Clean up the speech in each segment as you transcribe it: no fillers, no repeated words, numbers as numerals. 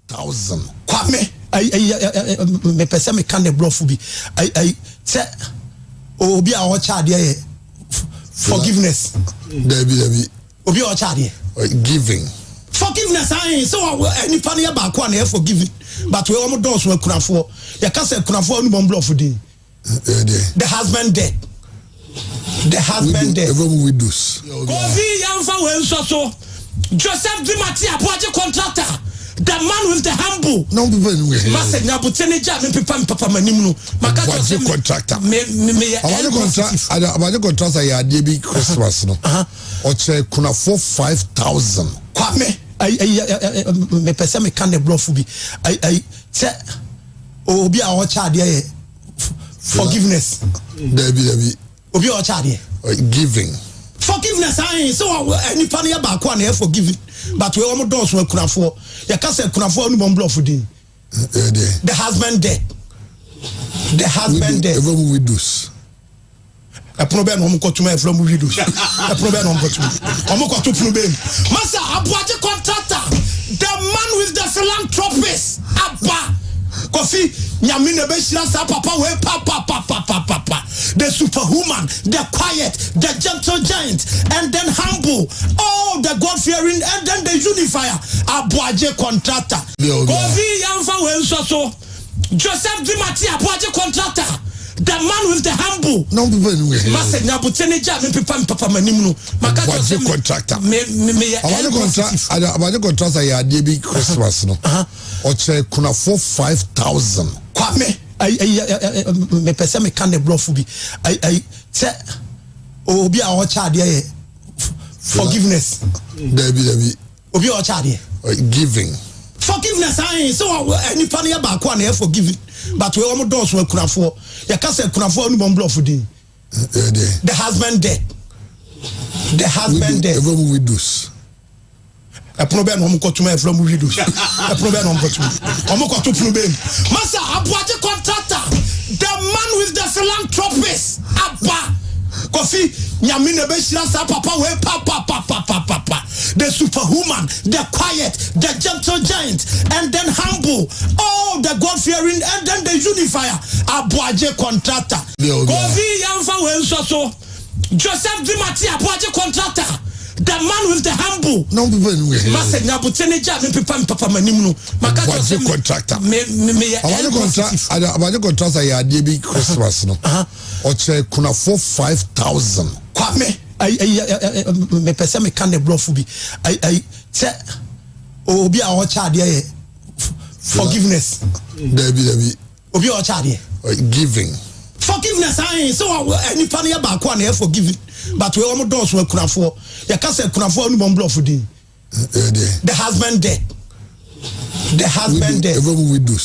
Kwame, me pese me can the bluff be. I say, obi a watch forgiveness. Debbie. Obi a watch giving. Forgiveness, I so any funny about one here forgiving. But we almost don't work for. You can't say kunafo any bomb bluff for the husband dead. The husband dead. Everyone we do. Kofi Yamfa when so Joseph Dimatia project contractor. The man with the humble. No people anyway. Master Nabutene Jam and Papa Manimu. Makato contractor. Me about the contract I had DB Christmas no. Or check kuna for 5,000. Kwame. Me pese me can the bluff be. I say obi a watch forgiveness. Debbie. Obi a watch giving. Forgiveness, I so any funny about one here forgiving. But we almost don't work for. You can't say kunafo any bomb bluff for the husband dead. The husband dead. Everyone we do. A problem on Kotuma from we do. A problem on Kotuma. Omokotu problem. Master, a project contractor. The man with the philanthropist. Abba. Kofi, Nyamine Beshira papa we papa. The superhuman, the quiet, the gentle giant, and then humble. Oh, the God-fearing, and then the unifier. Abuaje contractor. Kofi Yamfa when so Joseph Dimatia project contractor. The man with the humble. No people anyway. Master Nabutene Jam and Papa Manimu. Makato contractor. About the contract I had DB Christmas no. Or check kuna for 5,000. Kwame. Me pese me can the bluff be. I say obi a watch forgiveness. Debbie. Obi a watch giving. Forgiveness, I so any funny about one here forgiving. But we almost don't work for. You can't say kunafo any bomb bluff for the husband dead. The husband dead. Everyone we do. A problem on Kotuma from we do. A problem on Kotuma. Omokotu problem. Master, a project contractor. The man with the philanthropist. Abba. Kofi, Nyamine Beshira papa we papa. The superhuman, the quiet, the gentle giant, and then humble. Oh, the God-fearing, and then the unifier. Abuaje contractor. Kofi Yamfa when so Joseph Dimatia project contractor. The man with the humble. No people anyway. Master Nabutene Jam and Papa Manimu. Makato contractor. About the contract I had DB Christmas no. Or check kuna for 5,000. Kwame. Me pese me can the bluff be. I say obi a watch forgiveness. Debbie. Obi a watch giving. Forgiveness, I so any funny about one here forgiving. But we almost don't work for. You can't say kunafo any bomb bluff for the husband dead. The husband dead. Everyone we do.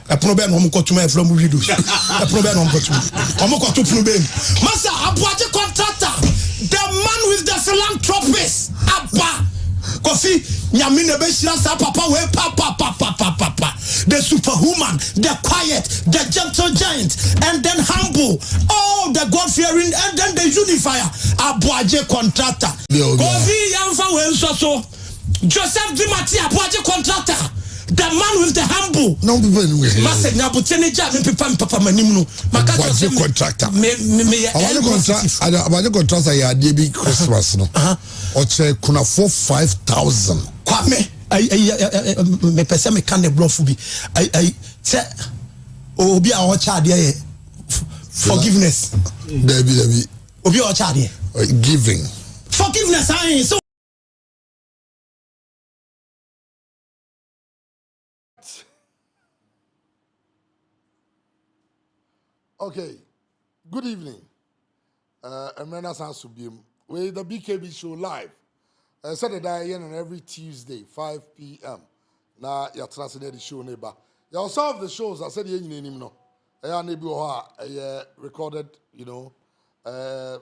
A problem on Kotuma from we do. A problem on Kotuma. Omokotu problem. Master, a project contractor. The man with the philanthropist. Abba. Kofi, Nyamine Beshira papa we papa. The superhuman, the quiet, the gentle giant, and then humble. Oh, the God-fearing, and then the unifier. Abuaje contractor. Kofi Yamfa when so Joseph Dimatia project contractor. The man with the humble. No people anyway. Master Nabutene Jam and Papa Manimu. Makato contractor. About the contract I had DB Christmas no. Or check kuna for 5,000. Kwame. Me pese me can the bluff be. I say obi a watch forgiveness. Debbie. Obi a watch giving. Forgiveness, I so. Okay, good evening. Emena Sansubim. We're the BKB show live. Saturday and every Tuesday, 5 p.m. Now, you're transmitting the show neighbor. You also have the shows I said, you know, recorded,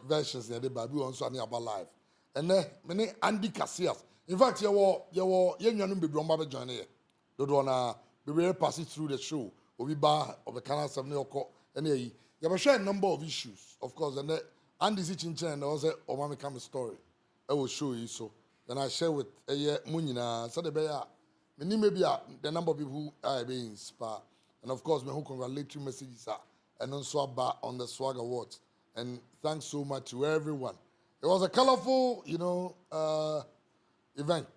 versions near the Bible on Sunday about live. And then, many Andy Cassias. In fact, you were young be Bromba joining here. The one be very passing through the show. Or we bar of the Canal 7 o'clock. And you have a share number of issues, of course, and Andy's teaching and also Omami story. I will show you so. Then I share with Munina, so the bear maybe the number of people who are being inspired. And of course, my whole congratulatory messages are and also about on the Swag Awards. And thanks so much to everyone. It was a colorful, event.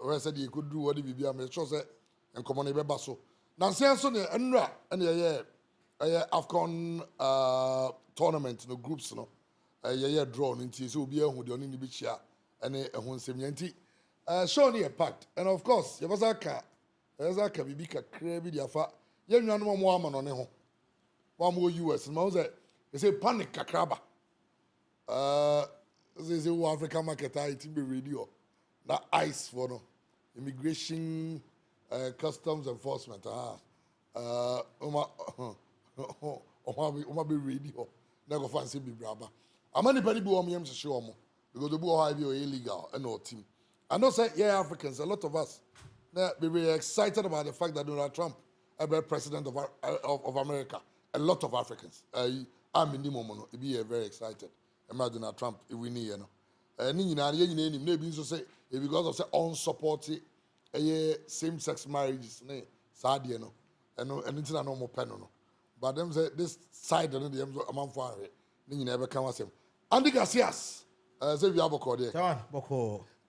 Where I said you could do what you be. I'm sure say and come on a basso. Now, see, so the AFCON tournament, no groups, no, drawn into so be a who don't need to be here and a one semianti. Show me a pact. And of course, there was a car. There's a car, Bibika, Crabby, the affair. Young woman on a home. One more US, and Mose, they say panic kakraba. They say African market, I think be radio. That ICE for no immigration, customs enforcement. Be radio. Never fancy be braba. I'm anybody be on to show me because the boy be illegal and no team. I know say Africans, a lot of us, be very excited about the fact that Donald Trump is president of America. A lot of Africans. I'm in the moment. Be very excited. Imagine Donald Trump if we need you know. Maybe so say because of say unsupported same-sex marriages, sad you know, and it's not normal pen no. But them say this side of the amount for it. You never come as him. Andy Garcias, say we have a call there.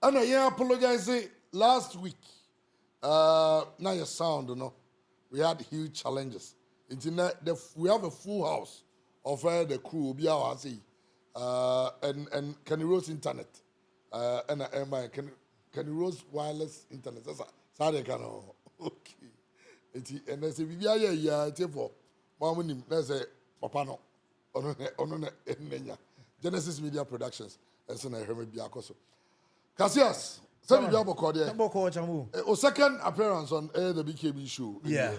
And I apologize. Last week, now your sound, you know, we had huge challenges. We have a full house of the crew, and Kenny Rose internet, and my Kenny Rose wireless internet. That's how can okay. And they say we are here for one. Let's say Papa no, on Genesis Media Productions, and so I heard me be a coso. Cassius. So we have a call there. Second appearance on the BKB show. Yeah.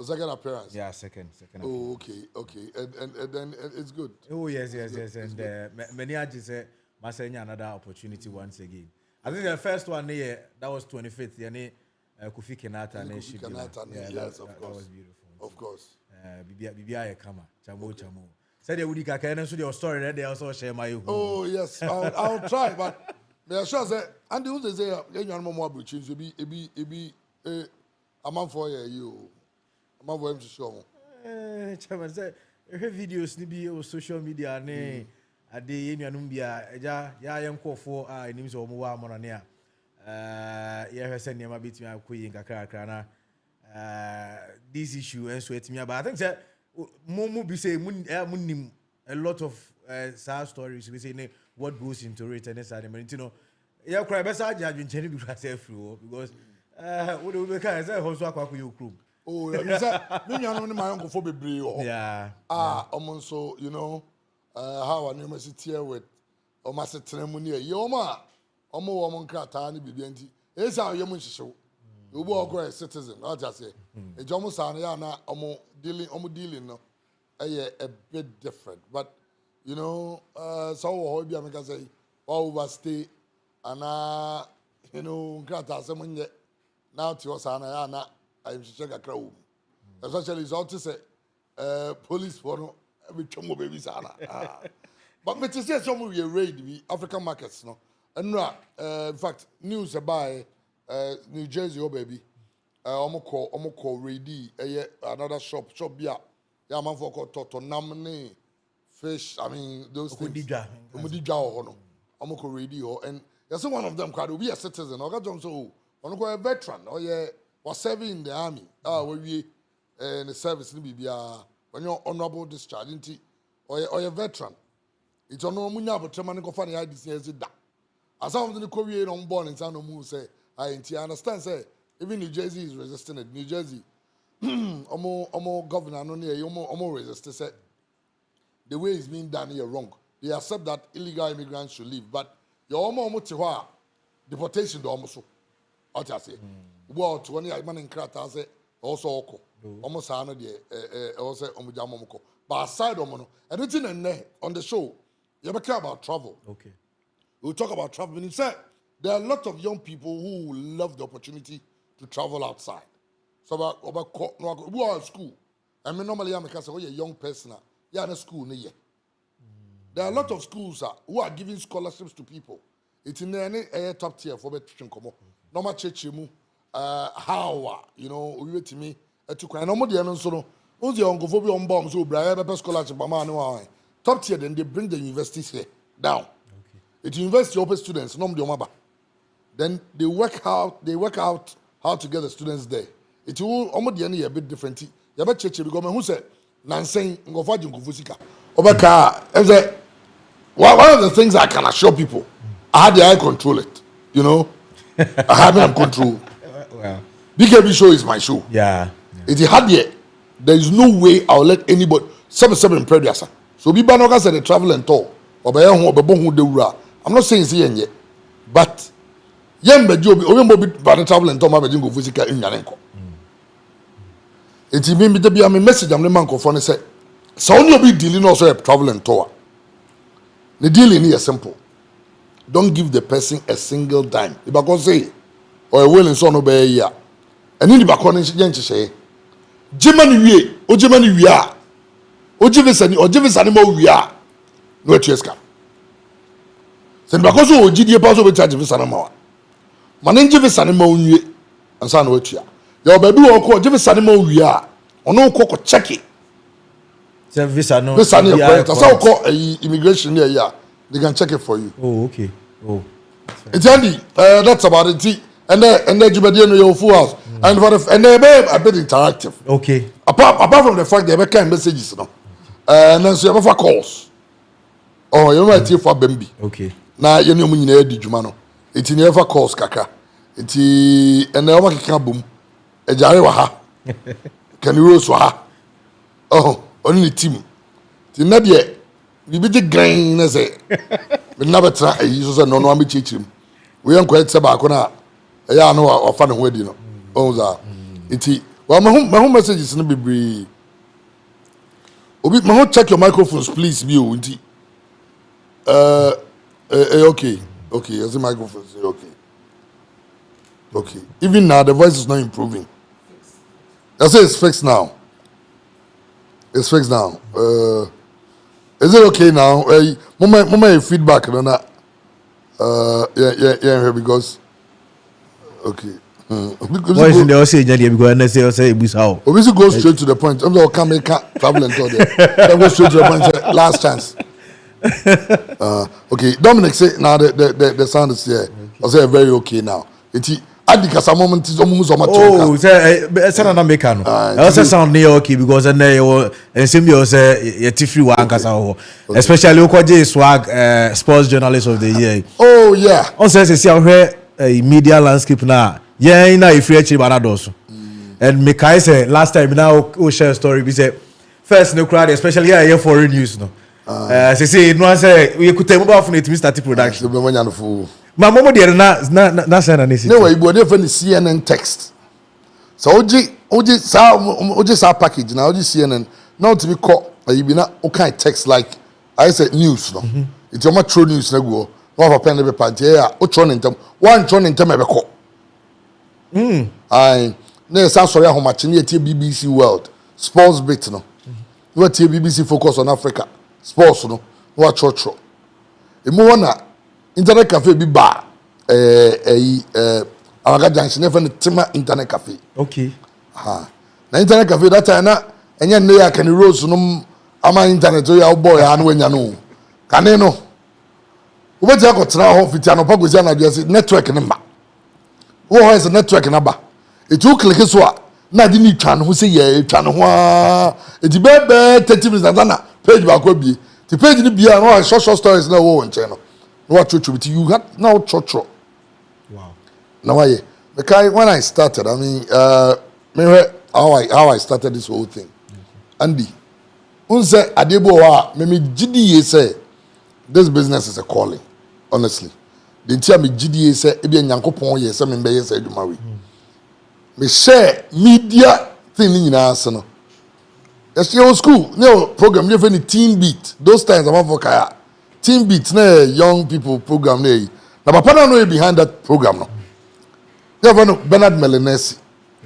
Second appearance. Yeah, second. Oh, okay. And then it's good. Oh, yes. And many artists say, "Masenya another opportunity once again." I think the first one there, that was 25th. Yani Kofi Kenyatta. Yes, of course. That was beautiful. Of course. Bibi Kama, Chamo. Said they would get so your story that they also share my. Oh yes, I'll try, but. Me sure say and the who say you more abrochins be a man for you. A man for him to show. Chairman say videos ni bi social media ne ade yenuanum bia eja ya yenkofo a enim so mo wa mo ne a ye hwese ne ma betimi akoyi nkakra na this issue and so etimi aba I think say mo bi say munnim a lot of sad stories we say what goes into it and that you know yeah cry best adwencheni bi class through because what do we can say hoso akwa you crew oh you say me nyano ne my uncle for bebre ho yeah so you know how an university here with omasetena mu ne ye omo nkrata ne bibia nti esa yem nhihyew obo ogre citizen what I say e jomo sa na ya na omo dealing no a bit different but you know, so what be America say, overstay, and you know, grata someone now to us, and I'm check a crowd. Especially is out to say, police for no, every chomo babies, but me to say some we raid the African markets, no, and in fact, news about New Jersey, oh baby, Omoko ready, another shop beer, yeah, man for to namne. Fish, I mean those things. I'm ready and there's one of them will be a citizen. Or so a veteran or was serving in the army. We in the service when you're honorable discharge or a veteran. It's on no munya but man go find this that. As some of the Korean on born in San Omu say, I understand say even New Jersey is resisting it. New Jersey, omo governor no near omo resist say. The way it's being done here wrong. They accept that illegal immigrants should leave, but your almost deportation do almost. What I say? Well, 20 man in Krata say also oko. Almost also omujamoko. But aside anything on the show, you ever care about travel? Okay. We'll talk about travel. And there are a lot of young people who love the opportunity to travel outside. So who are at school. I mean normally I'm a young person. Yeah, in school near. There are a lot of schools who are giving scholarships to people. It's in any top tier for better come. normal church mu how you know we wait me to kwan no mo de no so no once your uncle bi on bomb so bra be scholarship ba ma no top tier then they bring the universities here down. It university open students no mo de omaba. Then they work out how to get the students there. It will almost a bit different. You have church because who said Nansen ngofa jinkufu sika. Obeka one of the things I can assure people, I had the eye control it. You know, I had them control. Well, BKB show is my show. Yeah. It had there is no way I'll let anybody 7 previous. So be banoga said the travel and tour. I'm not saying it's here yet, but yembe jobi obi by travel and tour ma be jingo fusika nyanenko. It mean me to be a message I'm the man ko for say so only be dealing also a travel and tour. The dealing is simple. Don't give the person a single dime. If I can say or a willing son obey ya. And in the back on say Jimani we o Jimani we are o Jivis animal we are no cheska. Sen because o GD pass over charge Jivis animal. Man Jivis animal we and san we chia. Your baby will call Jivis animal we are or no cock check it. Visa no. Visa no. That's how call immigration here. Yeah, they can check it for you. Oh, okay. Oh, it's handy. That's about it. And then you be your full house. And for the and they be a bit interactive. Okay. Apart from the fact they have kind messages, no. And then so you have calls. Oh, you might hear for Bambi. Okay. Now you know me in the Jumano. It's in ever calls kaka. It's and they make a boom. A jare waha. Can you rose waha? Oh, only team. The Nadia. We be the grain as a we never try use no no am teach him. We am quite sabakona. Yeah, no or fan wedding no. Oh za. Iti well my home messages no be obi my home check your microphones please be o nti. Okay. Okay, as the microphones okay. Okay. Even now the voice is not improving. I say it's fixed now. It's fixed now. Is it okay now? Moment feedback no na. Yeah, because okay. What is in the say because I say how. Obviously go straight to the point. I'm not come travel and talk there. Go straight to the point. Say, last chance. Okay, Dominic say now the sound is here. I say very okay now. Adika some moment is almost on my oh, say na make no. I say sound near okay because and same you say free one kasa ho. Especially Okoje swag sports journalist of the year. Oh yeah. On say see media landscape na. Yeah, na if you actually banados. And Mekai say last time now we share story we say first no crowd especially here foreign news no. Say no say we could tell mobile phone it start production. Ma momo de na say na nisi. No way you dey for the CNN text. So oji sa package na oji CNN now to be call you be na o kind text like I said news no. It's your true news na go. One for pen be party here o tron intem. One tron intem e be call. I na say sorry how much na tie BBC World sports bit no. You tie BBC focus on Africa. Sports no. What church. E mo na internet cafe bi ba Amaga Junction never Tima internet cafe. Okay. Na internet cafe that time na enya ne ya kan rose no ama internet ya boy anu enya no. Kane no. Wo be ko tra ho fiti anopa gosi na just network ne ma. Wo ho is network na ba. E tu click so a na di ni twa no say ye twa no ho a. E di bebe 30 minutes na page ba ko bi. The page ni bia no short stories na wo nche no. What you got now chotro. Wow. Now when I started, I mean how I started this whole thing. Andy, unse adebo wa me GDA say this business is a calling, honestly. The entire me GDA say ebi nyankopon ye say me be ye say aduma we. Me share media thing nyina ase no. Yes, your school, no program you any team beat. Those times I'm for kaya. Team Beat na young people program na na papa na no behind that program no. You have Bernard Melanesi.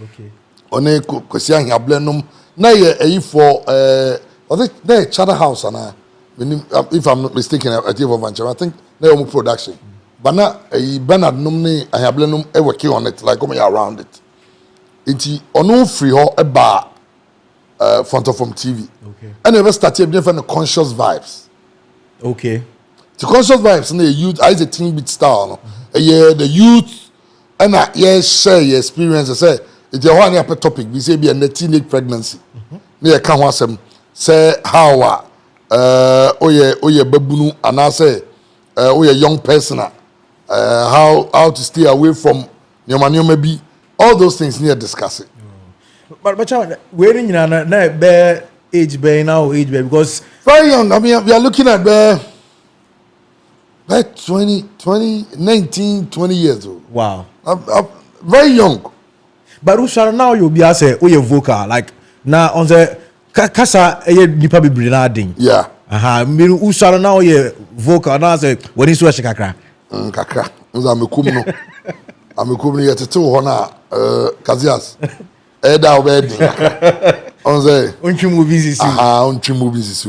Okay. One kwesi ahiablenum na ye for was it the Charter House na if I'm not mistaken at Tiv of Venture I think na your production Bana Bernard Numni I have blenum working on it like come around it. Inti ono free ho eba front of from TV. Okay. And never started different conscious vibes. Okay. The conscious vibes in the youth as a teen beat style no. Yeah, the youth and share your experience say it's a one up topic we say be a teenage pregnancy. Me can wasem say how oye babunu and I say oye young person how to stay away from nyoma be all those things need discussing. But where in na be age be now age be because very young. I mean we are looking at like 19 years old. Wow. I'm very young. But Usha now you'll be as a vocal like now on the kasa nipa bibiri na adin. Yeah. Aha, me Usha now ye vocal now say when is we kakra. Kakra. Nza mekum no. Amekum no yetete ho na Kazias. Eda obedi. On say Untwi movies is. Aha, untwi movies is.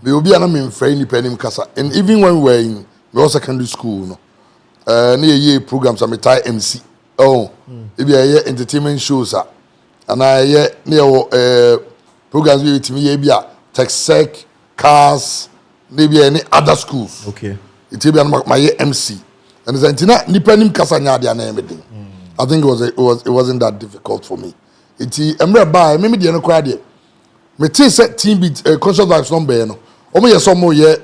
Me obi ana me mfrɛ nipa nim kasa. And even when we were in secondary school no. Na ye programs am tie MC. Oh. If you entertainment shows and I near programs with me be tech sec cars maybe any other schools. Okay. It be my MC and it's antina nipanim kasanya dia na everything. I think it wasn't that difficult for me. It emre ba me de no kwa de me te set team beat conscious vibes number no omo ye some ye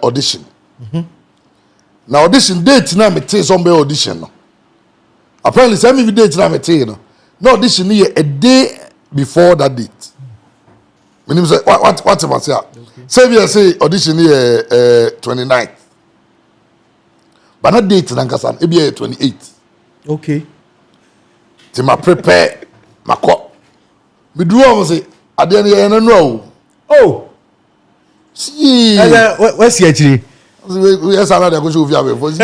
audition. Now audition date na me te some audition no. Apparently, some of dates na me no audition here a day before that date. My name say what am I say? Say audition here 29th. But that date na nkasa e be 28th. Okay. Ti ma prepare makọ. Me do am say ade na ye na no. Oh. See. What's here actually? We are salad go show via for see.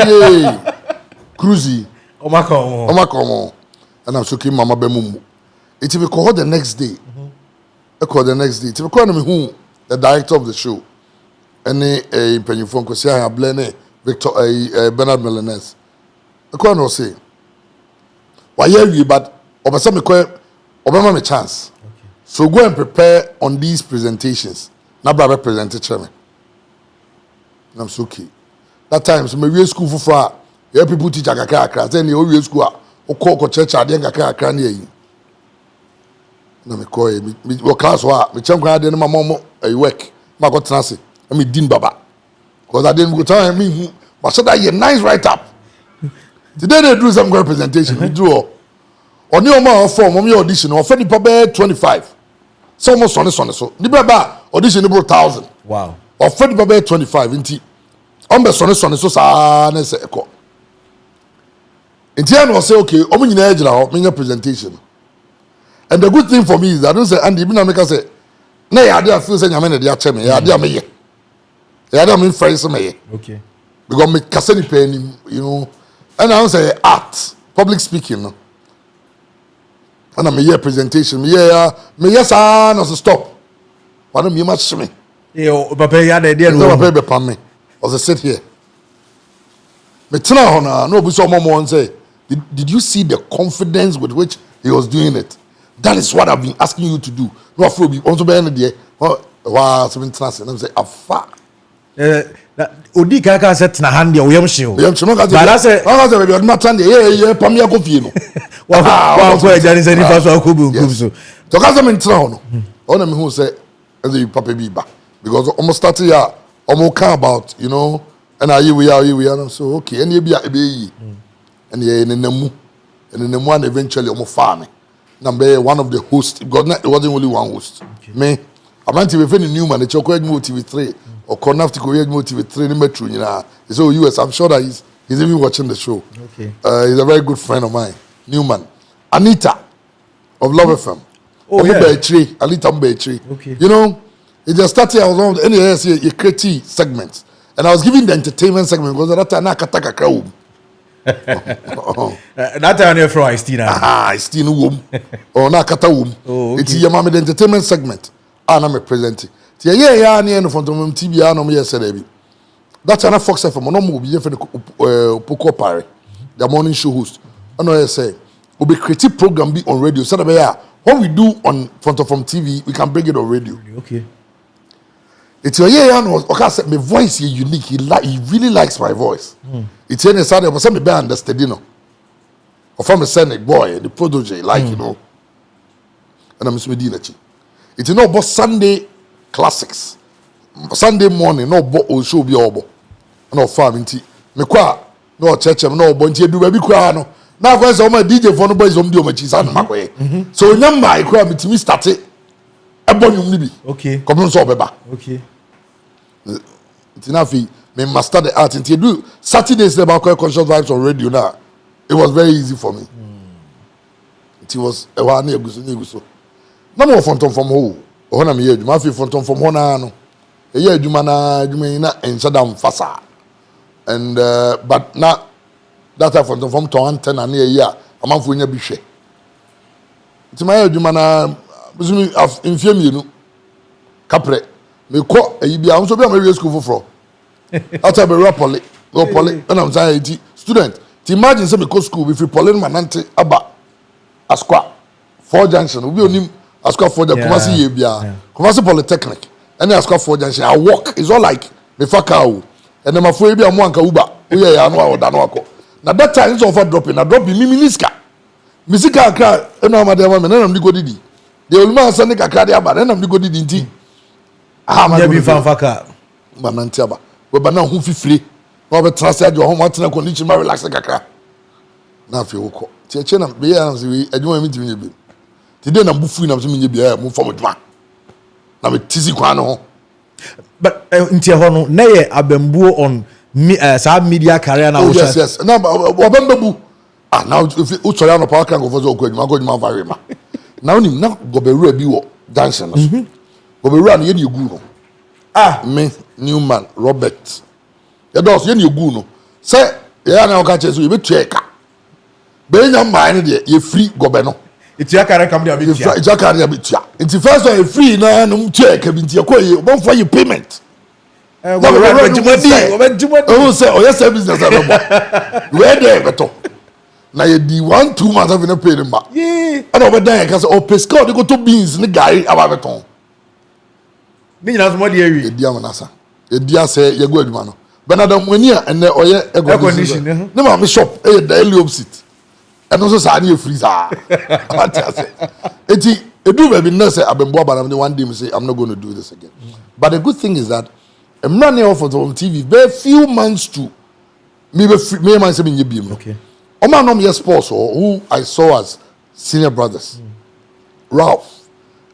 Cruisy. Omako. And I'm shooking Mama Bemumu. It will call the next day. I call the next day. It will call me who the director of the show. Any penny phone because I have Blene Victor Bernard Milanese. I call no say. Why you but Obasa me call Obama me chance. Okay. So go and prepare on these presentations. Na brother presented chairman. And I'm so okay. That time so me school for far. Yeah, people teach akakra. Then the old school, o call church ade akakra na yi. Na me call me class wa, me chem kwa ade na mama work. Ma go transe. Na me din baba. Because I didn't go tell me but so that you nice write up. Today they do some great presentation. We do oni o ma form, o audition, o fe nipa be 25. So almost so. Ni baba audition ni 1,000. Wow. O fe nipa be 25 nti. On be so sa na se eko. Intian will say, okay, I'm in the presentation. And the good thing for me is that I don't say, and even I make us say, nay, I didn't feel saying I'm in the acheme, I didn't me. I don't mean friends me. Okay. Because me Cassini penny, you know, and I don't say art, public speaking. No? And I'm a presentation, me yes, I no stop. Why don't you match me? Yeah, Papa, yeah, they didn't know baby upon me. As I sit here. Me tell her, no, but some mom say, did you see the confidence with which he was doing it? That is what I've been asking you to do. No, I be on to be any day. Wow, something translate. I'm say, afa. Odi kaka set na hand ya uyam shiu. Uyam shiu. But I say, baby, I'm not trying to. Yeah, pami ya kofi no. Wow, kwa jani se ni faso akubu so. So kaza me tell no. Ona me who say, as you papa be back because almost started ya, almost care about you know. And we are so okay. And you be and in the nemu and eventually almost farming. Number one of the hosts because it wasn't only one host. Okay. Me, I went to be Newman, the chocolate TV3 or Cornafti Korean TV3 in Metro. You know, so US. I'm sure that he's even watching the show. Okay, he's a very good friend of mine, Newman. Anita of Love FM. Oh yeah, Anita Mbechi. Okay, you know, it just started. I was on the NAS creative segments. And I was giving the entertainment segment because that time I kataka crowd. That time you're from Istina. Istina womb. Or na kata womb. It's your mommy the entertainment segment. And I'm presenting. Yeah, near in front of TV. I know me yesterday. That's an Fox FM. No more be for the Poko Pare, the morning show host. I know I say we'll be creative program be on radio. So that what we do on front of from TV, we can bring it on radio. Okay. It's your okay. Said my voice is unique. He really likes my voice. It's any Sunday, but some be understand, you know. Or from a Senate boy, the protege, like you know. And I'm Mr. Medina. It's no but Sunday classics. Sunday morning, no but will show be obo. No farm tea. Me kwa no church no bonti do baby kwa no. Now for some DJ for no boys on the omachi and makwe. So nyamba I kwa me timi start e bonum ni bi. Okay. Come so beba. Okay. It's enough me master the art until do Saturdays about conscious vibes on radio now. It was very easy for me. It was a one year guso. No more from home. Oh na me year, my feel from home na no. A year jumana jumina and Saddam Fasa. And but now that from to anten and a year, a month when you be share. It's my jumana in film you know. Capre. Me ko e bia so be am school for. After be rapole and I'm saying student. Imagine say me go school if you Pauline manante aba Asqua 4 junction we onim Asqua 4 junction Kumasi ye bia Kumasi Polytechnic and Asqua 4 junction I walk it's all like me faka o and them afo bia mo anka uba we ya no oda no akọ na that time so for dropping na drop me miniska misika akra eno amade ma me na nam di go didi de oluma san ne kakra de aba na nam di go didi nti ma bi fanfaka manante aba we ba na hu fifire no be transfer your home watching condition ma relax kakra na fe woko ti eche na be ya nse we adwuma mi timi be ti de na bufu na so mi nye bia mo fam dwuma na me tisi kwa no but nti ho no na ye abambuo on sa media career na wo yes na obambabu now if you try no power can go for so adwuma vary ma na onim na goberu abi wo dancing no goberu an ye ne egu no me Newman Robert ya dos ye ne egu no say ya na o ka cheso ye betu eka be nya man de ye free gobe no itia kare kam de abetia itia kare de abetia nti first one ye free na no mtu eka bi nti ko ye bon for you payment we say oh yes business abebo we dey beto na ye di 1-2 months of no pay them back and over there ka say o pesca de go to beans ni gari aba beton me nyina so mo de awi e di amanasa e di ase ye go aduma no benada monia ene oye ego condition ne ma me shop e daily opposite eno so sa na e freezer ati eti edu be na say abembo aba na one day me say I'm not going to do this again but the good thing is that I'm not near for on TV very few months to me man say me nye biem okay o man no me sports who I saw as senior brothers Ralph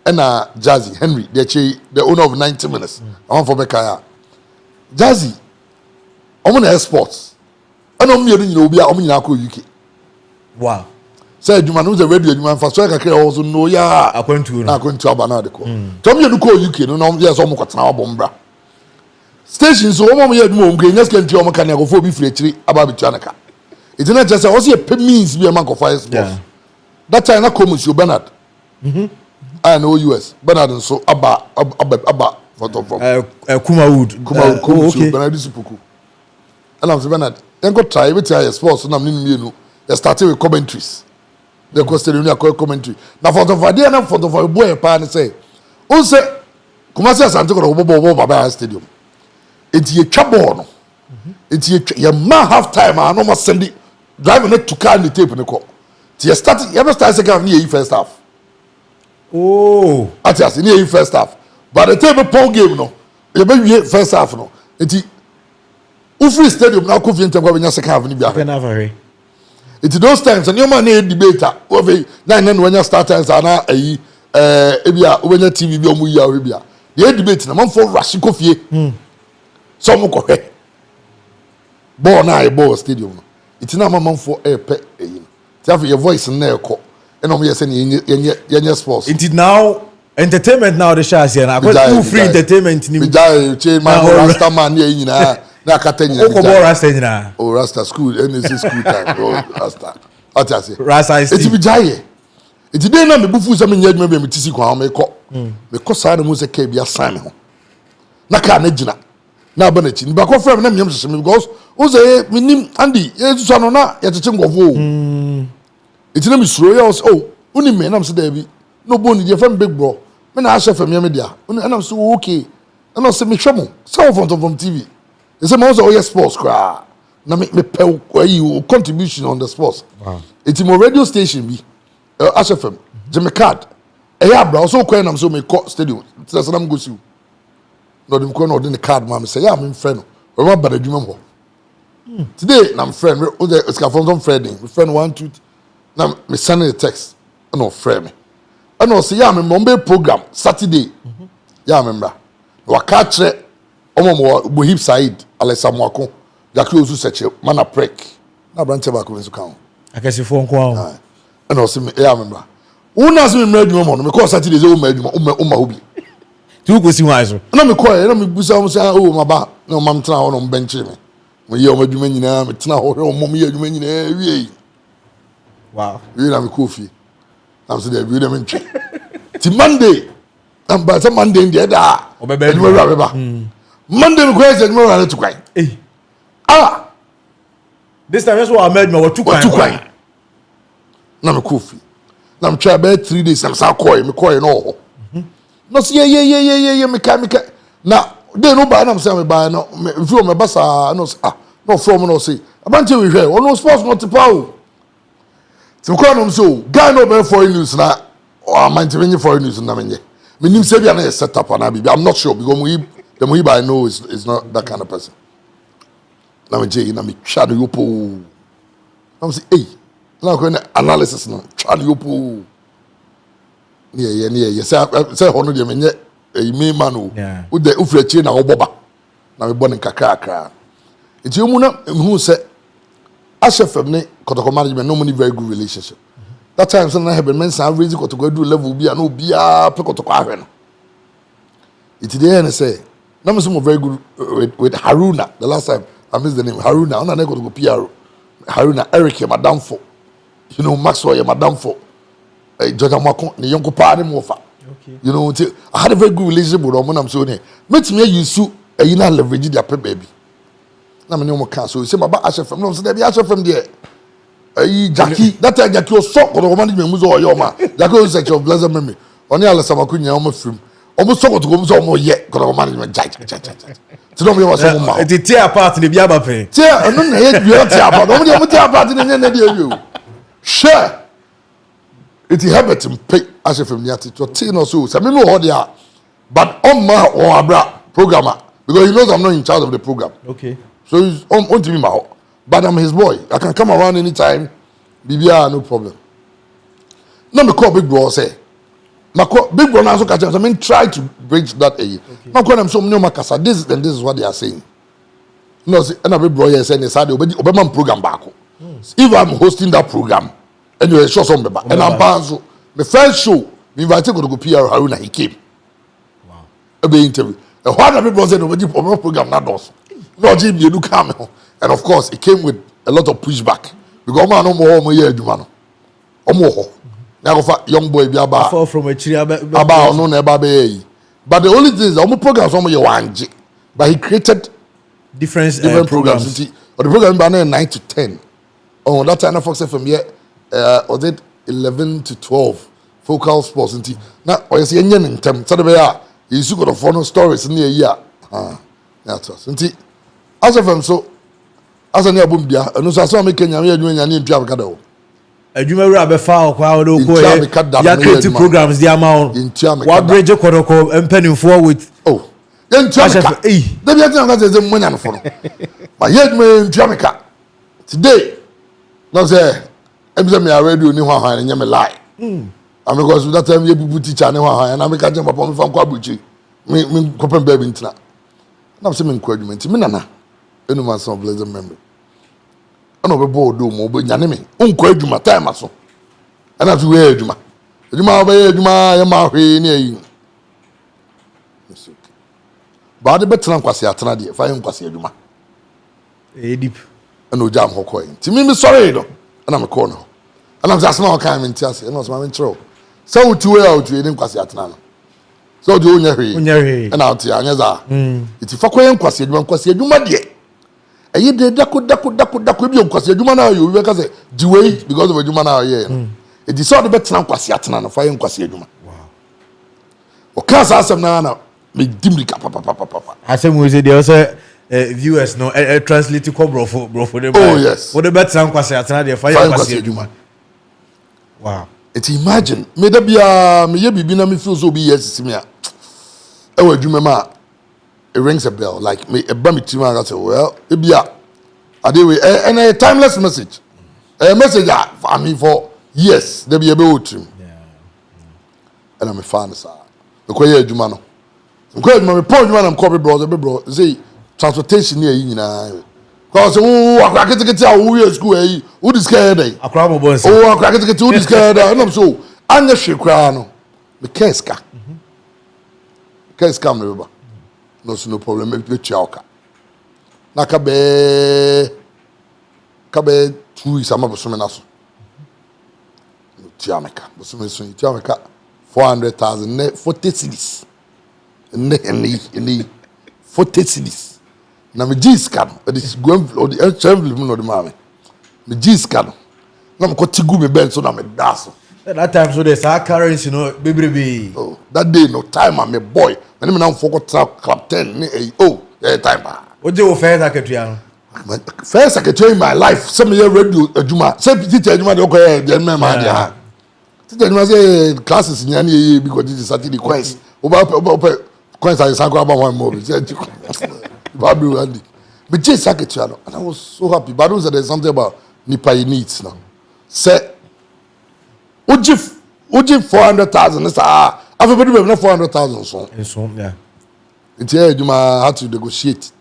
and Jazzy Henry the owner of 90 minutes I want for Bekaya Jazzy I'm on sports and I'm here you know be I'm in UK wow say Juma no the radio Juma for so kakra also no ya akwantu abana de ko tom you go UK no yes omo kwatena abombra station so omo ye dum omgre nyas kan ti omo kan go fo bi firi akiri aba bitu anaka it na just say also a means be a man of fire sports that time na come you Bernard I know US Bernard so aba photo from Kumawood okay Bernard Supuku and I'm Bernard then go try we try sports na me no they started with commentaries the question you commentary na photo for there na photo for boy pa na say on say Kumasi Asante ko bobo baba stadium it ye twa ball no it ye man half time no ma send it driving it to car the tape no ko ti ye start second half ni first half oh atias ni first half but the table pole game no ye be first half no it free stadium na ko fiente kwa benya second half ni bia it those times and your man na debater over 9 when you start times na ayi ebia obenya TV bi omu ya obia the debate na man for rush ko fie so mo ko hwe ball na e ball stadium no it na man for pe eyi ti have your voice na e ko and omo yese ni yenye sports it now entertainment now the show here na go free entertainment ni we die change my rasta man here nyina na kata nyina o ko ball rasta nyina o rasta school NC school time o rasta ati rasta is it be jaye it dey na me bufu se me nya adwuma be me tisi kwa me ko sa na mu se ka bia san me ho na ka na gina na banechi ni ba ko frame na mnyam hye me because o say minim Andy e so no na ye cheche ngofo itina mi suro ya o uni me na am se da bi no boni dey frame big bro me na ahye fam ya me dia uni na am so okay na say me hwemo so from TV they say mo so yes sports kra na me pe you contribution on the sports it's mo radio station bi ahye fam Jimmy card ya bra so kwen na am so me call stadium say na am go see no dem ko na ordin the card ma me say ya me friend we ma bad adwuma ho today na me friend o the scaffolding friend me friend 1 2 na me send the text no friend me and o say ya me mo program Saturday ya me bra wa ka kire omo bo hip side Alessa Mwako Jackie Ozu seche mana prek na branche ba ko nso kan akasifo nko ahụ and o say me ya me bra una so me mra adwuma mo no me call Saturday say o ma adwuma o ma hobi tu ko si wan so na me call na me busa o say o ma ba na mam tena ho no bench me mo ye o ma adwuma nyina me tena ho o mo ye adwuma nyina wie wow wie na me kofi am say dey wie dem ntwe ti Monday am ba say Monday ndi da adwuma ra ba Monday me kwese adwuma ra to kwai this time so I made me what to kwai na me kofi na me try about 3 days am sa call me call no no see yeah me ka na dey no buy na say me buy no me feel me basa no no from no say abante we hwe no sports not power ti ko no so guy no be for news na o amante me for news na me nim say bia na set up na bi I'm not sure because the Muhiba I know is not that kind of person na me je na me twa no yopo I'm say hey na ko na analysis no twa no yopo yeah say hono de menye me man o de ufrechi na oboba na me bone kakra enti omu na hu say ashefem ne kotoko management no money very good relationship that time so na have men san raise kotoko do level bi na obia pe kotoko ahwe no it dey na say na me so very good with Haruna the last time I missed the name Haruna ona na kotoko PR Haruna Eric madam for you know Maxwell madam for Georgia Mwako ne yonko pa ne mo fa you know I had a very good relationship with them. I'm so ne metime yusu ayi na leverage their pay baby na me ne mo kan so say baba ashefem no so dey be ashefem there ayi Jackie that time Jackie was so ko man me muzo oyo ma Jackie was such of blessed memory oni Alessa Mwako nya o ma film o mo so ko to so mo ye ko man me jai ti no me was so mo ma it tear apart ne bia ba pe tear no na ye bia tear apart o mo tear apart ne ne dey you sure it habit in pay as if from yati to tin or so me no hold there but on my or abra programmer because he knows I'm not in charge of the program okay so he's on to me my but I'm his boy I can come around anytime bibia no problem no me call big bro say my call big bro now so catch I mean try to bridge that now call them so no makasa this and this is what they are saying no see and big bro here saying say obema program back if I'm hosting that program and you show some beba and I'm panzo the first show we invited to go PR Haruna he came wow a be interview and what people said nobody program na dos no Jim you do come and of course it came with a lot of pushback because man no more mo ye adwuma no omo ho na go fa young boy bi aba fall from a tree aba no na eba be but the only thing is omo programs omo ye wanje but he created different programs or the program by 9 to 10 on that time Fox FM here was it 11 to 12 focal sports nti na oyese yenye ntem so be ya yisu go for stories na year that's us nti as of so as an abum dia enu so aso make Kenya me adwuma nya ntua beka dawo adwuma wura be fa o kwa do ko ya create programs dia ma on wa bridge kodoko empanimfo with ntua meka da bia tin nga ze munya no fo no ma ye adwuma ntua meka today no say every me radio ni hwan nya me lie and because that time you bubu teacher ni hwan na me ka je papa me fa kwa buchi me kopem baby ntina na say me nkwa adwuma nti me nana enu man some blessed memory ana be board do mo be nyane me nkwa adwuma time aso ana fi we adwuma be adwuma ya ma hwe ni ayi ba de betra nkwase atena de fa nkwase adwuma deep ana o jam hokoi nti me sorry do ana me call no ana just now kind me ntiase ana so me nchro so utu we out we nkwase atena no So do unyari. And out here, anyaza. It's if I can kwasi adwuma de. Eyi de daku bi kwasi adwuma na you we ka say jiwe because of adwuma na here. It is all the better kwasi atena na fa yen kwasi adwuma. Wow. O ka sa asem na me dimrika papa. Asem we say there say viewers no translate to bro dem. Oh yes. For the better kwasi atena de fa yen kwasi adwuma. Wow. It imagine me da bia me ye bibi na me feel so be yes me a. E wa adwuma ma it rings a bell like me a bam team I say well e bia adewe and a timeless message. A message for me for years there be a be team. Yeah. And I'm a fan sir. Because ye adwuma no. Because me point adwuma na ko be bro say transportation here nyina. Because akra ketekete a wo we school eh wo discard dey. Akra mo bonse. Akra ketekete wo discard dey. No so anya hwe kra no. Me keska. Keska me baba. No problem me chiaoka. Na ka be 2 weeks ama bosome na so. Tiameka. Bosome so tiameka 400,000 ne 40 cedis. Ne 40 cedis. Na me G-scan, it is going or the envelope no the mama. Me G-scan. Na me kotigu me belt so na me daso. That time so there's our currency baby. Oh, that day no time I'm a boy. When me now forgot club 10 time. What do you first secretary? First secretary in my life, some year radio Juma. Say teacher Juma dey okay the man dia. Teacher Juma say classes in any because this is Saturday coins. Oba coins are sanko about one more. But just secretary and I was so happy. But also there's something about Nipa needs now. Say Uji 400,000. Everybody have 400,000 so. Yeah. It's here you had to negotiate.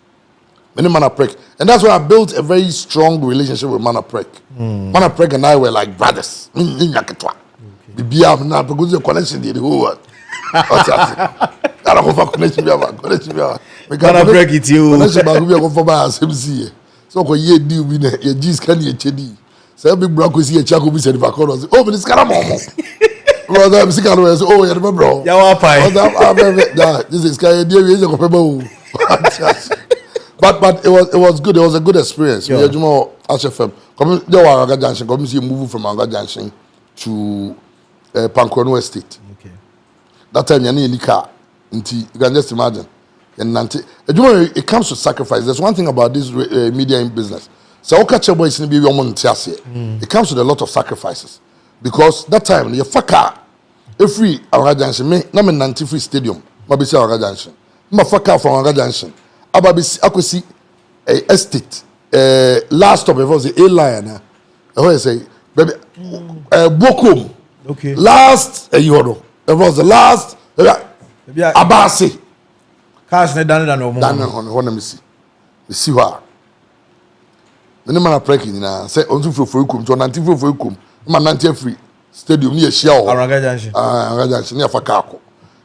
Many Manaprek. And that's why I built a very strong relationship with Manaprek. Manaprek and I were like brothers. Bibia na because the connection the whole world. I don't know for connection. Manaprek it you. Connection ba go for ba SMC. So ko ye deal with ye G's can ye chedi. So big bro ko see ye chako bi se the vaccine. Oh, but this cara momo. Brother, I'm sick of it. Oh, you remember, bro? Yeah, this is kind of but it was good. It was a good experience. Yeah. We more HFM. Come there were Anga Junction. Come see move from Anga Junction to Pankrono Estate. Okay. That time you need a car. You can just imagine. And it comes to sacrifice. There's one thing about this media in business. So boys be it comes with a lot of sacrifices. Because that time, the fucker, free Anga Junction, na me nanti free stadium, mabisi Anga Junction. Ma fucker from Anga Junction. Ababisi akosi estate. Last stop before the A-line. I say, baby, Bokum. Okay. Last Yodo. That was the last Abasi. Cars ne done no more. Done on me see. Me see what. The name of breaking na say onto for kum to nanti for kum. Man nanti free stadium near Shell. Anga Junction. Anga Junction near Fakako.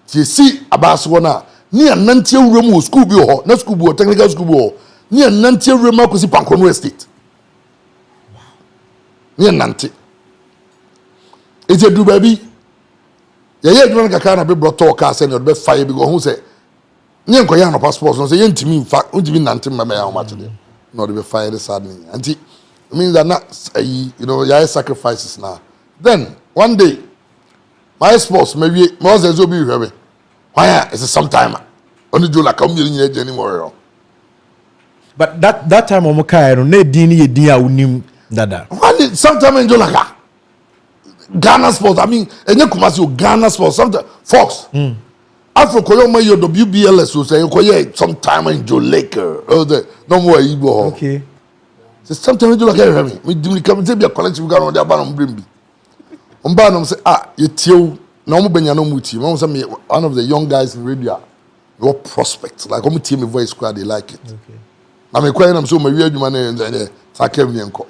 Ti see Abasi wona near nanti room school bi ho, na school bi technical school bi ho. Near nanti room akosi Pankrono Estate. Wow. Near nanti. It's a do baby. Yeah, you want to be brought to a car and you'll be fire because who say, you ain't got no passport. So, you ain't to me, in fact, would you mean until my how much today? Not to be fired suddenly. And it means that not, you know, your sacrifices now. Then, one day, my spouse, maybe, more than will be very. Why is it sometime? Only do like a million anymore. But that time, I'm okay. I don't need Dini, Dia, Unim, Dada. Why did sometime in Jolaka? Ghana Sports, I mean, and you come as you Ghana Sports, sometimes Fox. After Koyoma, your WBLS will say, sometime in Joe Laker, no more Igbo. Okay. So sometimes you look at me, we come to be a collection got on the bottom Brimby. Umbanum say, you till no more Benyano Muti, one of the young guys in radio, your prospects, like I'm team voice squad, they like it. Okay. I'm inquiring, I'm so my real man and Takemi and Co.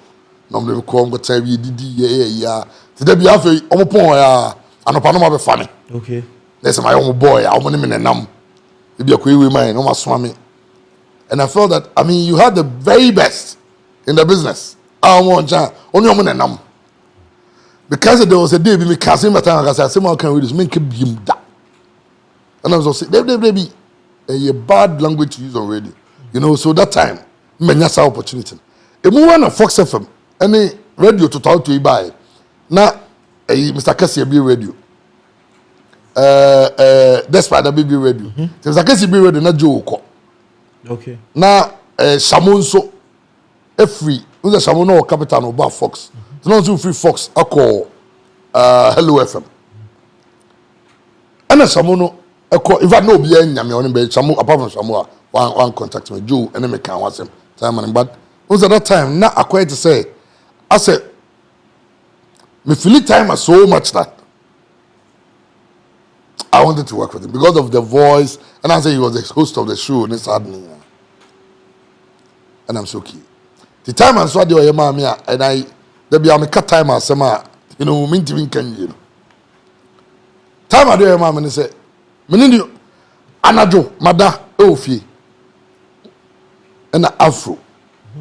Normally, come, but tell you, yeah. Today be after Omopon and Opanoma be funny. Okay. That's my own boy, I'm on him in a num. If you're with mine, no swami. And I felt that, I mean, you had the very best in the business. I want John, only on a num. Because there was a day, we can't see my time, I said, someone can read this, make him that. And I was saying, baby, a bad language to use on radio. You know, so that time, many opportunity. A move on a Fox FM, any radio to talk to you by. Now, Mr. Cassie be radio. Despite the baby radio. Mr. Cassie be radio, not Joe. Okay. Now, Shamun so free. Who's a Shamun or Capitan or Fox? It's not too free Fox. I call Hello FM. And a Shamun, if I know be any, I'm on Shamu apart from Shamu, one contact me, Joe, and then me can watch him. Time but was at that time now I quite to say, I said, me feel time was so much that I wanted to work with him because of the voice, and I said he was the host of the show, and it's happening. And I'm so key. The time I saw the way mommy and there be a cut time as you know, mean to can you know. Time I do your mom and say, Menino, Anajo, Mada, Ofi, and Afro,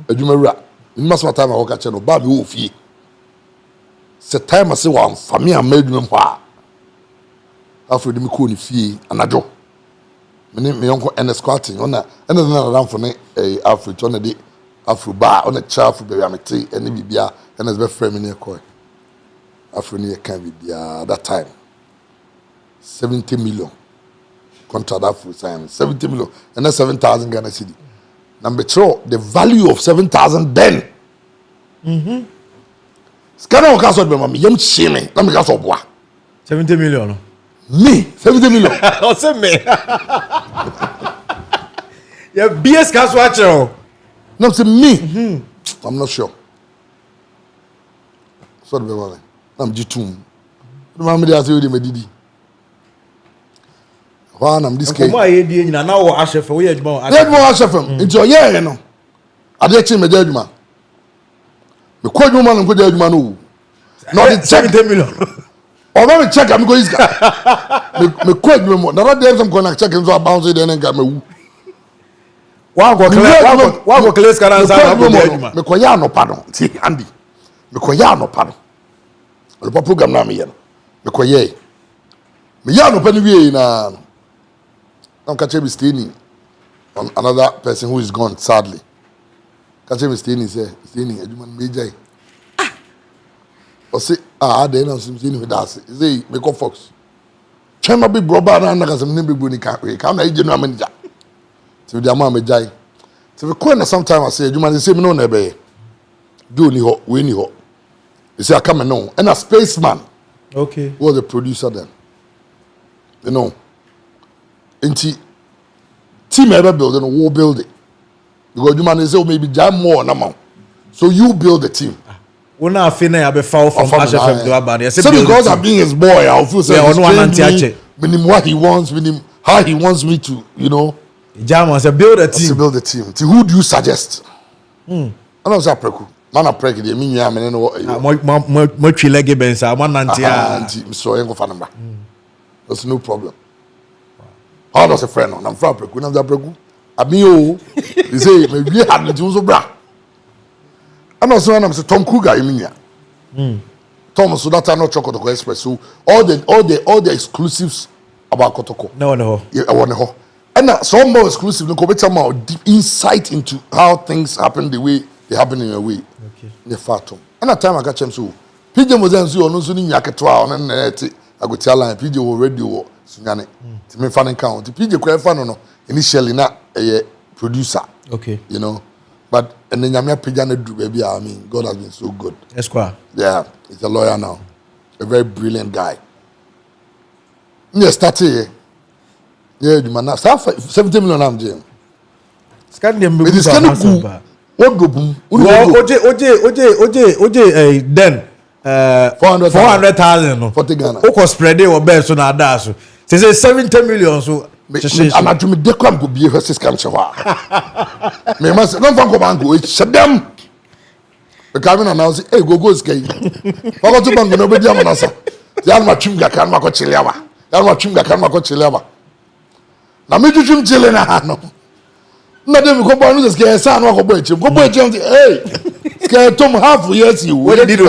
a Jumera. You must have time I walk at channel, Baby Ofi. Set time I say one for me, I made them wha. Afro de Mikuni fee, Anajo. My uncle and a squatting on that, and then around for a Afro on a day, Afro bar on a child for baby, I'm a tea, and maybe beer, and as best friend in your coin. Afro near can be that time. 70 million. Contract Afro sign 70 million, and that's 7,000 Ghana cedi. Number 2, the value of 7,000 then. Scanner cast out by mommy, young shimmy, let me cast up 70 million. Me, 70 million. What's it me? Yeah, BS cast watcher. No, it's me. I'm not sure. So the baby, I'm Jitum. The mommy has already made it. One, I'm this case. Why are you now? Asher for where you more? Asher from into your year, you know. I did change my judgment. The quite woman and good judgment. Not 70 million. Or let me check. I'm going to me quite more. Now that I'm going to check and so I bounce it and get me. One go clear scan and me koya no pardon. See Andy. Me koya no pardon. The program na me yen. Me koye. Me ya no pani wie na. I'm catching me staying on another person who is gone sadly. Catching me staying say staying eduman major. O say then I'm staying with that. Say me go Fox. Chema big brother na na kasem ne big boni ka we. Ka na ije no manager. So the amount me jai. So we call sometime I say eduman say me no na be. Do ni ho, we ni ho. You say I come no. And a spaceman. Okay. Who was the producer then? You know. Inti team ever build and will build it. Because you man say maybe jam more now. So you build the team. When I finish I be foul from Asher from Duabani. So because I'm being his boy, I feel say meaning what he wants, meaning how he wants me to, you know. Jam was a build a team. To build a team. To who do you suggest? I don't say preku. Man a prek dey me nya me no mo twi lege bensa man nantia. So you go for number. There's no problem. How does a friend on? I'm from Preku. I'm from Preku. Abio, they say maybe had the so bra. And also I'm say Tom Kruger iminya. Tom so that not Chocolate Express. So all the exclusives about Kotoko. No. Yeah, I want to. And some more exclusive. No, come more deep insight into how things happen the way they happen in a way. Okay. The fatum. And that time I catch him so. PJ was then so no so ni yaketwa on na I go tell line PJ will radio sunyane. Ti me fan count. PJ kura fan no initially na producer. Okay. You know. But and then nyame PJ na do baby I mean God has been so good. Esquire. Yeah, he's a lawyer now. A very brilliant guy. Yeah, started yeah, the man now 70 million am jam. Scan them be good. What go boom? OJ then 400,000 no 40 Ghana. O spread it or best so na da so. Say 70 million so I'm not to me declam go be versus come chewa. Me must no fan go bango shut them. The coming announce hey go sky. Papa to bango no be dia manasa. Ya ma chunga kan ma ko chilewa. Ya ma chunga kan ma ko chilewa. Na me juchum chile na no. Na dem ko bo no sky sa no ko bo echem. Ko bo echem hey. Sky tom half years you. What did you do?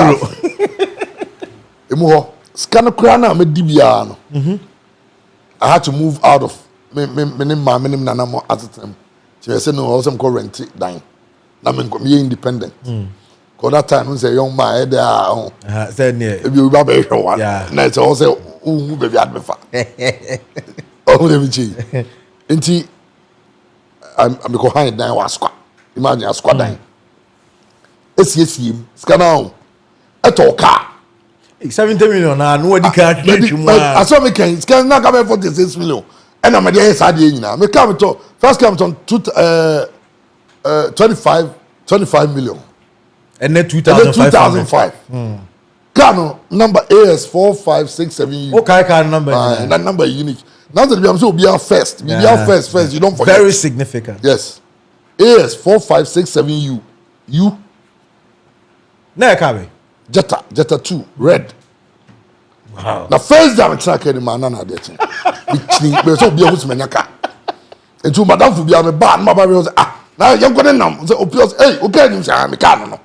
Emu ho. Scan kura na me dibia no. I had to move out of me nana mo at the time. She said no, I was going rent it down. Now me independent. Cause that time when say young man there said near if you baby one. Yeah. Now it's also baby at me fa. Oh let me see. Inti I'm go hide down was squad. Imagine a squad down. Yes, scan eto car 70 million na no di car I saw me can scan na come 46 million and I'm there side nyina me come to first come to 25 million and then 2005 car no number AS4567U okay car number and that number is unique now that I'm so be our first you don't forget very significant yes AS4567U you na kabe Jetta 2 red. Wow. The first time I track any man na dey thing. Me so be a who's menyaka. Into madam fu be am bad my baby was now you go nam say opios hey okay nim say me car no.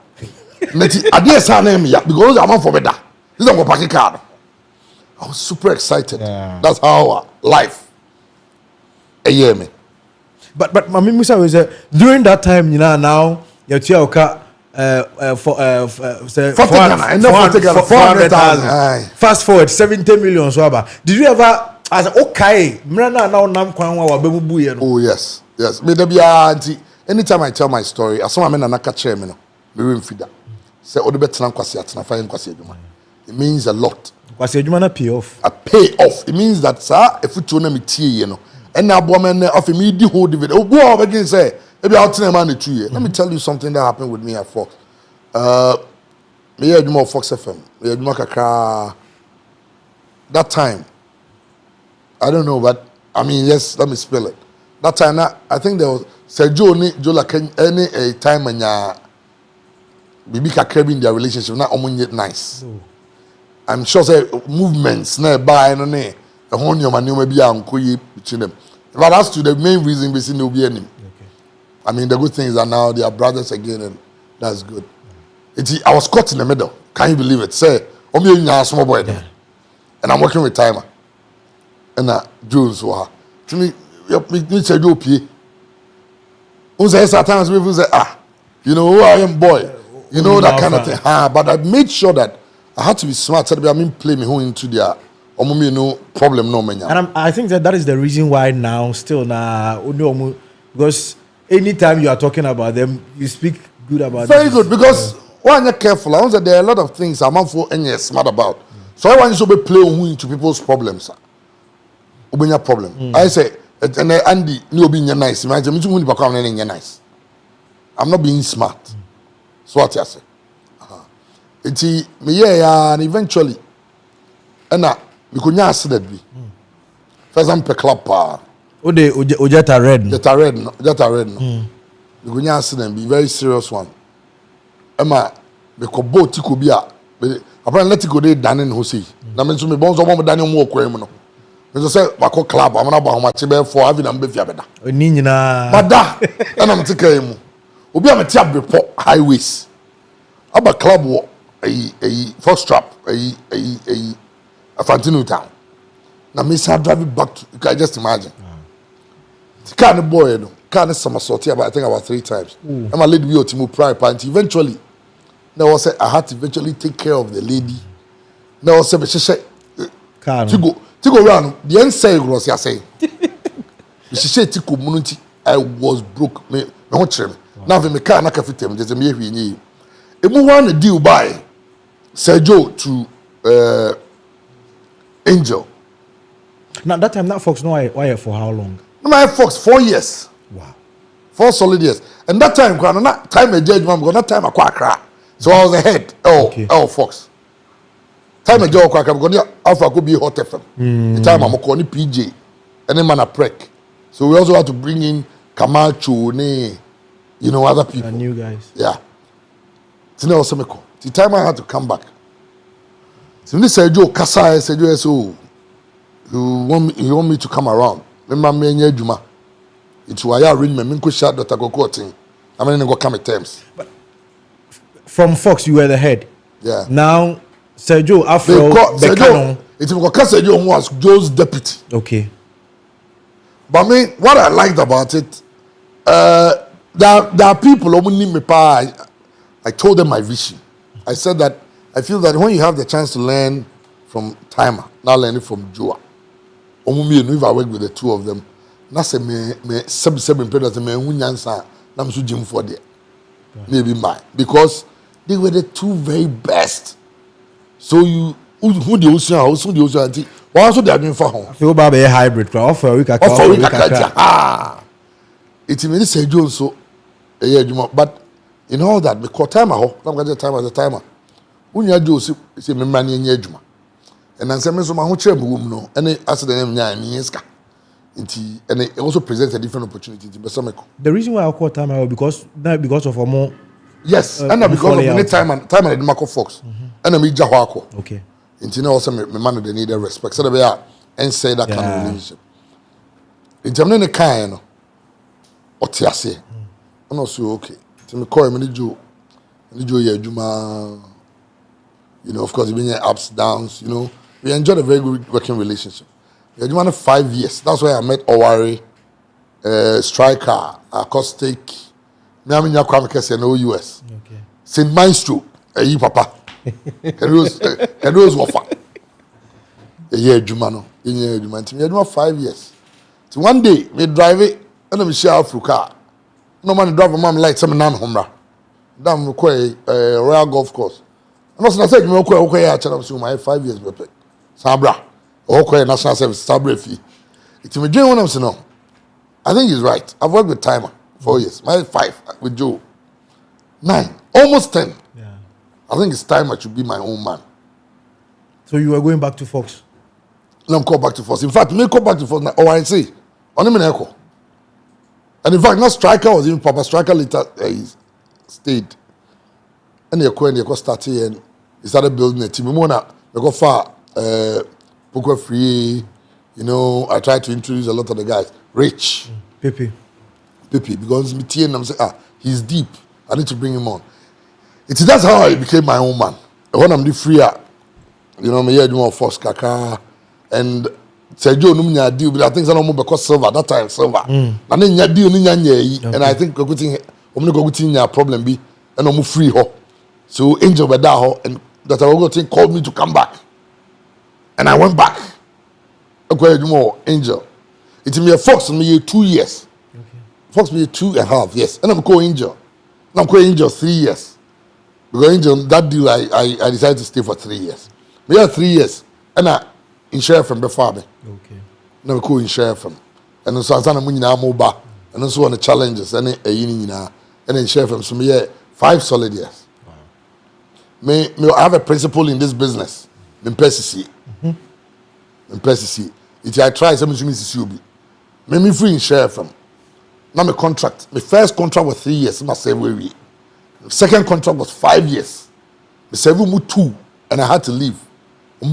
Neti ade sa na me ya because I'm for better. This is go park car. I was super excited. Yeah. That's how life. A year me. But Mami Musa was during that time, you know, now your car for 400,000. Fast forward 70 million so about. Did you ever as okay? Oh yes. Me there be auntie. Anytime I tell my story, as someone na catch me no. Me win feeder. Say odo betena kwase atena fa kwase adwuma. It means a lot. Kwase adwuma na pay off. A pay off. It means that sir if you na me tie ye no. And now woman of me the whole dividend. Oh go begin say maybe I'll tell man the 2 years. Let me tell you something that happened with me at Fox. Me hear more Fox FM. Me hear more kakra. That time, I don't know, but I mean, yes, let me spell it. That time, I think there was Sergio ni Jola any a time when ya Bibi kakra in their relationship not almost nice. No. I'm sure say movements nearby no ne. The whole new man maybe between them. But that's to the main reason we see no be any. I mean, the good thing is that now they are brothers again, and that's good. I was caught in the middle. Can you believe it? Say, I'm a small boy, and I'm working with timer. And Jones were to me. Me say do pay. Who says sometimes people say you know who I am, boy. You know that kind of thing. But I made sure that I had to be smart. So I mean, play me who into their. No problem, no man. And I think that is the reason why now, still now, because anytime you are talking about them, you speak good about them. Very good, because when you're careful, I know there are a lot of things I'm for and you're smart about. So I want you to be playing into people's problems. Your problem. I say, and Andy, no being nice. Imagine me to become nice. I'm not being smart. So what I say. It's me, yeah, and eventually, and we could not accident be. First time per club pa. Ojeta red. Jetta red no. We could not accident be very serious one. Emma, we could both tiko be apparently let it go there Daniel Hosey. Na me so me bon so mo Daniel mo okwa mu no. Me so say we call club am na ba ho ma che be for having am be fia beda. Oni nyina. Bada. Na me tika mu. Obi am tia Breport highways. Aba club wo first trap Fantino town. Now me start driving back to. You can just imagine. The car the boy, no car the somersault here, but I think about 3 times. And my lady be Timo prior party. Eventually, now I said I had to eventually take care of the lady. Now I said, she to go around. The end say was I say. She said to community. I was broke. Me not true. Now me car na cafe them. There's a me we. If we want a deal by Sergio to Angel. Now that time, that Fox, why for how long? No, I Fox 4 years. Wow. 4 solid years. And that time, that time a judge, because that time I quite cry. So I was ahead. Fox. Time a judge, because Alpha could be hot FM. The time I'm calling PJ. And then man a prek. So we also had to bring in Camacho, other people. New guys. Yeah. So now the time I had to come back. So this Sergio Kasa Sergio so you want me to come around. Remember me and Juma. It's why I ring me. Me go shot Dr. Goko thing. I mean go come at terms. But from Fox you were the head. Yeah. Now Sergio Afro Becano. It's because Sergio was Joe's deputy. Okay. But me, what I liked about it, there are people who need me. I told them my vision. I said that I feel that when you have the chance to learn from Timer, now learning from Joa, if I work with the two of them, na say me seven players me hunyansa na me so gym for there. Maybe mine because they were the two very best. So you who the ocean why also they are doing for home. Feel bad a hybrid offer we can It means say Jones so but in all that because timer I'm going to time as a timer. Unya Jones say me man nya adwuma. And then say me so ma ho kire me wom no and as the name nya me ska. And it also presents a different opportunity. The reason why I call time out because of a more yes, and because of any time and the Marco Fox, and I'm Jahako. Okay, and you know also my man they need respect. So they are and say that kind of relationship. In terms of the kind, or Tiase, I'm also okay. To me call him Joe Juma. You know, of course, been ups downs. You know, we enjoyed a very good working relationship. We had 5 years. That's why I met Owari, striker, acoustic. Me am nya kwam kese na US. Okay. Saint Maestro, you papa. Heroes wafa. Yeah, Juma no. Yeah, Juma. Me had 5 years. So one day me drive it, and me share Africa. No man drive mom light some nan homra. Dam ko Royal Golf Course. And also I said me ko ya channel so my 5 years be. Sabra. Okay, national service, Sabrefi. It's me doing one of them. No, I think he's right. I've worked with Timer 4 years. My 5 with Joe. 9, almost 10. Yeah. I think it's time I should be my own man. So you are going back to Fox? No, I'm called back to Fox. In fact, me call back to Fox. Oh, I say, on him echo. And in fact, not striker was even Papa striker later. He stayed. And they started and he started building a team. We go far. Poker free, you know. I tried to introduce a lot of the guys. Rich, Pepe, because me and I'm saying, he's deep. I need to bring him on. That's how I became my own man. When I'm the freer, you know, me hear more Fox Kaka and Sergio Numia deal, but I think some more because silver that time silver. And then you deal and I think go to problem be and I'm free ho. So Angel Bedaho and that I go called me to come back. And I went back. Okay, more Angel. It's me a Fox me 2 years. Okay. Fox me 2.5 years. And I'm called Angel. And I'm called Angel 3 years. Because Angel, that deal I decided to stay for 3 years. We had 3 years. And I insure from before me. Okay. And I'm called insure from. And so I started moving now mobile. And also on the challenges and insure from. So me 5 solid years. Wow. I have a principle in this business. In PCC. In PCC. If I try something to see you, me free in share from. Now my contract. My first contract was 3 years. My second contract was 5 years. My second 2, and I had to leave. I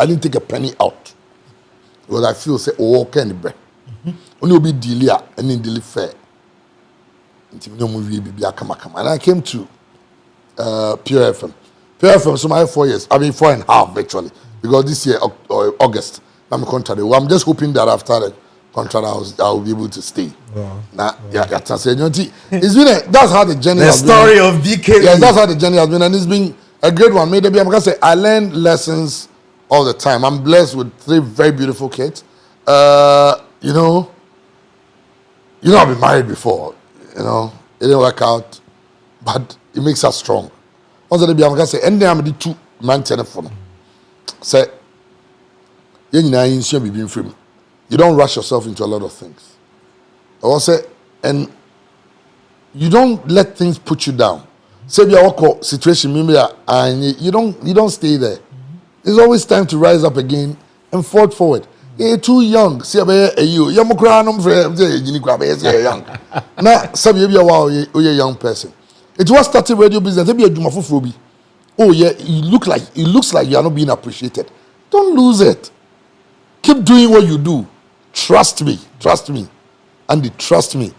didn't take a penny out because I feel say okay in the bread. Only be delay and then delay fair. And I came to Pure FM. Pure FM, so my 4 years. I mean 4.5 actually. Because this year, August, I'm contract. Well, I'm just hoping that after the contract, I'll be able to stay. It's been that's how the journey has been. The story of BKB. Yes, that's how the journey has been. And it's been a great one. Maybe I'm going to say I learned lessons all the time. I'm blessed with 3 very beautiful kids. You know, I've been married before. You know, it didn't work out, but it makes us strong. Once I'm going to say, and then I'm the 2 man telephone. Say, you don't rush yourself into a lot of things. I will say, and you don't let things put you down. Say your situation, and you don't stay there. It's always time to rise up again and forward forward. You're too young. See, you're young. Now, some you're a young person. It was started radio business. Oh yeah, it looks like you are not being appreciated. Don't lose it. Keep doing what you do. Trust me, Andy. Trust me.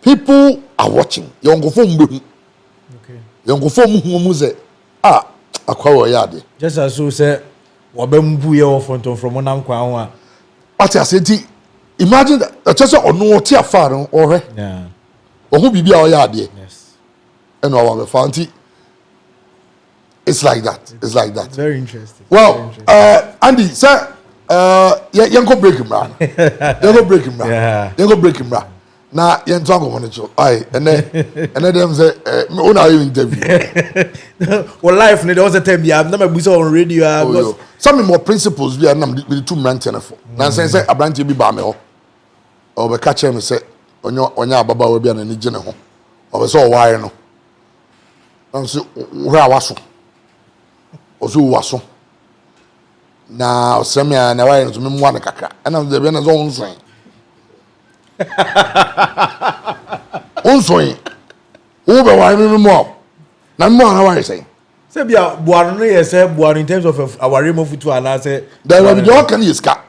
People are watching. Okay. akwa yade just as so say wabembu ye of from onam kwa ho a what I said imagine that just ono ti afar no ohwe yeah ohu bibia o yade yes and our fanti it's like that it's like that it's very interesting well Andy sir yango break him man yango break him man yeah yango break him man na yanto go money cho ai and them say una you interview well life ne there was a time ya na mabusa on radio because some more principles we are na the two man tenefo na say abrantie bi ba me ho o be ka che me say onya ababa we bia na ni gine ho o be so wire no am say where awaso o so waso na osemia na wire no to me mu na kakra na de bia na so onsoin onsoin o be wire me mu na me na wire say say bia buanu no ye say buanu in terms of our remo futu ana say there will be the can is ka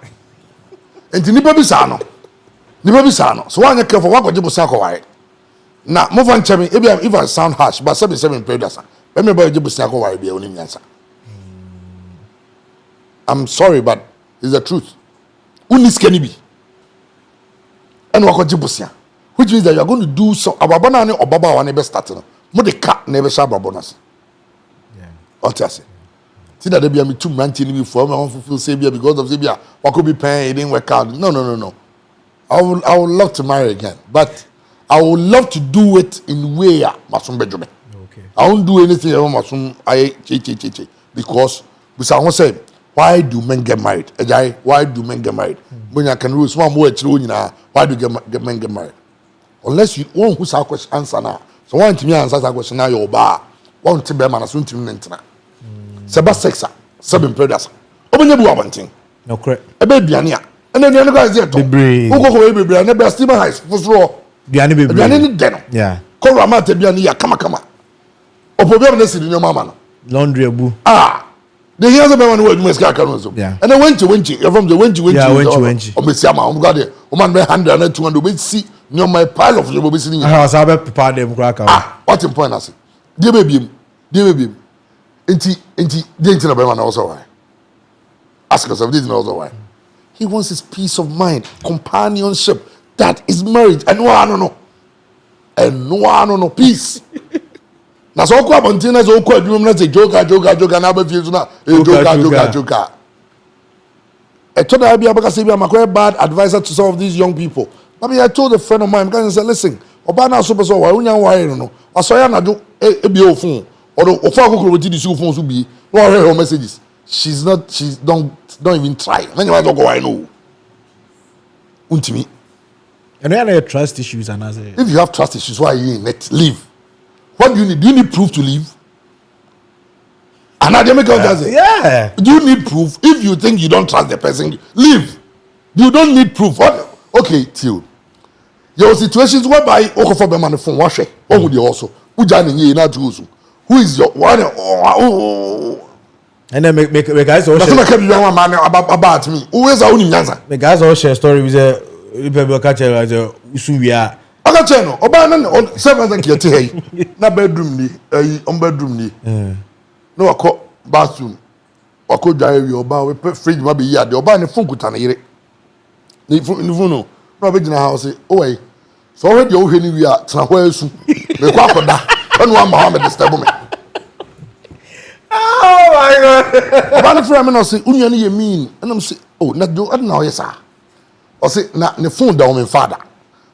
enti nipa bi sa no so one careful what go jibusa ko wire na move on chemi if I sound harsh but 77 predasa let me buy jibusa ko wire bia oni nyansa I'm sorry but it's the truth unis kenibi and wako jibusa which means that you are going to do so ababana ni obaba wa ne be start no mo de ka na be sha babonus yeah otase see that they be me too ranting ni before me want fulfill say bia because of say bia wako be paying it didn't work out no I would love to marry again, but I would love to do it in way masum bejume. okay I won't do anything ever masum because we say why do men get married? Ejai, why do men get married? When you can rule small more why do men get married? Unless you want who say question answer now. So one to me answer that question now your bar. One to be man asun to me ntina. Seba sexa, seven predators. Obenye bu abantin. no correct Ebe biania. And then the other guys there talk. Who go for baby and never steam high for sure. biani be Biani deno. yeah Call Ramate biani ya kama. Opo na sidi your mama no. laundry abu The hears about one word meska kanozo. Yeah. And then went to from the went. Yeah, went. O mesiama o got there. O man be 100 and 200 we see near my pile of you be sitting. I was about to prepare them crack What in point I say? Dear baby. Enti dey intina be man also why. Ask yourself this also why. He wants his peace of mind, companionship. That is marriage. And no peace. Na so kwa bontina so kwa adwuma na say joker na ba fie so na joker. I told her I say be a bad advisor to some of these young people. I told a friend of mine because I said listen, oba na so person why unya why no. Asoya na do e bi o phone or ofa kokoro we ti di phone so bi. No hear her messages. She don't even try. When you want to go, I know. Untimi. And when you trust issues and as if you have trust issues, why are you in it? Leave. What do you need? Do you need proof to leave? And I make yeah. Do you need proof? If you think you don't trust the person, leave. You don't need proof. What? Okay, till. Your situations whereby for the man phone wash it. What would you also? Who is your one? And then make guys all share. That's what man about me. Who is our own answer? The guys all share story with a people catch as a usuya. Aga cheno oba na 7 kete hey na bedroom ni on bedroom ni no akọ bathroom akọ dwa area oba we fridge ma be yi ade oba ne phone kuta na yire ni phone no be gina house o wey so already o hwe ni wi a tena ho asu me kwa akoda onu ama ha me disturb me. Oh my god. Oba ne friend me no say unya ne ye mean and am say oh na do na o yesa o say na ne phone da o me father.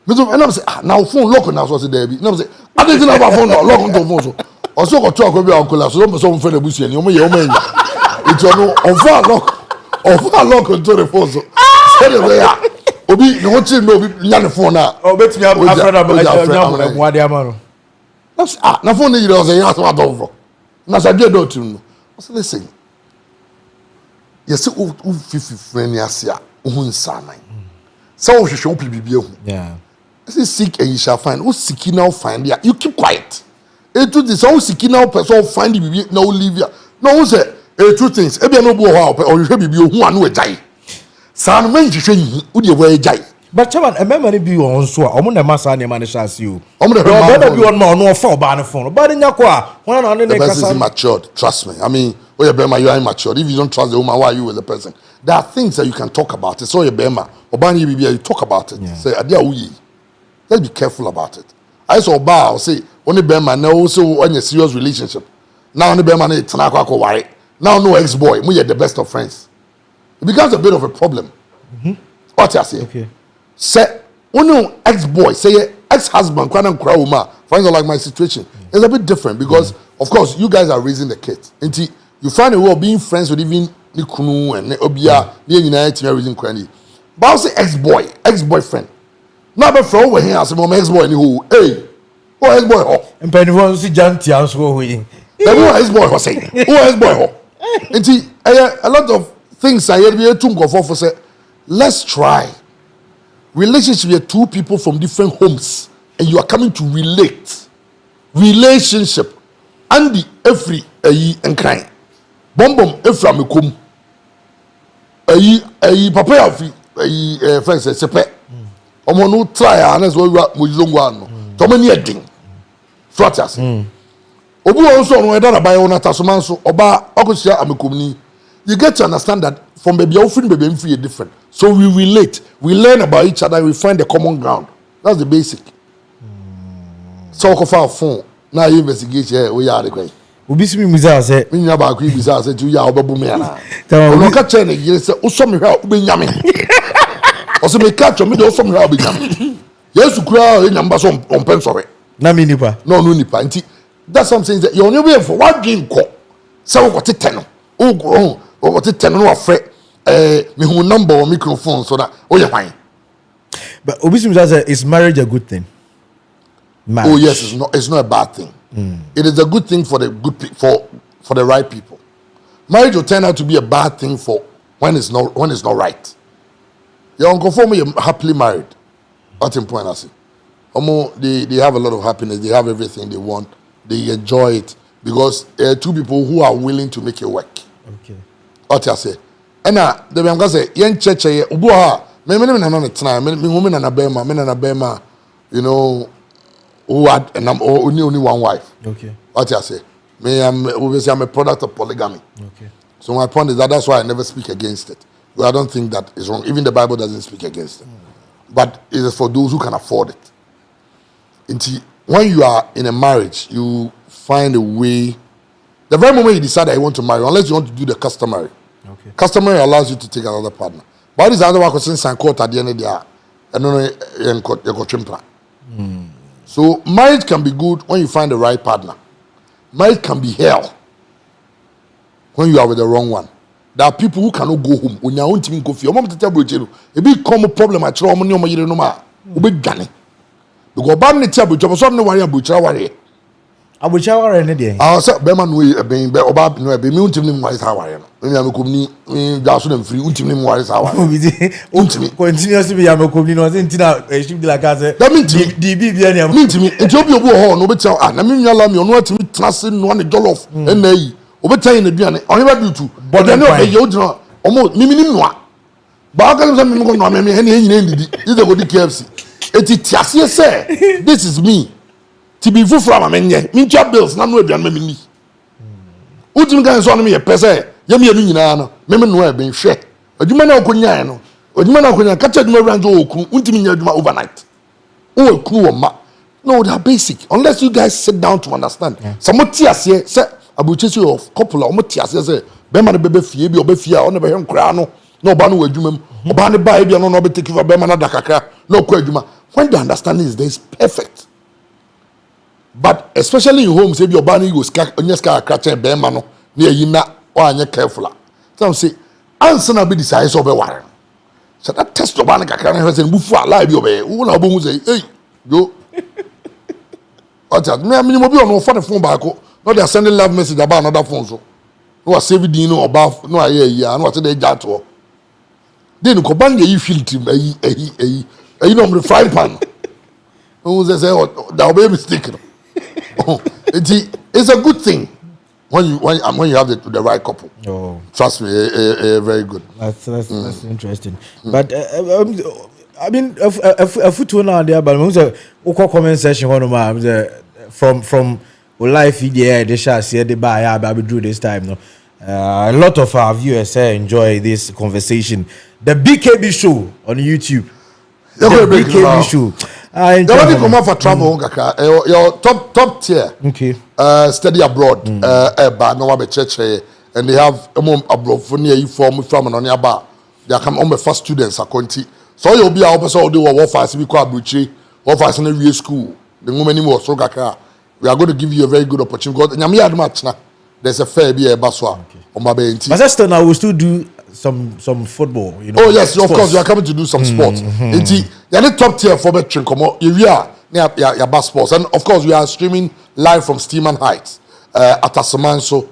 And I'm saying, now phone lock now so there be. And I'm saying, I didn't have a phone lock on phone so. Also got talk about uncle so don't so friend busi and you may it's on far lock on the phone so. Obi no want no be the phone now. Oh bet me I'm what the amano. Na phone you know say you have over. Na say do to no. I say listen. Yes o fifi friend ya sia o hu nsa nan. So we should be yeah. Say seek and you shall find. Who seek now find ya? You keep quiet. It to this who seek now person find the baby now leave ya. No who say two things. Ebi no bo or you should be who anu e jai. San men hwehwe yi who dey wey jai. But chairman, a memory be on so I'm on the massa and man shall you. I'm the better be on no for ban phone. But in your car, one on the person is matured. Trust me. I mean, oh yeah, Bema, you are immature. If you don't trust the woman, why are you with the person? There are things that you can talk about. It's all your Bema. Obani BBA, you talk about it. Say, Adia Uyi. Let's be careful about it. I saw I'll say, only Bema now also on a serious relationship. Now only Bema is Tanako Wari. Now no ex-boy. We are the best of friends. It becomes a bit of a problem. What I say? Okay. Say, only ex-boy, say ex-husband, friends are like my situation. It's a bit different because, of course, you guys are raising the kids. And you find a way of being friends with even Nikunu and Obia, the United raising Kranny. But I'll say ex-boy, ex-boyfriend. Now, but for over here, I say, my ex-boy, hey, who ex-boy? And Penny wants to jump to us. Who ex-boy? Say, who ex-boy? And a lot of things I hear to go for say, let's try. Relationship with two people from different homes, and you are coming to relate. Relationship. Andy every and crying. Bom efra mekum. Papa afi friends sepe. Omo no try anas we mujongwa no. To many edin. So what you say? Obu also no eda na baye ona tasoma so oba okosia amekum ni. You get to understand that from baby offering baby free different. So we relate, we learn about each other, we find the common ground. That's the basic. So our phone. Now you investigate here, we are the guy. Ubisi mi muza say. Me nyaba akwi bisa say tu ya obabu me ana. No ka che na yire say uso me hwa ubenyame. Oso me catch me de uso me hwa ubenyame. Yesu kura e nyamba so ompensore. Na me nipa. No nipa. Nti that's something that you only way for what dream ko. Say we got 10. Oh, what 10 no afre me who number or microphone so that oh yeah fine. But Ubisi muza say is marriage a good thing? Marriage. Oh yes, it's not a bad thing. It is a good thing for the for the right people. Marriage will turn out to be a bad thing for when it's not right. Your uncle for me happily married. That's important I say. They have a lot of happiness, they have everything they want, they enjoy it because there are two people who are willing to make it work. Okay. What I say. And the be am say yen cheche ubu ha me na no tena me woman na bema you know who had only one wife. Okay. What I say? Obviously I'm a product of polygamy. Okay. So my point is that's why I never speak against it. Well, I don't think that is wrong. Even the Bible doesn't speak against it. But it is for those who can afford it. When you are in a marriage, you find a way. The very moment you decide that you want to marry, unless you want to do the customary. Okay. Customary allows you to take another partner. But this is another one since I caught at the end of the year. I don't know. So marriage can be good when you find the right partner. Marriage can be hell when you are with the wrong one. There are people who cannot go home. When you are wanting to go for mom to tell you, a big common problem at your money or no ma. Ube gani. Because bad the table job so no worry about your worry. Abucha worry any day. I said Beman we being be oba no be me untim wise how worry. When you am komni jaso dem free untim wise how worry. Untimi continuously be am komni no say ntina ship de la case. That mean di bia na. Mintimi Ethiopia obi ho no be tell na me nyala me ono atimi trase no ne jollof na yi. Obetan na duane onye ba do tu. But then no e odina omo mimi noa. Ba ka say me go no me he na nyina ndidi. This go di KFC. Eti tiase say this is me. To be full from amenye mincha bills na no aduan me ni utim kan so no me pese ye me nyina no me no e ben hwe adwuma na okonya no adwuma na okonya ka adwuma ranzo okun utim nya adwuma overnight o okun wo ma no that basic unless you guys sit down to understand some tiase say abuchesi of couple o tiase say be ma bebe fie bi obefie a ono be hwe nkra no na oba no adwuma mu oba ne ba e bi no no be take over be ma na dakakra na okwa adwuma when the understanding is there is perfect. But especially in homes, if your body goes on your scar, catch a bear near you not or you're careful. Some say, answer not be the size of a warren. So that test of Banaka can have said, Buffa, live your bay. Who will say, hey, go. Or tell me, I mean, you'll be on for the phone back. No, they're sending love message about another phone. So, no, I saved Dino or Buff, no, I know what they got to. Then, Kobanga, you feel to you know, the frying pan. Who says, oh, that will be mistaken. It's a good thing when you have the right couple. Oh, trust me, very good. That's interesting. But I mean, a foot now there, but we comment session one of my from life yeah, they shall see the buy I do this time. No, a lot of our viewers enjoy this conversation. The BKB show on YouTube. The BKB show. I enjoy. Come out for travel, your top tier. Okay. Study abroad. But no one church and they have abroad for near you from on your bar. They come on the first students are conti. So you'll be our person do what fast we call Bruchi, what fast in the real school. The woman more so we are going to give you a very good opportunity because Nyamia match now. There's a fair be a baswa on my bench. But still now we still do some football, you know. Oh yes, sports. Of course we are coming to do some sports. You're the top tier for betting come on. You are your best sports. And of course we are streaming live from Steeman Heights at Asamanso.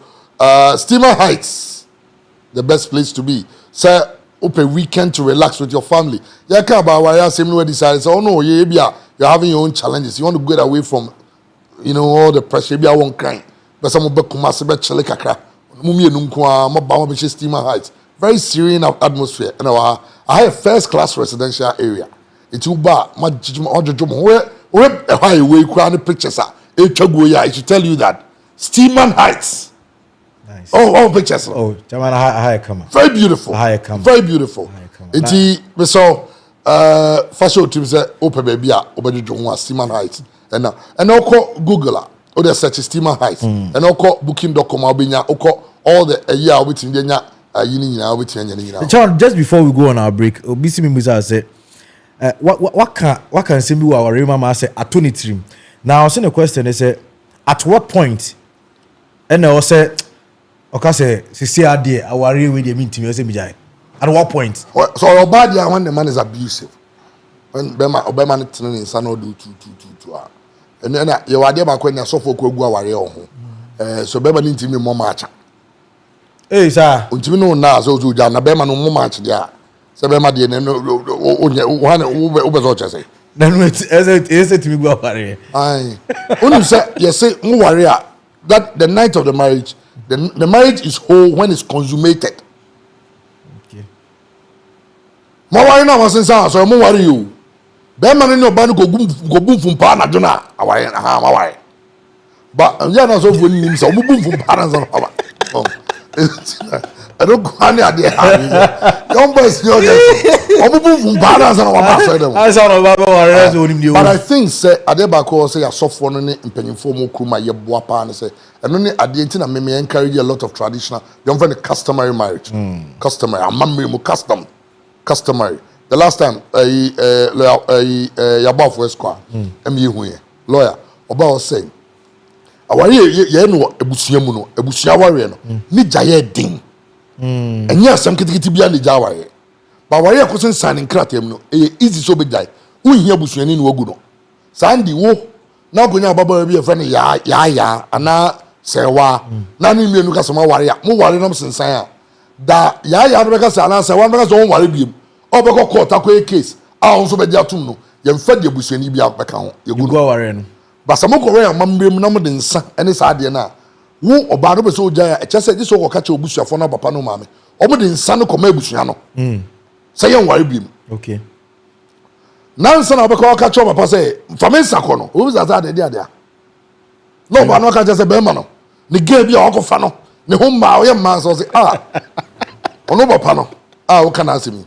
Steeman Heights, the best place to be. Sir, open weekend to relax with your family. You can't about why you same way decided. So, oh no, you're having your own challenges. You want to get away from, you know, all the pressure. Maybe I won't cry. But some of the chile kakra. Mummy nunkwa, mabama be Steeman Heights. Very serene atmosphere. And I have a first class residential area. It's Uba, my where highway crown pictures are. It should tell you that Steeman Heights. Nice. Oh, pictures. Oh, high come. Very beautiful. High come. Very beautiful. It's so fashion team say open baby obedi jonwa Steeman Heights. And also Google or the search Steeman Heights. And also booking.com obenya all the year waiting there just before we go on our break, Obisi Mimusa said, what can Simbu our Mama say at 23? Now, I send a question. They say, at what point? And I say, okay, say, our real with the meeting. At what point? So, our body, when the man is abusive, when Obama is telling his son, do two. And then you are there back when you're so for so, Bema needs to be more match. Hey, sir. Until no now, so to Jan, Bema no more match there. So Bema did one over say. Then is it to me go worry? Aye. When you say, yes, say, warrior, that the night of the marriage, the marriage is whole when it's consummated. Okay. My worry now was in sound, so I'm worry you. Bema in your band go boom from Pana Dona, my worry. But yeah, not so good names, so boom from Panas on our. I don't go any idea. Young boys, but I think say Adebako say a soft one in penny form kuma ye boapa say and only at the end me encourage a lot of traditional young friend customary marriage. Customary, I'm customary. The last time Yabaf West Square, lawyer, about saying awari ye no ebusuamu no ebusuaware no ni jaye din enya asam kitikiti bia ni jaware ba ware akosen signing kratem no easy so be die unhia ebusuani ni wagu no sandi wo na gonya baba bi e friend ya ana sewa na ni mienu ka soma ware a mo ware no sensan a da ya no be ka sa na sewa no be ka so ware biem obeko court akoy case a on so be dia tum no ye mfa de ebusuani bia be ka ho ye gu no ware no basamoko we amambrem na mo de nsa ene sa ade na wo oba no be so gya e chese di so ko kache obusuafo na papa no maame o mo de nsa no koma ebusua no say yen ware biem okay na nsa na obeka kache papa say fame nsa ko no o bisa za ade dia no ba no kache say be ma no ni ge bia o ko fa no ni ho ma o ye ma so say ono papa no o kana asemi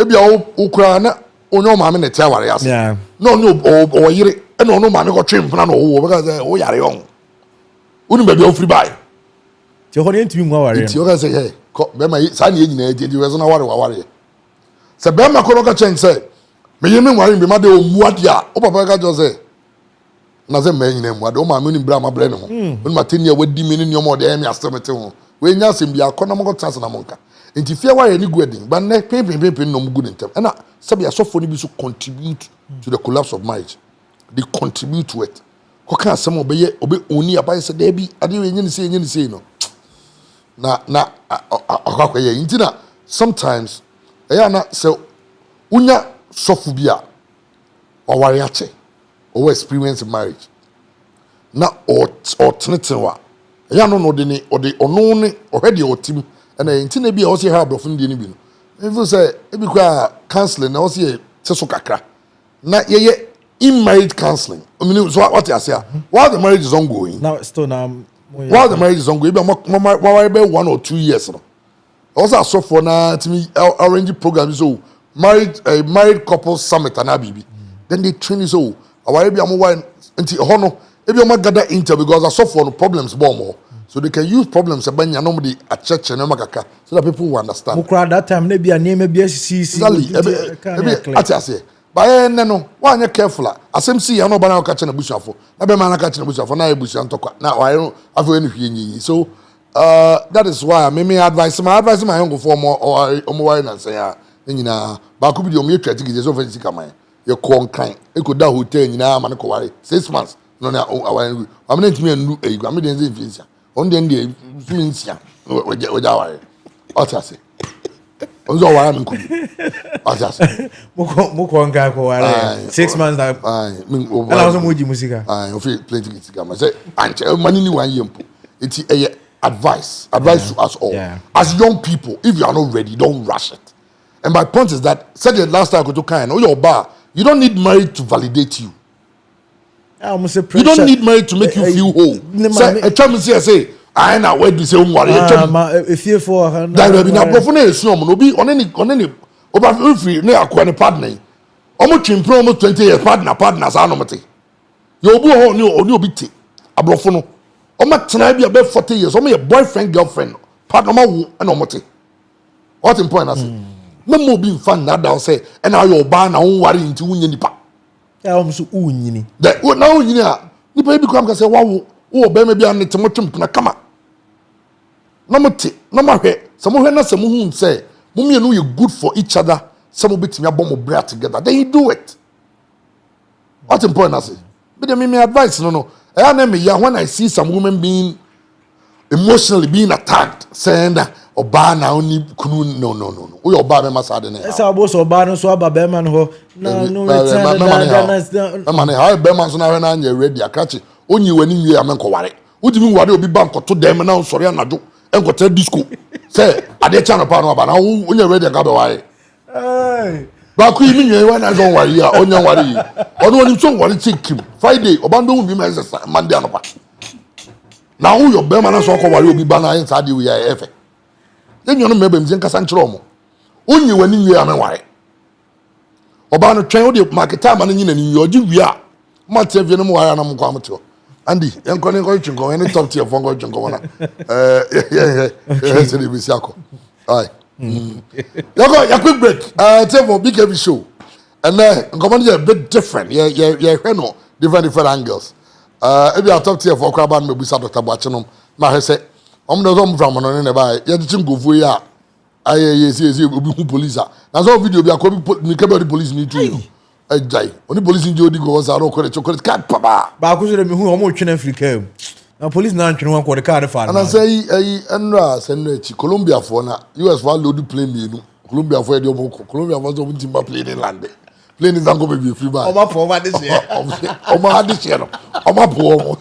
e bia o kura na onyo maame ne tia ware ase no o yire and no man got trim plan because oh yare on unu be free buy ti ho ne ntimi nwa ware ti o ka say hey be ma sa na nyina e di we so na ware se be ma ko no ka chen say me yemi ware be ma de omu ade a o papa ka jo say na say me nyina mu ade o ma me ni bra ma bre ne ho unu ma teni a wadi me ni nyomo de me astemete ho we nya asem bia ko na mo ko chance na mo nka enti fia ware ni guedin but na pepe no mu gu ntem na se bia so ni bi so contribute to the collapse of marriage. They contribute to it. Koka some obey only about said Debbie, I didn't say no. Na intina sometimes ayana so unya sofubia or wariache or experience in marriage. Na or tnetewa. Ayano no de or the onone already or team and intina be also have of Indian. If you say if you counseling, I was here so kakra na ye in marriage counseling. I mean, so what you say? While the marriage is ongoing, now still now. While the marriage is ongoing, maybe 1 or 2 years. Also, so for now, to me, arrange programs so married couple summit and abibi. Then they train you so. Our be am one until hono. If you gather inter because I suffer problems more. So they can use problems about nobody at church and makaka so that people will understand. Mukra that time maybe a name maybe exactly. I say. But no, why you careful? As I'm see, I know banana catching a bush for. I be man catching a bush for. Now a bush and talk. Now I don't have any. So that is why my advice my young for more or more and say but could be your try to get yourself in Sikama. You're con kind. You could that hotel in man 6 months. No, I'm not me and I'm in on the end, means ya. With our what I say. Also, I am what I say. Mukwanka 6 months. I was a moody musica. I feel plenty of cigar. I say, and money 1 year. It's a advice to us all. As young people, if you are not ready, don't rush it. And my point is that, said the last time I go to kind, or your bar, you don't need marriage to validate you. You don't need marriage to make you feel whole. Say, a child say, I know where to say, if you for her, that will be not profane. So, no be on any, over free, near a partner. Almost in promo 20 years, partners, anonymity. You'll be on your bitty, a brofono. Almost tonight be about 40 years, only a boyfriend, girlfriend, partner, anonymity. What important I say? No more being fun, that I'll say, and now you're barn, I won't worry into winning the so unyini that what now you know the baby come can say wow oh baby be an tomatum na kama no mate no ma hwe some hwe na some who say mummy no you good for each other some bit me abom bra together then you do it what important I say but me advice no I na me ya when I see some women being emotionally being attacked saying that oba na oni kunu no we oba me masade na esa boss oba no so aba be man ho na no return man how be man so na na anya ready akachi onyi wani nwie amenko ware udimi ware obi bank to dem na sori anajo enkote disco say ade channel pa no aba na onye ready ga be ware ba ku imi nwie wa na go ware ya onye ware ono oni so ware chikim Friday oba ndo bi me Monday anopa na wo yo be man so ko ware obi ba na inside we ya efe then you know maybe I'm saying Casantromo. Only when you are my Obano train with market time and in your Juvia. Much of your more I am coming to. Andy, I'm going to go any top tier for going to go on. Aye. You quick break. Tell for BKB show. And then come on, a bit different. Different angles. If you are top tier for Craban, maybe Dr. Bachanum. My say. No from on nearby. You think go for ya. I see police. That's all video be a the police need to you. I die. Only police in Jody goes out of chocolate cat, papa. But I could who almost in Africa. Now police now can one the car fan. And I say, Andra, send Colombia for now. US for load plane me. Colombia for the Colombia was the Timber plane in land. Plane is not going to be free by. Oh, my this year. Oh, my this year. Oh, my poor.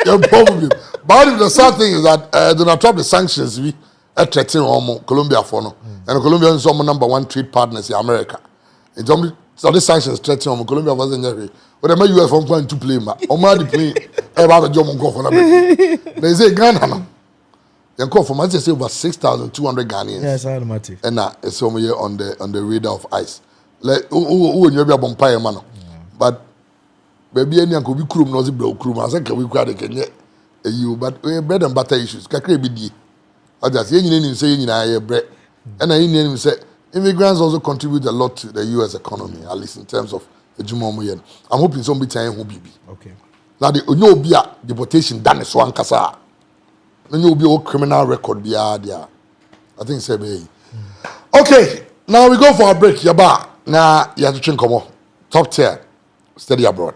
You're probably. But the sad thing is that Donald Trump the sanctions we threatening Colombia for no, and Colombia is our #1 trade partners in America. In terms of the sanctions threatening Colombia wasn't there. But the US from point to play, ma. The play. About the German go for them. They say Ghana no. They call for much say over 6,200 Ghanaians. Yes, I know. And now it's somewhere on the radar of ICE. Like who you be a vampire man. But baby any uncle be crew no see bro crew. I say can we cry the Kenya. You but bread and butter issues. Kakre bidi. I just say bread. And I say immigrants also contribute a lot to the US economy, at least in terms of the Jumomoyen. I'm hoping somebody time who be. Okay. Now the no be a deportation done so ankasa. No be a criminal record be there. I think say be. Okay, now we go for a break. Yaba. Now you have to think more. Top tier. Study abroad.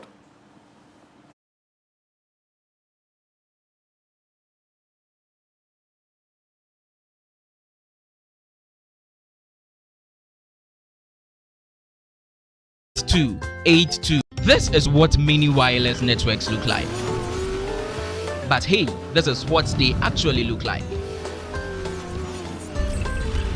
Two, 82. This is what mini wireless networks look like. But hey, this is what they actually look like.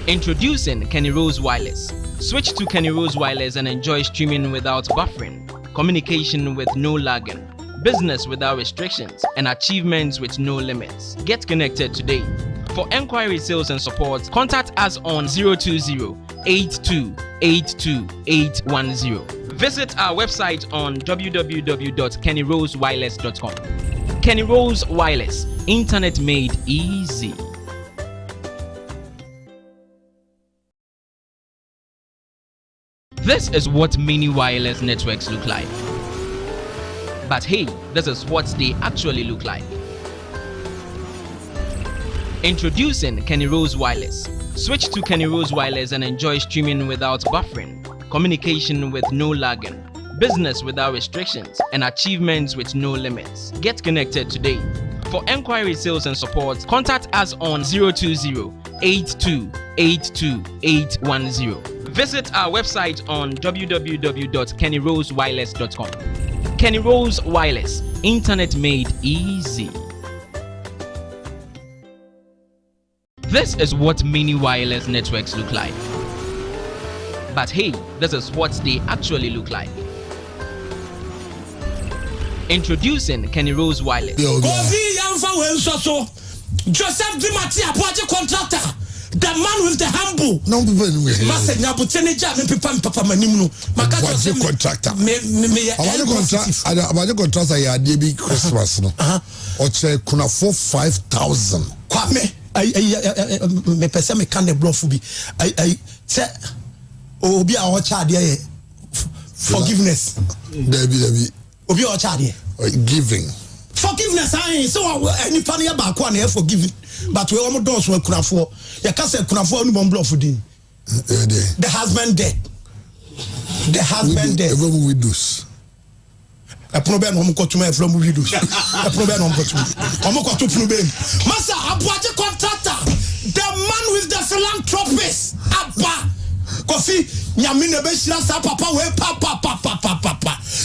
Introducing Kenny Rose Wireless, Switch to Kenny Rose Wireless and enjoy streaming without buffering, communication with no lagging, business without restrictions, and achievements with no limits. Get connected today. For enquiry, sales, and support, contact us on 020-8282-810. Visit our website on www.kennyrosewireless.com. Kenny Rose Wireless, internet made easy. This is what mini wireless networks look like. But hey, this is what they actually look like. Introducing Kenny Rose Wireless. Switch to Kenny Rose Wireless and enjoy streaming without buffering, communication with no lagging, business without restrictions, and achievements with no limits. Get connected today. For enquiry, sales, and support, contact us on 020-8282-810. Visit our website on www.kennyrosewireless.com. Kenny Rose Wireless, internet made easy. This is what mini wireless networks look like. But hey, this is what they actually look like. Introducing Kenny Rose Wireless. Joseph Dimati appointed contractor. The man with the humble. No, Master Nabutene Jam and Papa Manimu. Macau contractor. About the contractor, I had DB Christmas. No, or say, kuna 5,000. Kwame, me pesa me can the bluff be. I say, oh, be our child, forgiveness. Debbie, Obi our child, giving. Forgiveness, I so any funny about one here forgiving. But we almost don't want to for. You can't say kunafo only one block for the husband dead. The husband dead. Everyone widows. A problem home got to me from widows. A problem home got to me. Home got to problem. Master, appointed contractor. The man with the philanthropist. Abba. Kofi, Yamina Beshila, Papa, where Papa.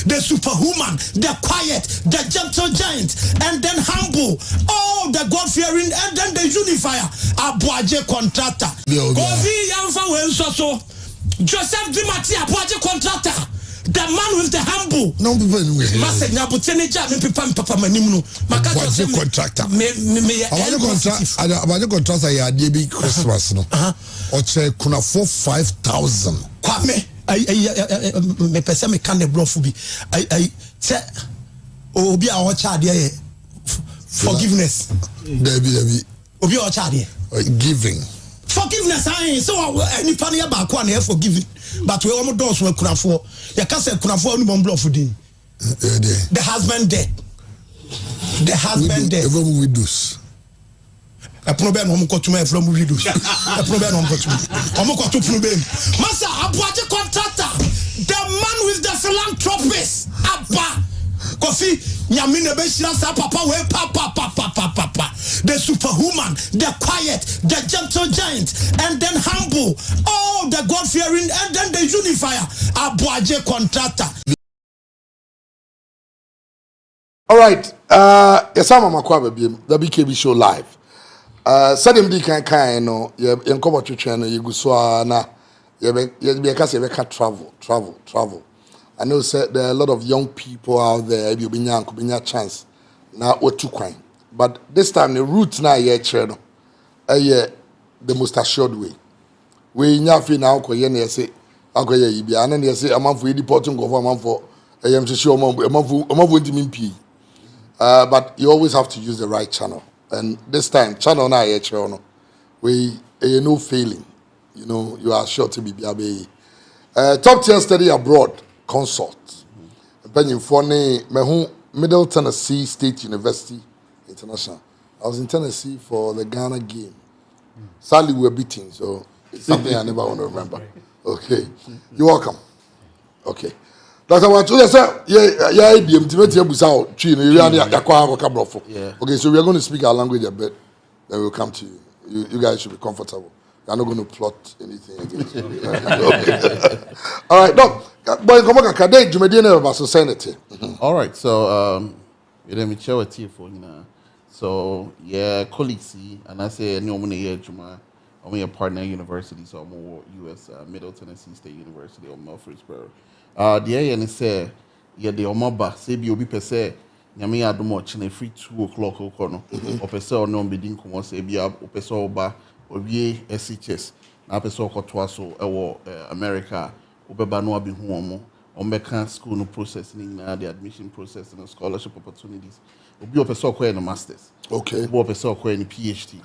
The superhuman, the quiet, the gentle giant, and then humble. Oh, the God-fearing, and then the unifier. Abuaje contractor. Kofi Yamfa Wensoso. Joseph Dimati Abuaje contractor. The man with the humble. No, Master Nabutene Jam and Papa Manimu. Macau contractor. About the contractor, I had DB Christmas. No, or say, kuna 5,000. Kwame. Me pesa me can the bluff be. I say, oh, be our child, forgiveness. Debbie, Obi our child, giving. Forgiveness, I so any funny about one here forgiving. But we almost don't want kunafo. You can't say kunafo only one bluff for the husband dead. The husband dead. Everyone widows. A problem home got to me from widows. A problem home got to me. Home got to problem. Master, appointed contractor. The man with the philanthropist. Abba. Kofi, Yamina Beshila, Papa, where Papa. The superhuman, the quiet, the gentle giant, and then humble. Oh, the God-fearing, and then the unifier. Abuaje contractor. All right. Yes, I'm the BKB show live. Suddenly can no you come to channel you go so na you be travel. I know say there are a lot of young people out there you be a chance now what to crime. But this time the route now here no the most assured way. We nyafi now ko ye na say akoye yi bia na say amanfo deporting go for amanfo am sure amanfo ntimi mpi. But you always have to use the right channel. And this time, channel na no, we no failing. You know, you are sure to be BKB. Top tier study abroad consult. Penny Fone, Mehu, Middle Tennessee State University International. I was in Tennessee for the Ghana game. Sadly, we were beating, so it's something I never want to remember. Okay, you're welcome. Okay. Dr. Watu, sir, okay, so we are going to speak our language a bit, then we'll come to you. You guys should be comfortable. You're not going to plot anything against you. All right, no. All right, so let me share with you for so yeah, colleagues, and I say no money here, Juma. I'm a partner university, so I'm US Middle Tennessee State University or Murfreesboro. The AN say, yeah, the Omaba, say, be obi per se, Yami Adumoch, and free 2 o'clock or corner, or per se or no bidding, come on, say, be up, or per se or ba, or ye SHS, na per se or Twaso, or America, or Bebano be home, or Meccan school no processing, the admission process and scholarship opportunities. Obi or per se or masters. Okay. Obi or per se or PhD.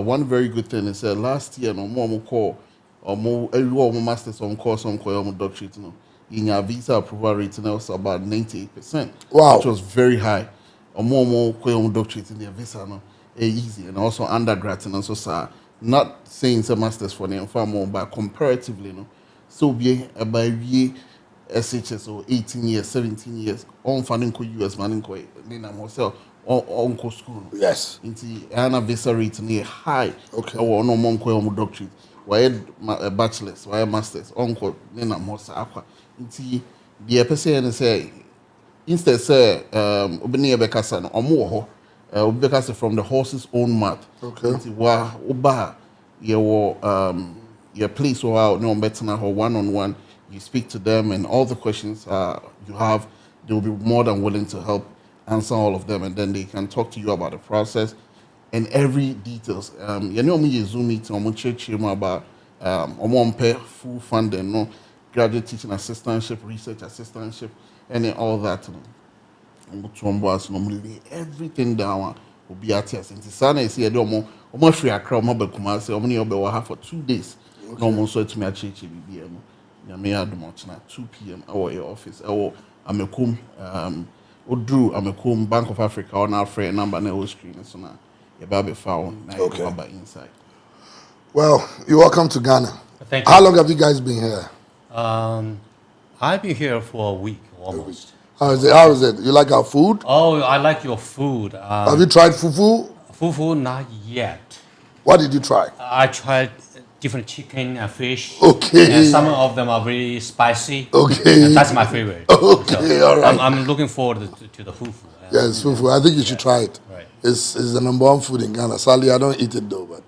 One very good thing is last year, no more call or more every masters on course on doctorate. In your visa approval rate was about 98%. Wow. Which was very high. Or more doctorate in their visa no easy, and also undergrad and also sir. Not saying it's a masters for them far more, but comparatively, so be by SHS or 18 years, 17 years, on funding US money then I'm also on school. Yes. Into ana visa rate near high. Okay. Or no monko doctorate. Why bachelors, why masters, onko then I'm also aqua. Into the person say instead say obini ebekasa no omo ho obekasa from the horse's own mouth. Okay. Into wa oba your place or out no better or one-on-one. You speak to them and all the questions you have, they will be more than willing to help answer all of them, and then they can talk to you about the process and every details. You know me Zoom meeting on church about full funding, no graduate teaching assistantship, research assistantship, and then all that. Normally everything down will be at us. In Sana is here, almost free a crowd, mobile commerce, for 2 days. No more so to me at church, BBM. Yami Adumochna, 2 p.m. our office. I'm a cum, Drew, I'm a cum Bank of Africa on our friend number no screen. So now you're baby found by inside. Well, you're welcome to Ghana. Thank you. How long have you guys been here? I've been here for a week almost. How is it? You like our food? Oh, I like your food. Have you tried fufu? Fufu, not yet. What did you try? I tried different chicken and fish. Okay. And some of them are very spicy. Okay. And that's my favorite. Okay, all right. I'm looking forward to the fufu. Yes, fufu. I think you should try it. Right. It's the number 1 food in Ghana. Sadly, I don't eat it though, but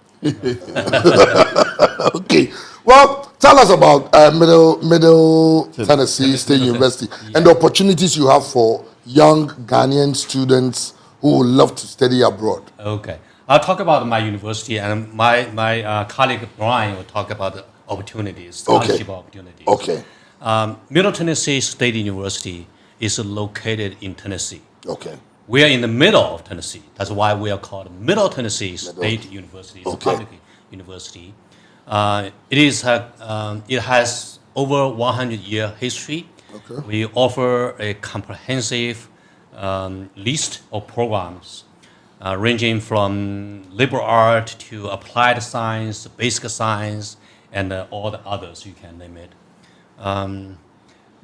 okay. Well, tell us about Middle Tennessee State University and the opportunities you have for young Ghanaian students who would love to study abroad. Okay. I'll talk about my university, and my colleague Brian will talk about the opportunities, scholarship opportunities. Okay. Middle Tennessee State University is located in Tennessee. Okay. We are in the middle of Tennessee. That's why we are called Middle Tennessee State University. It's a public university. It has over 100-year history. Okay. We offer a comprehensive list of programs ranging from liberal art to applied science, basic science, and all the others, you can name it.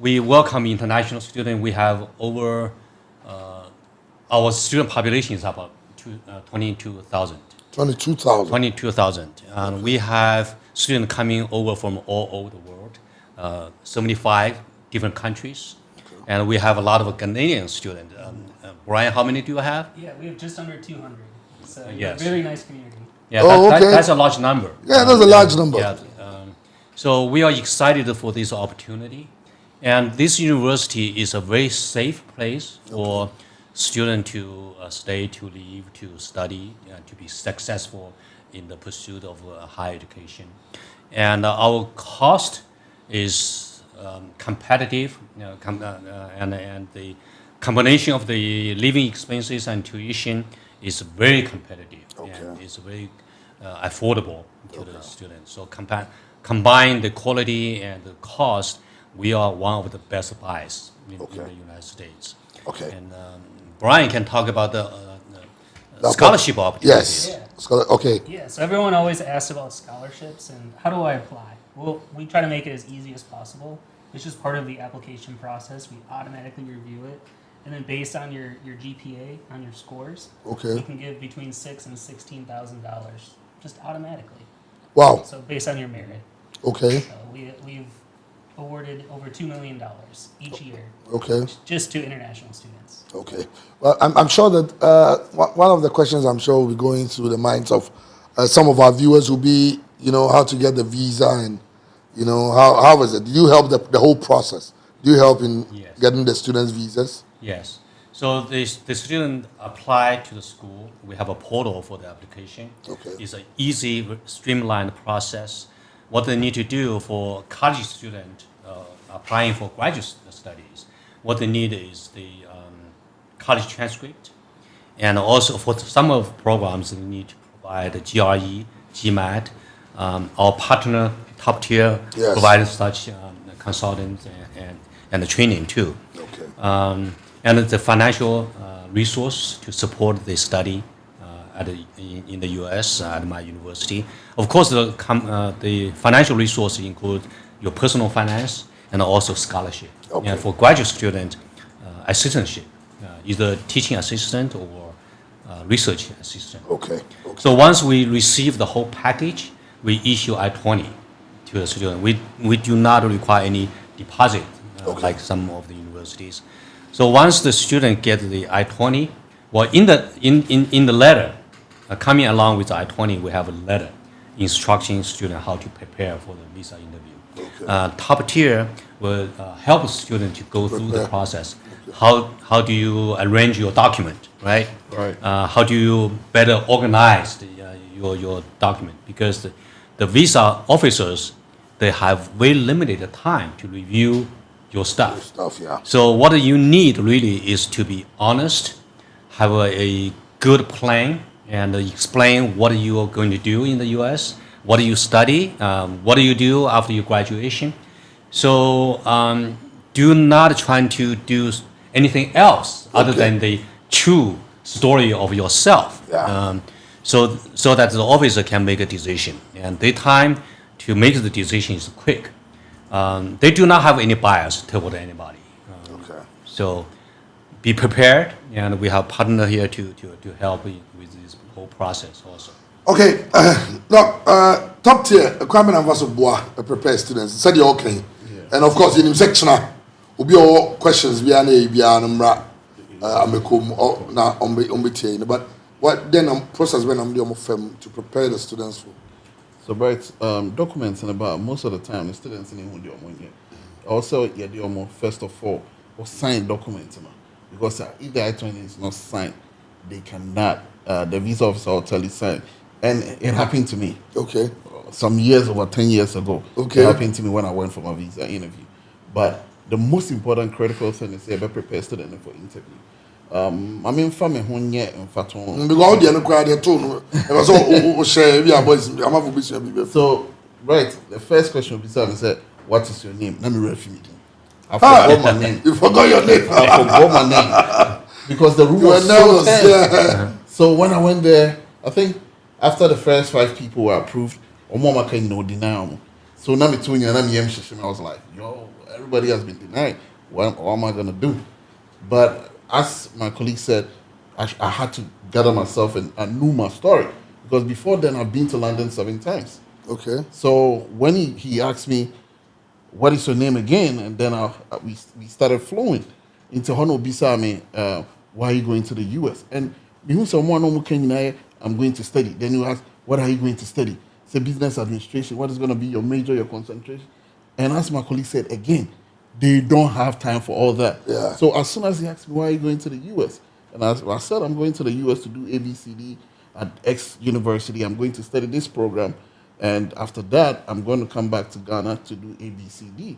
We welcome international students. We have over, our student population is about 22,000. 22,000. 22,000. And we have students coming over from all over the world, 75 different countries. Okay. And we have a lot of Ghanaian students. Brian, how many do you have? Yeah, we have just under 200. So yes. A very nice community. Yeah, okay. That's a large number. Yeah, that's a large number. Yeah, so we are excited for this opportunity. And this university is a very safe place for students to stay, to live, to study, to be successful in the pursuit of higher education. And our cost is competitive, and the combination of the living expenses and tuition is very competitive. Okay. And it's very affordable to the students. So combine the quality and the cost, we are one of the best buys in the United States. Okay. And Brian can talk about the scholarship opportunities. Yes. Yeah. Okay. Yeah, so everyone always asks about scholarships and how do I apply? Well, we try to make it as easy as possible. It's just part of the application process. We automatically review it. And then based on your GPA, on your scores, we can give between $6,000 and $16,000 just automatically. Wow. So based on your merit. Okay. So we've awarded over $2 million each year. Okay. Just to international students. Okay. Well, I'm sure that one of the questions I'm sure will be going through the minds of some of our viewers will be how to get the visa and, how was it? Do you help the whole process? Do you help in Yes. getting the students' visas? Yes. So the student apply to the school. We have a portal for the application. Okay. It's an easy, streamlined process. What they need to do for college student applying for graduate studies, what they need is the college transcript, and also for some of programs they need to provide the GRE, GMAT. Our partner, top tier, Yes. provides such consultants and the training too. Okay. And the financial resource to support the study in the U.S. At my university. Of course, the financial resource include your personal finance and also scholarship. Okay. And for graduate student, assistantship, either teaching assistant or research assistant. Okay. So once we receive the whole package, we issue I-20 to the student. We do not require any deposit like some of the universities. So once the student gets the I-20, well, in the letter, coming along with the I-20, we have a letter instructing student how to prepare for the visa interview. Okay. Top tier will help the student to go through the process. How do you arrange your document, right? Right. How do you better organize your document? Because the visa officers, they have very limited time to review your stuff. Stuff, yeah. So what you need really is to be honest, have a good plan, and explain what you are going to do in the U.S., what do you study, what do you do after your graduation. So do not try to do anything else other than the true story of yourself. Yeah. So that the officer can make a decision, and the time to make the decision is quick. They do not have any bias toward anybody. Okay. So be prepared, and we have partner here to help with this whole process also. Okay. Top tier, Kwame Navaso Boa, prepare students. Said you're okay. And of course, in sectional, will be all questions we are na but what then process when I'm doing to prepare the students for? So, right, documents and about most of the time the students in who do also first of all or sign documents because if the I-20 is not signed, they cannot. The visa officer will tell you sign, and it happened to me. Okay. Some years, over 10 years ago. Okay. It happened to me when I went for my visa interview. But the most important critical thing is to be prepared student for interview. I mean, family when yet in fact. Because the other too. So, right, the first question will be said, what is your name? Let me refer you. I forgot my name. You forgot your name. I forgot my name. Because the room was so tense. Yeah. So when I went there, I think after the first 5 people were approved, Omoma can no deny. So now me tuning and I was like, yo, everybody has been denied. What am I gonna do? But as my colleague said, I had to gather myself and I knew my story. Because before then I've been to London 7 times. Okay. So when he asked me, what is your name again? And then we started flowing into Hono Bisame, why are you going to the US? And someone I'm going to study. Then you ask, what are you going to study? Say business administration. What is going to be your major, your concentration? And as my colleague said again, they don't have time for all that. Yeah. So as soon as he asked me, why are you going to the US? And I said, I'm going to the US to do ABCD at X university. I'm going to study this program. And after that, I'm going to come back to Ghana to do ABCD.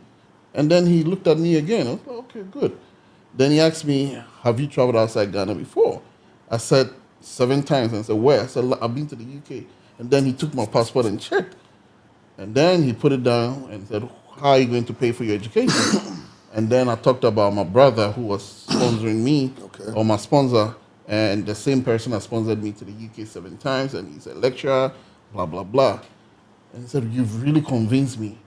And then he looked at me again. I was like, okay, good. Then he asked me, have you traveled outside Ghana before? I said 7 times. And I said, where? I said, I've been to the UK. And then he took my passport and checked. And then he put it down and said, how are you going to pay for your education? And then I talked about my brother who was sponsoring me, or my sponsor, and the same person that sponsored me to the UK 7 times, and he's a lecturer, blah, blah, blah. And he said, you've really convinced me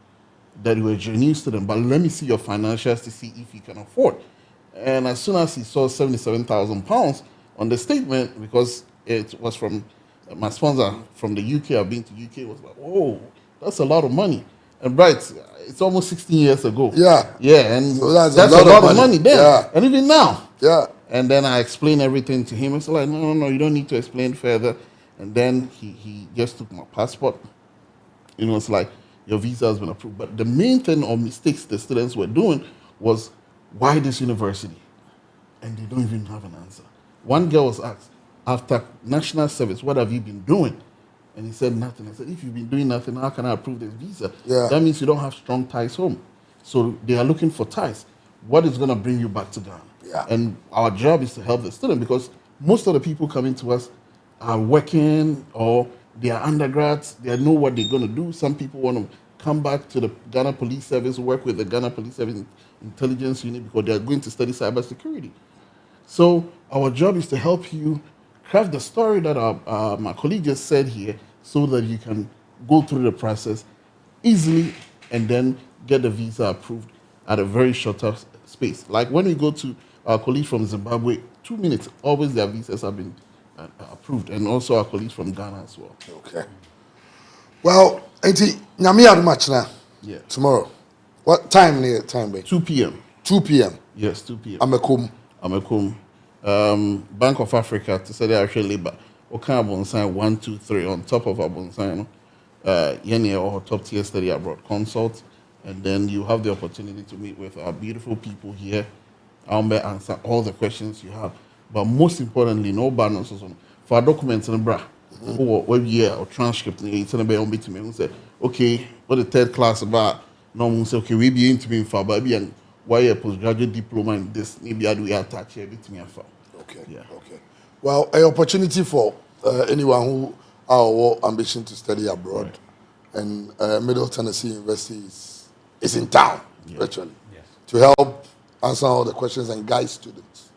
that you were a genuine student, but let me see your financials to see if you can afford. And as soon as he saw £77,000 on the statement, because it was from my sponsor from the UK, I've been to UK, was like, whoa, that's a lot of money. And right, it's almost 16 years ago. Yeah. Yeah, and so that's a lot of money then. Yeah. And even now. Yeah. And then I explained everything to him. It's like, no, you don't need to explain further. And then he just took my passport. It's like your visa has been approved. But the main thing or mistakes the students were doing was, why this university? And they don't even have an answer. One girl was asked, after national service, what have you been doing? And he said nothing. I said, if you've been doing nothing, how can I approve this visa? Yeah. That means you don't have strong ties home. So they are looking for ties. What is going to bring you back to Ghana? Yeah. And our job is to help the student, because most of the people coming to us are working, or they are undergrads. They know what they're going to do. Some people want to come back to the Ghana Police Service, work with the Ghana Police Service Intelligence Unit, because they are going to study cybersecurity. So our job is to help you craft the story that my colleague just said here, so that you can go through the process easily and then get the visa approved at a very shorter space. Like when we go to our colleagues from Zimbabwe, 2 minutes, always their visas have been approved, and also our colleagues from Ghana as well. Okay. Well, Auntie, Nyami Adumatch now. Yeah. Tomorrow. What time near time, babe? 2 p.m. 2 p.m. Yes, 2 p.m. Amekum. Bank of Africa, to say they actually labor. What kind of bonsai 1, 2, 3 on top of our bonsai, Yenya or top tier study abroad consult, and then you have the opportunity to meet with our beautiful people here. I'll answer all the questions you have. But most importantly, no banners on for our documents in the bra or web year or transcript. It's going to be to me and say, okay, what the third class about? No one say, okay, we be into me for baby and why a postgraduate diploma in this, maybe I do attach everything in for. Okay. Yeah. Okay. Well, an opportunity for anyone who our ambition to study abroad, right. And Middle Tennessee University is in town, virtually, to help answer all the questions and guide students,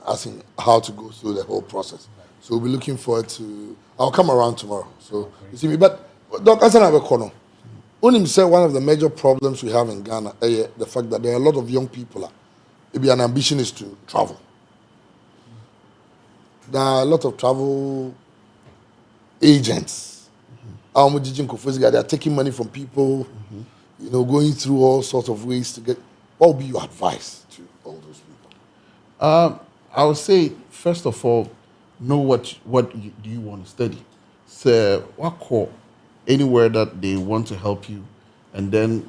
asking how to go through the whole process. So we'll be looking forward to. I'll come around tomorrow. So you see me, but Doc, answer have a corner. Unim said one of the major problems we have in Ghana, the fact that there are a lot of young people. Maybe an ambition is to travel. There are a lot of travel agents. They are taking money from people, going through all sorts of ways to get. What would be your advice to all those people? I would say, first of all, know what do you want to study. So what call anywhere that they want to help you, and then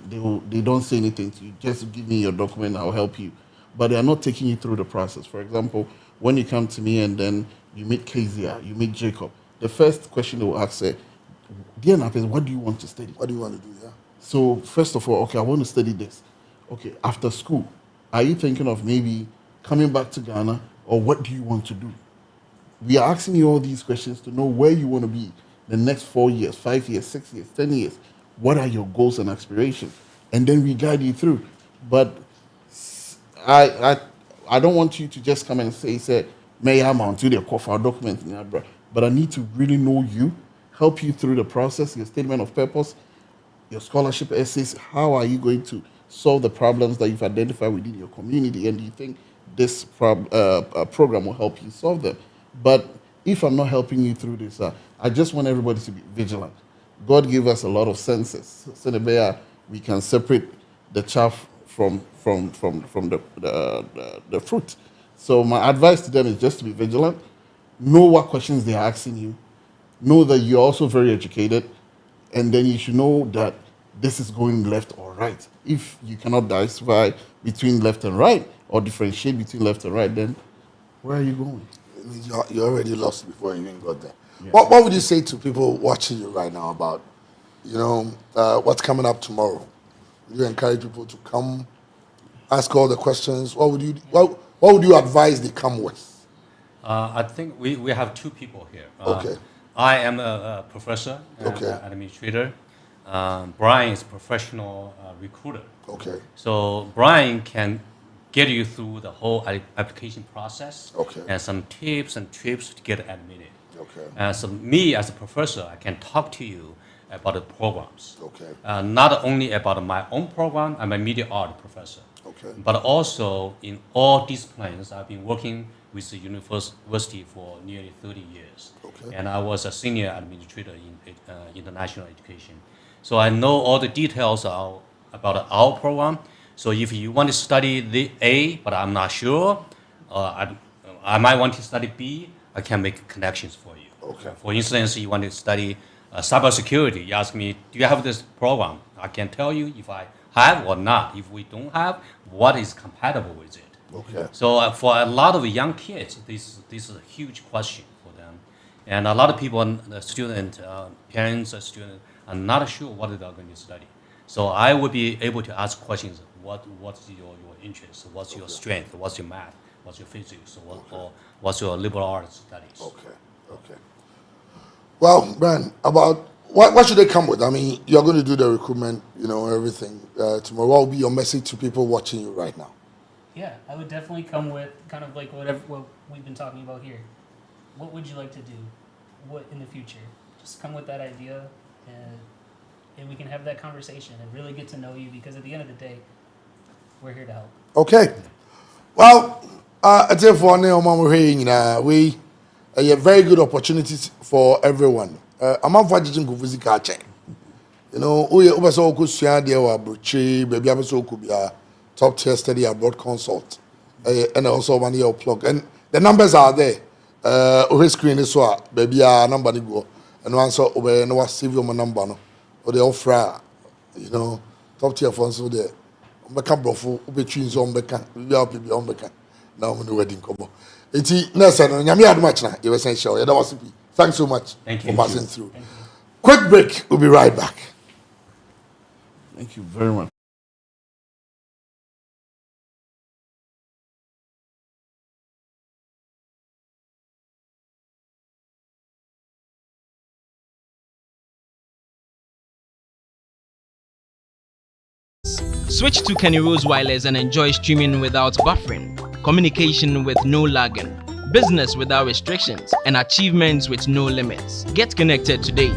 they don't say anything to you. Just give me your document, I'll help you. But they are not taking you through the process. For example, when you come to me and then you meet Kezia, you meet Jacob, the first question they will ask is, dear Napes, what do you want to study? What do you want to do? Yeah. So first of all, okay, I want to study this. Okay, after school, are you thinking of maybe coming back to Ghana, or what do you want to do? We are asking you all these questions to know where you want to be the next 4 years, 5 years, 6 years, 10 years. What are your goals and aspirations? And then we guide you through. But I don't want you to just come and say, may I mount you the call for our document, but I need to really know you, help you through the process, your statement of purpose, your scholarship essays. How are you going to solve the problems that you've identified within your community, and do you think this program will help you solve them? But if I'm not helping you through this, I just want everybody to be vigilant. God gave us a lot of senses, so that we can separate the chaff from the fruit. So my advice to them is just to be vigilant, know what questions they are asking you, know that you're also very educated, and then you should know that this is going left or right. If you cannot decipher between left and right, or differentiate between left and right, then where are you going? It means you're already lost before you even got there. Yeah. What would you say to people watching you right now about, what's coming up tomorrow? Would you encourage people to come, ask all the questions? What would you advise they come with? I think we have two people here. Okay. I am a professor and administrator. Brian is a professional recruiter. Okay. So Brian can get you through the whole application process. Okay. And some tips and tricks to get admitted. Okay. So me as a professor, I can talk to you about the programs. Okay. Not only about my own program. I'm a media art professor. Okay. But also in all disciplines, I've been working with the university for nearly 30 years. Okay. And I was a senior administrator in international education. So I know all the details about our program. So if you want to study the A, but I'm not sure, I might want to study B, I can make connections for you. Okay. For instance, you want to study cybersecurity. You ask me, do you have this program? I can tell you if I have or not. If we don't have, what is compatible with it? Okay. So for a lot of young kids, this is a huge question for them, and a lot of people, the student, parents, students, are not sure what they are going to study. So I would be able to ask questions. What's your interest? What's your strength? What's your math? What's your physics? Or what's your liberal arts studies? Okay. Well, Brian, about what should they come with? I mean, you're going to do the recruitment, everything. Tomorrow, what will be your message to people watching you right now? Yeah, I would definitely come with kind of like what we've been talking about here. What would you like to do? What in the future? Just come with that idea, and we can have that conversation and really get to know you, because at the end of the day, we're here to help. Okay. Well, I tell for we a very good opportunities for everyone. I'm on fajin go physical check. We so could share there or baby so could be a top tier study abroad consult. And also one year plug. And the numbers are there. Over screen is what baby number ni go. And one so over no save your number no. Or the offer, top tier funds so there. Mbeka brofo obetwin so mbeka bia obi mbeka na omo no wedding kobo enti na say no nyame adoma chena you were show you was be thanks so much for passing through. Quick break, we'll be right back. Thank you very much. Switch to Kenny Rose Wireless and enjoy streaming without buffering, communication with no lagging, business without restrictions, and achievements with no limits. Get connected today.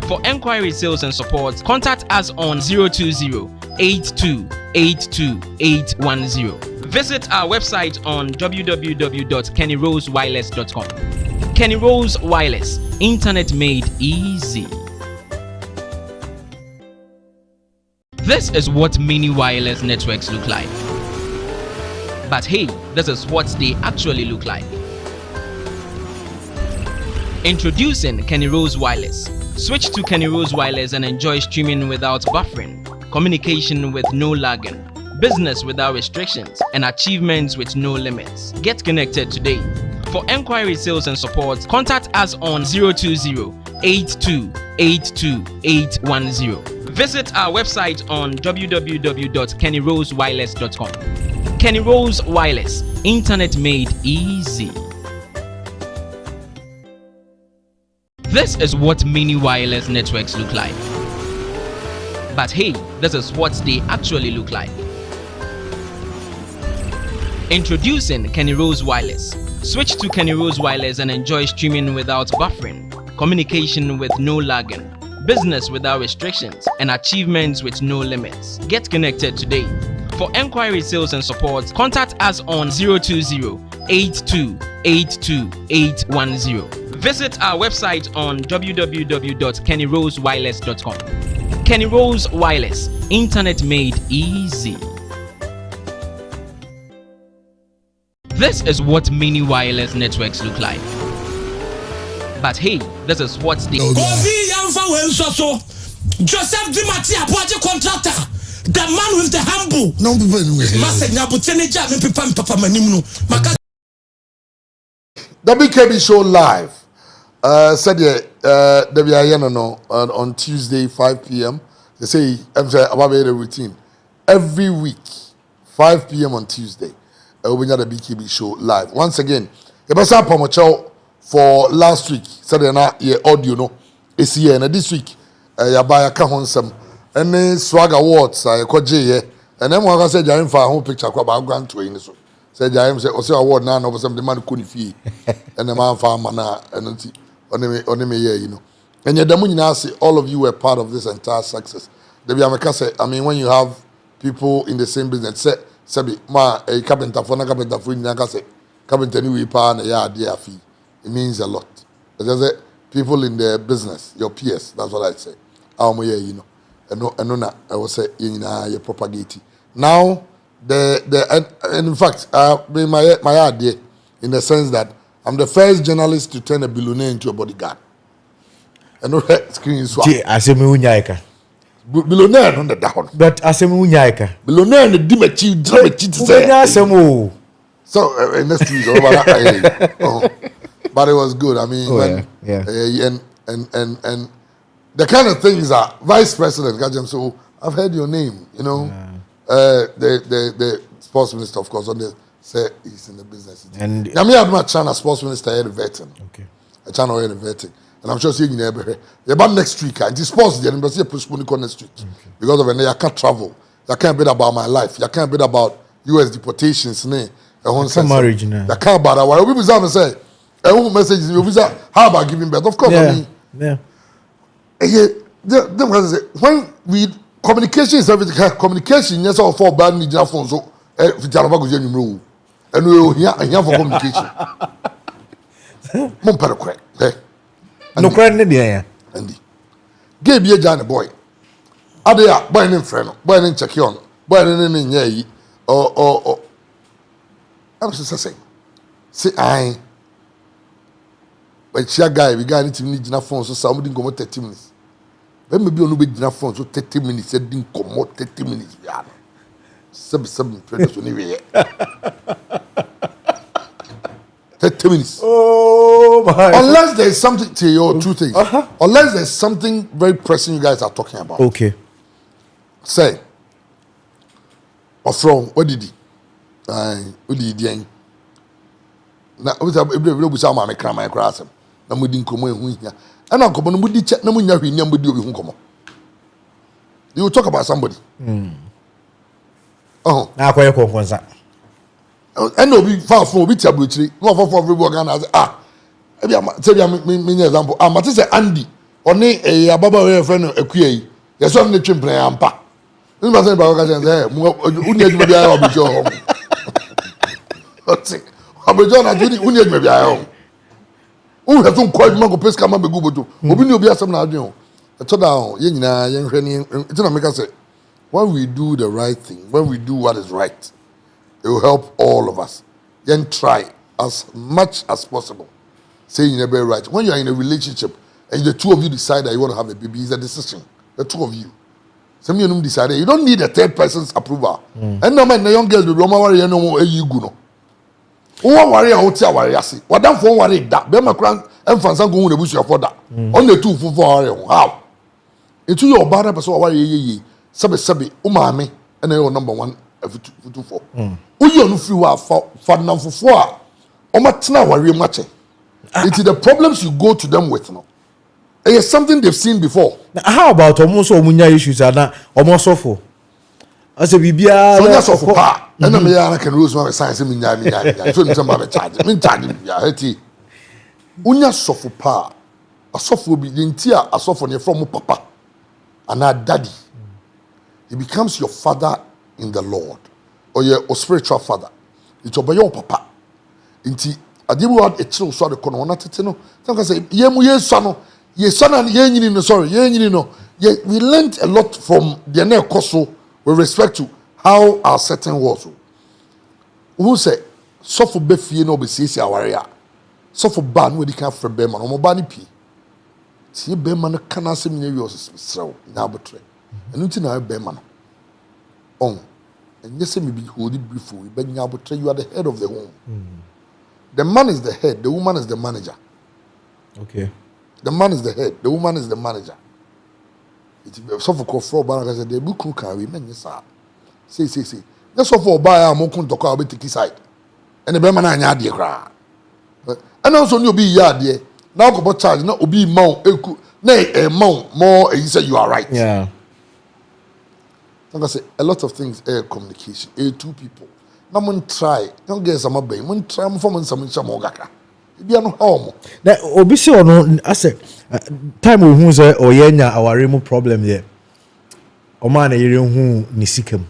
For enquiry, sales, and support, contact us on 020-8282-810. Visit our website on www.kennyrosewireless.com. Kenny Rose Wireless, internet made easy. This is what mini wireless networks look like. But hey, this is what they actually look like. Introducing Kenny Rose Wireless. Switch to Kenny Rose Wireless and enjoy streaming without buffering, communication with no lagging, business without restrictions, and achievements with no limits. Get connected today. For enquiry, sales, and support, contact us on 020-8282-810. Visit our website on www.kennyrosewireless.com. Kenny Rose Wireless, internet made easy. This is what mini wireless networks look like. But hey, this is what they actually look like. Introducing Kenny Rose Wireless. Switch to Kenny Rose Wireless and enjoy streaming without buffering, communication with no lagging, business without restrictions, and achievements with no limits. Get connected today. For enquiry, sales, and support, contact us on 020-8282-810. Visit our website on www.kennyrosewireless.com. Kenny Rose Wireless, internet made easy. This is what mini wireless networks look like. But hey, this is what they... Joseph Dimati Abuaje contractor, the man with the humble. No people the BKB show live. Said on Tuesday 5 p.m. They say I'm saying about the routine every week 5 p.m. on Tuesday. We got the BKB show live once again. The person promotion for last week said na audio no. It's here and this week. Yabaya ka honsam ene swag awards koje ye ene mo aka say jaim fa ho picture kwa ba grant to yin so say jaim say o say award na no some the man ko ni fie ene man fa ma na ene ti oni me ye enye damu nyina say all of you were part of this entire success. They be ameka say I mean when you have people in the same business say be ma carpenter for nyina ka say carpenter ni we pa na ya ade afi it means a lot. Because people in the business your peers, that's what I say. And I will say you propagate. Now and in fact my idea in the sense that I'm the first journalist to turn a billionaire into a bodyguard. And no screen swap. Asemi unyaika. Billionaire on the down. But asemi unyaika. Billionaire and the dimachi to say. Asemu. So next week, but it was good. I mean, and the kind of things that Vice President Gajem. So I've heard your name. You know, the sports minister, of course, on the say he's in the business. And I mean, I'm not China sports minister here vetting. Okay, a China here vetting, and I'm sure seeing you everywhere. About next week, and the sports the embassy postponing next week because of I can't travel. I can't bid about my life. I can't bid about U.S. deportations. Marriage now. I can't bother. Why we say? Message how about giving birth? Of course, I mean, when we communication is everything. Communication, yes, all for bad media phones. So, if you are going to rule, and we will hear for communication. Mon père quoi? No credit there. Andy, give me a Johnny boy. Adia, boy in friend, boy in check on, boy in ye, or. I'm just saying. Say I. But she guy, we got to need enough phone, so somebody go 30 minutes. Then maybe only be enough phone, so 30 minutes. Said didn't come out 30 minutes. We are 7 anyway. 30 minutes. Oh my! Unless there is something to your two things. Unless there's something very pressing you guys are talking about. Okay. Say. Or from what did he? What did he? Na we say ma me kra my class na mo di nkomo ehu hia and nkomo no mo di check na mo nya hwini am di obi hu nkomo. You will talk about somebody. Na akoye konkonsa. And obi fa fun obi tia brochiri no for everybody Ghana say me example mate say Andy oni ababa we friend akua yi yes on the twempren ampa ni ba say ba ka say uni aduma bia obi jo ho Abejo na judi uni aduma bia ho u he tun ko aduma go peska ma begu bodo obi ni obi asem na adwen ho eto da ho ye nyina ye hwe ni enti na make say when we do the right thing, when we do what is right, it will help all of us. Then try as much as possible. Saying you're very right. When you are in a relationship and the two of you decide that you want to have a baby, it's a decision. The two of you. Some of you decide. You don't need a third person's approval. And no man, the young girls, the Roma worry, no more you go. One worry, I will tell worry. I see. What damn for worry that? Be my grand and fans are going to bush your father. On the two for how? Into your bad person worry ye. Sabi umami and your number one. For you no free wa for nam for omatna worry much. It is the problems you go to them with no. It is something they've seen before. How about almost omunya issues are now almost awful? As a bibia so that's of pa and me ya can lose my science me nya so nti ma charge me charge ya hati unya sofo pa asofo bi nti a asofo ne from papa and our daddy. He becomes your father in the Lord or your spiritual father. It's obey your papa. Inti adibu had a chill so the corner not no. Some say ye son and ye no sorry ye no. We learned a lot from the near koso with respect to how our setting was. Who say so for befie no be see our area. So for ban we can for be man o mo bani pi. See be man can asem ne wi osesrew na abotre. And until now, Beman. And yes, maybe hold it briefly, but you are the head of the home. The man is the head, the woman is the manager. Okay. The man is the head, the woman is the manager. It's so for fraud, but I said, the book can carry men. Yes, sir. Say. That's all for buy a mokun to call a side. And the Beman and Yadia cry. And also, you'll be yard, dear. Now, go charge, not be mount, nay, a mount more, and you say you are right. Yeah. Like I say, a lot of things air communication, two people. Now, when try, don't get some obey. When try, from some chamogaka. It be no home. Now, obviously, or no, I say, time we who say, or yenya, our remote problem there. O man, you who nisikem.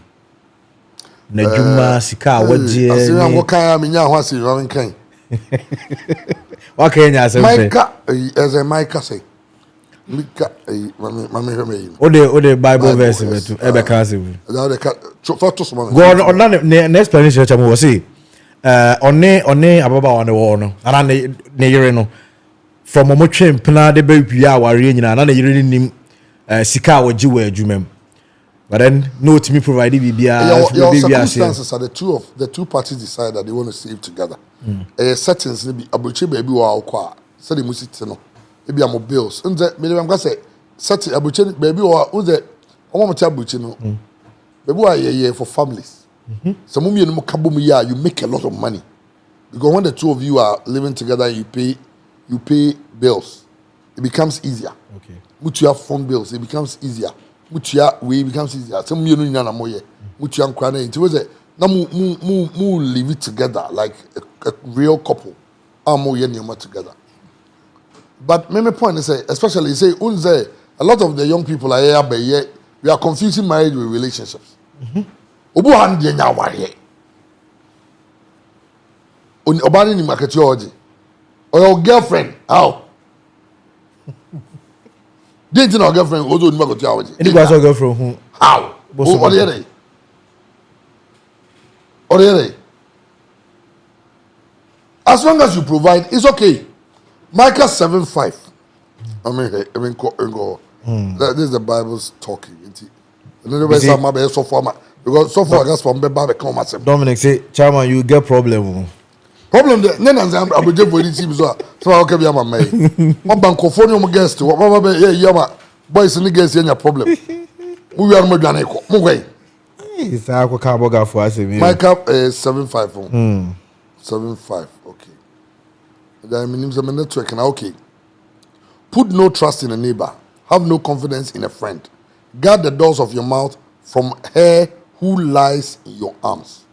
Najuma, Sika, what dear. I say, I'm walking, I'm in your house, you're running kind. What can you say? Micah, as a Micah say. Mika, the Bible verse to Ebekasi. Go on an explanation. I will say, on ababa on the wall, and on the from omotwe mpena de be bia aware nyina na yire nim sika wogi wa adwumam. But then no to me provide bibia your circumstances are the two parties decide that they want to save together. Settings be abuchi baby wa okwa say the music no e be am bills nze me dem say set abuchi baby wa nze omo mo cha abuchi no baby wa ye for families. Some of you kabum ya you make a lot of money because when the two of you are living together you pay bills, it becomes easier. Okay, mutu have phone bills, it becomes easier. Mutia we becomes easier. Some you know na moye. Mutia nkwana nti we say na mu live it together like a real couple. Amo ye nyoma together. But my point is say especially say unze a lot of the young people are here by we are confusing marriage with relationships. Obu han de nya ware. Obani ni market yoji. Or your girlfriend how? Didn't know girlfriend go to Nimago Theology. Any was girlfriend who how? What as long as you provide, it's okay. Micah 7:5. I mean, this is the Bible's talking. Because so far, I guess from Bible come Dominic say, Chairman, you get problem. Problem there. Then I'm just for this team so okay be am my. One bankophone guest. What yeah boys and guests any problem. We are more than equal. Mugwe. It's a carboga for us. Micah 7:5. 7:5. Okay. That means I'm network now. Okay. Put no trust in a neighbor. Have no confidence in a friend. Guard the doors of your mouth from her who lies in your arms.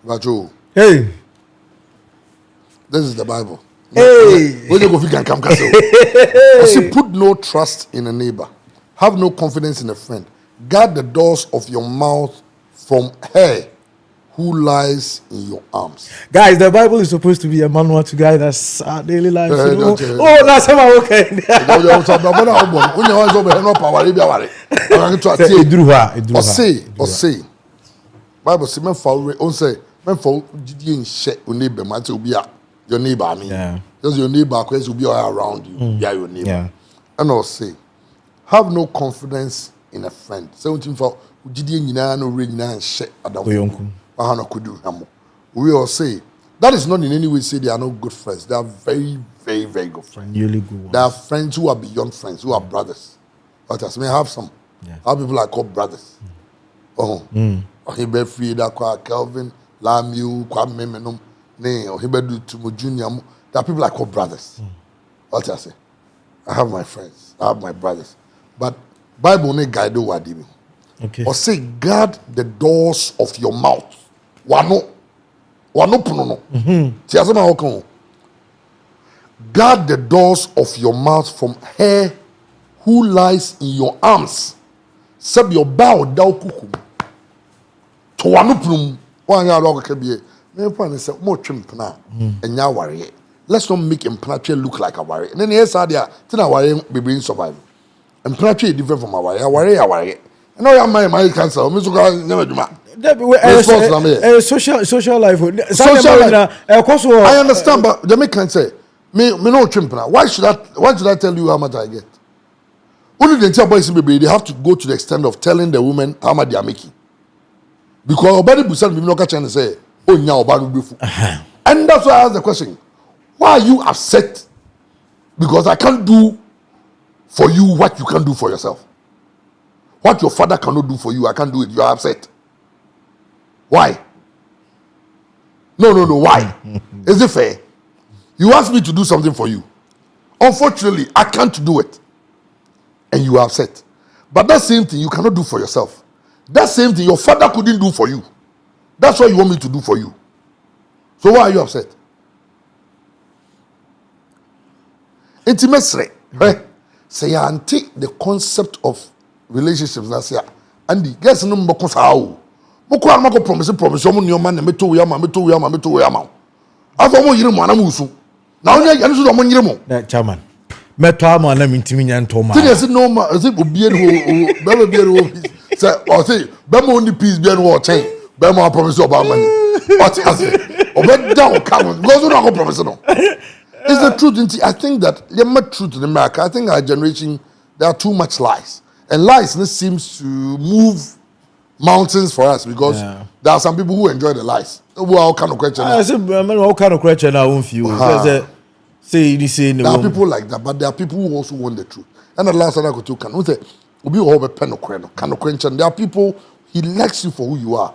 Bajo. Hey. This is the Bible. Hey. When you go, you can come. I say, put no trust in a neighbor. Have no confidence in a friend. Guard the doors of your mouth from her who lies in your arms. Guys, the Bible is supposed to be a manual to guide us our daily life. That's how okay. Say, Bible say, men for didn't share your neighbor, man, to be your neighbor. I mean, yeah. Just your neighbor, because will be all around you. Yeah, your neighbor. Yeah. And I'll say, have no confidence in a friend. 17 for didn't no ring and share. We all say that is not in any way say they are not good friends. They are very, very, very good friends. Really good ones. They are friends who are beyond friends, who are brothers. But as may have some. Yeah. How people are called brothers. Ohibe Frida, Kelvin, Lamiu, Kwame Menum, Ohibe Tumo Junior. There are people I call brothers. What I say? I have my friends, I have my brothers. But Bible ne guide wadibi. Okay. Or say guard the doors of your mouth. Wano puno. Tiasema hokon. Guard the doors of your mouth from her who lies in your arms. Sab your bow down kukum. To wano punum. Wanya roga kebie. Me point say mo twimpna enya ware. Let's not make Mprache look like a warrior. And then yes, idea, then a warrior be bring survival. Mprache is different from a warrior. A warrior. And now I'm my cancer. Never do social life. Social life. I understand, but the make can say, me no chimpna. Why should I tell you how much I get? Only the entire boys baby, they have to go to the extent of telling the women how much they are making. Because nobody will send me no catch and say, oh, now about beautiful. And that's why I ask the question. Why are you upset? Because I can't do for you what you can't do for yourself. What your father cannot do for you, I can't do it. You are upset. Why? No. Why? Is it fair? You ask me to do something for you. Unfortunately, I can't do it. And you are upset. But that same thing you cannot do for yourself. That same thing your father couldn't do for you. That's what you want me to do for you. So why are you upset? Intimacy, right? Say anti the concept of relationships. That's ya. Andy, guess no more how. Moko amako promise omo ni oma na meto we ama. Afọ mo yire mo anamusu. Na onya ya nso mo yire mo. Na chairman. Meto ama na mintimi nya ntoma. Say yes no ma, say obie no be be no. Say o say be mo only peace be no o chen. Be mo promise oba money. What has it? Obe down come. Go so no promise no. It's the truth. I think that there are truth in America. I think our generation, there are too much lies. And lies seems to move mountains for us because there are some people who enjoy the lies. What kind of question? I said, what kind of question I won't feel? Say there are people like that, but there are people who also want the truth. And the last one I could tell can say, "Obi obe pen no question." There are people he likes you for who you are.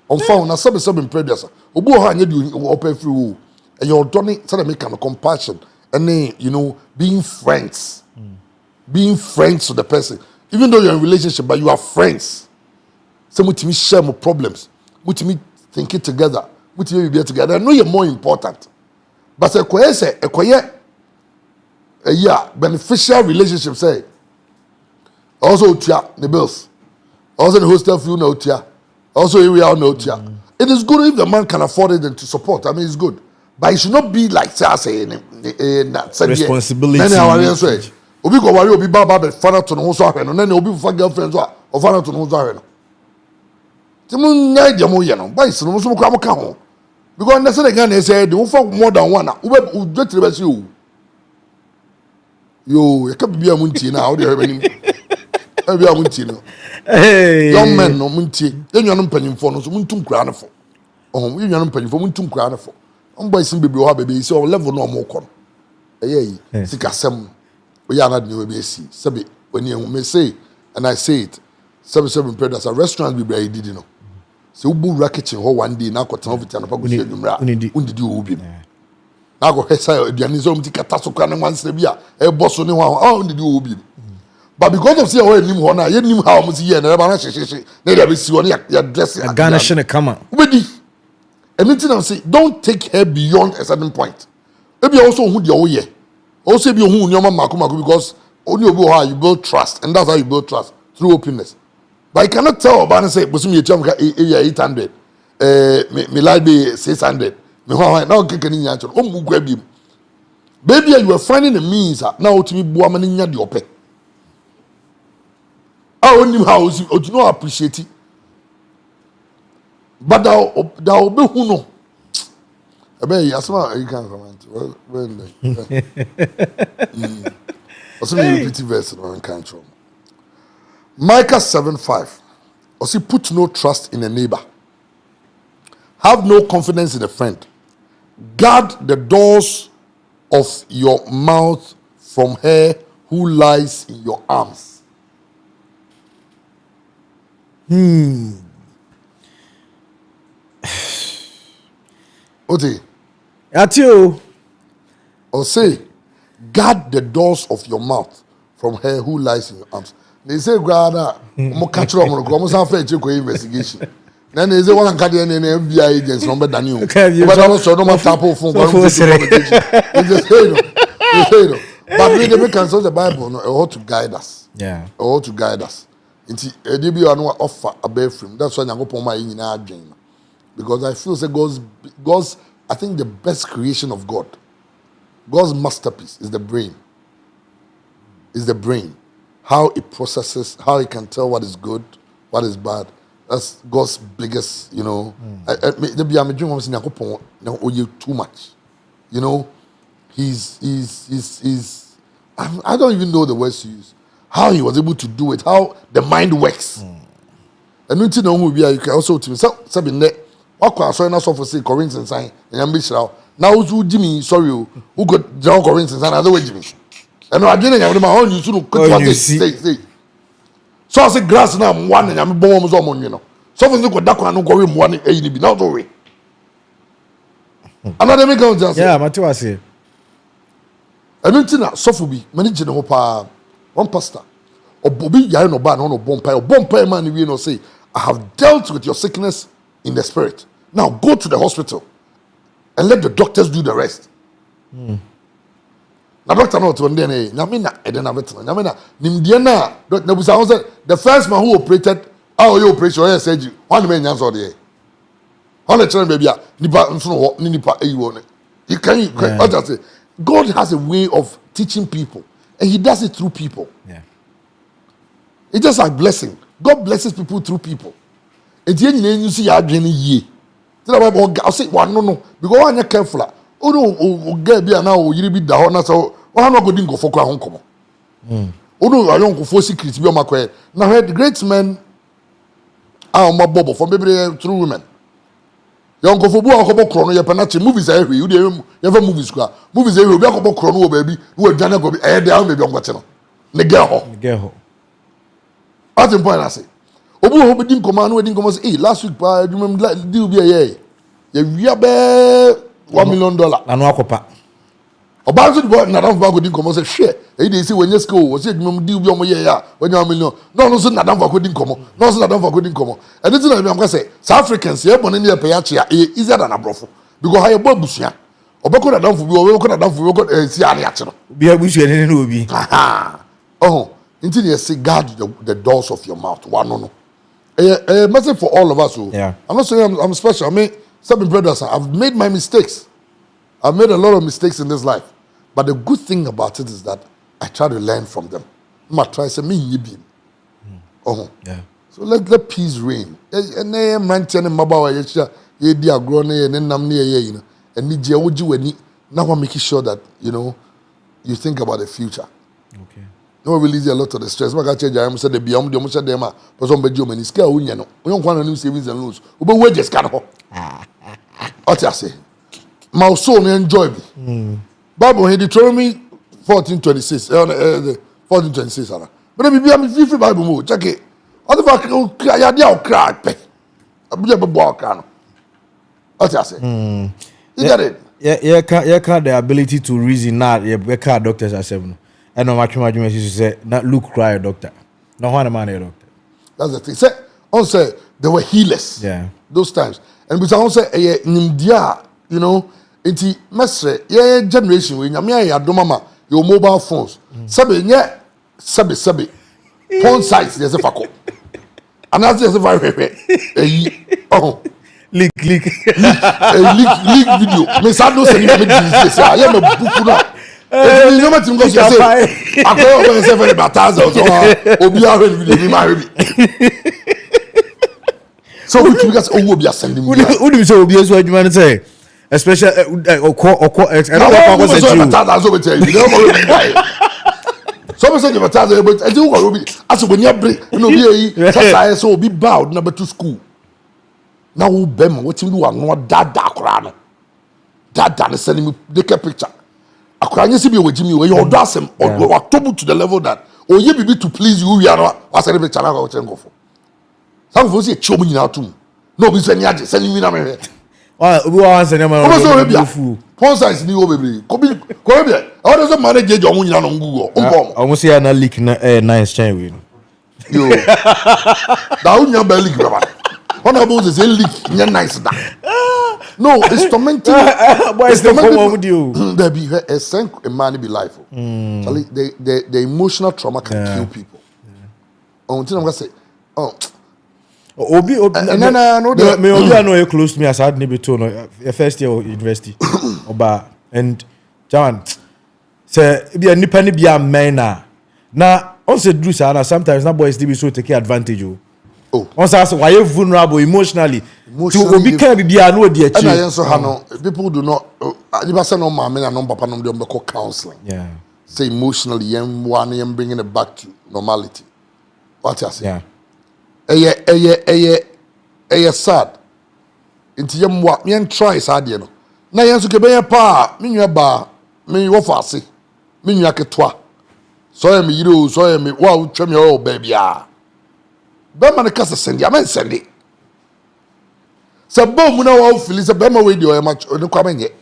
On phone, na some previous. Obi o ha nye di open free. And you're done so that make kind of compassion and then being friends, being friends to the person, even though you're in a relationship, but you are friends. Some with me share more problems, with me think it together, with me be together. I know you're more important, but a beneficial relationship say also the bills, also the hostel fee no also area no It is good if the man can afford it and to support. I mean, it's good. But it should not be like say responsibility. Obi go worry obi baba be father to no so ahwe no na obi for girlfriend so o father to no so ahwe no. Timun nyai de mo ye no, but is no so kwa ka ho. Because na say the guy say the for more than one na u dwetire be say o. Yo, e ka bibia mu ntie na o de hwe ni. E bia mu ntie no. Young men no mu ntie. Enwanu mpanyimfo no so mu ntum kura na fo. Oh, enwanu mpanyimfo mu ntum kura na fo. Boys in baby or baby, so level no more con. Sika sem we are not new see. Sabi when you may say, and I say it, 7 predators a restaurant be very did you know. So ubu racket in one day now got over ten upon did you ubi. Now go hesa Dianizom Tikatasokan and once the a boss on one did you ubi. But because of see how him honor, you knew how much year and never see on your dress a garnish and come on. Anything I say, don't take her beyond a certain point. Maybe also who the year. Also be who your mama because only you build trust, and that's how you build trust through openness. But I cannot tell about say, but me 800, me like be 600. Me now kick any answer. Baby, you are finding a means now to me woman in your pay. I only house you do not appreciate it. But thou be who know. I bet you can't comment. Also, repeat verse on control. Micah 7:5. Also, put no trust in a neighbor. Have no confidence in a friend. Guard the doors of your mouth from her who lies in your arms. Oti. At you. Or say, guard the doors of your mouth from her who lies in your arms. They say, Grada, mo catch up, mo say fair check investigation. Then they say one can carry any FBI agents number than you. But also no matter how phone. Just say but we dey cancel the Bible no how to guide us. Yeah. How to guide us. Nti edebi anu offer above from. That's why Nyankopon ma yin na adwen. Because I feel say God's I think the best creation of God. God's masterpiece is the brain. Is the brain. How it processes, how it can tell what is good, what is bad. That's God's biggest, you know. Maybe I'm doing too much. You know, he's I don't even know the words to use. How he was able to do it, how the mind works. And you know, you can also to me. So be net. What can I say? Not so for say Corinthians sign. And I'm sure now who Jimmy sorry who got John Corinthians and other way Jimmy. And I didn't have my own. You should say. So I say grass now one and I'm born on you know. So for you that one no go him one e be not way. Another make out just yeah, Matthew say. And you know so for be manage no pa one pastor. Obi yare no ba no bompa man we no say I have dealt with your sickness in the spirit. Now go to the hospital and let the doctors do the rest. Now doctor not one day nyamina eden abeto nyamina nimdie na busa say the first man who operated how you operation or surgery one man nyanso there. All the children baby nipa nso no nipa eyiwo ne. You can just say God has a way of teaching people and he does it through people. Yeah. It's just like blessing. God blesses people through people. And you see your journey ye. I'll say one no because when you're careful, o get bi ana o yiri bi da ho na so o ha no go din go fokra ho nkomo odo ayon go for secret bi o makoye na head great men are my bobo for bebre true women yon go for bu akobo kro no ye penache movies a hwe you dey you movies kwa movies a hwe obi akobo kro no wo ba bi wo adwane go bi eh dey am be bi ongote no ne get ho at the point I say obu ho be din koma no din koma say eh last week pa adwumam deal bi ye wia be $1 million anu akopa oba so the na don go din komo say hwe e dey say wenye school wo say adwumam deal bi omo ye ya wenye $1 million no so na don go din komo no so na don go din komo and this na me am say South Africans ye bone ne pay ache ya easier than abrofo because ha ye bo busia obeko na don fo bi obeko na don fo bi si ani ache no bi abusu ne ne obi oh until you say guard the doors of your mouth one no message for all of us. Yeah. I'm not saying I'm special. I mean, some brothers, I've made my mistakes. I've made a lot of mistakes in this life. But the good thing about it is that I try to learn from them. I try to say, me, oh, yeah. So let peace reign. And now I'm making sure that, you think about the future. Okay. No release a lot of the stress. I change. I said the beyond the much of them. But some bedroom and scale we no. We don't want new savings and loans. We be wages can ho. What I say? My soul enjoy me. Bible in Deuteronomy 14:26. 14:26. But if you be free Bible move, check it. Other fuck ya dia cry pe. Abi be bo kan. What I say? You get it? Yeah, can't the ability to reason not. Yeah, can't doctors are seven. And no much more you say not look cry doctor. No one man a doctor. That's the thing. Say they were healers. Yeah. Those times. And because I say India, it's mesre generation we nyame ya domama your mobile phones. Sabe. Phone size there's a fako. And that's just very Leak. leak video. Me sad no send me this. I am a book now. You know what I'm going to say? I go over seven baptized or be already with me marry. So we can just be sending me. Who do you say will be as what you want to say? Especially Someone said you were tired, but I do want to be as when you break, so be bowed number 2 school. Now, Bema, what you do, I'm not that dark crown. That is sending me the picture. I can't see me with Jimmy where you does him or to the level that, or you be to please you, we are not as a channel go for. Some of us say, show me now too. No, be sending me now. We want to know. Phone size new baby. Come here. How does a manage your money on Google? Almost see an leak nice chain with you. Down your belly, grabber. What about this leak? You're nice. No, it's tormenting. It's tormenting with you. There be a sank a man be life. The emotional trauma can kill people. Until I'm gonna say, Obi, no, I know you close to me as I had maybe two, first year of university, and John, say, be a nippany be a man now. Also, do sometimes that boys be so take advantage of. Also, ask why you vulnerable emotionally. To be can be a no dear. And I answer people do not. You must say no man and no papa no dem call counseling. Yeah. Say emotionally, and bringing it back to normality. What I say? Yeah. Sad. Inti yamwa me try sad ye no. Na yenso ke be pa, me nwa ba, me wo fase. Me nwa ketwa. So ya me yiro, so ya me wa utwa me o baby a. Be man ka se send ya men send it. Se bom na wa feel se be ma we di o ma ne kwa menye.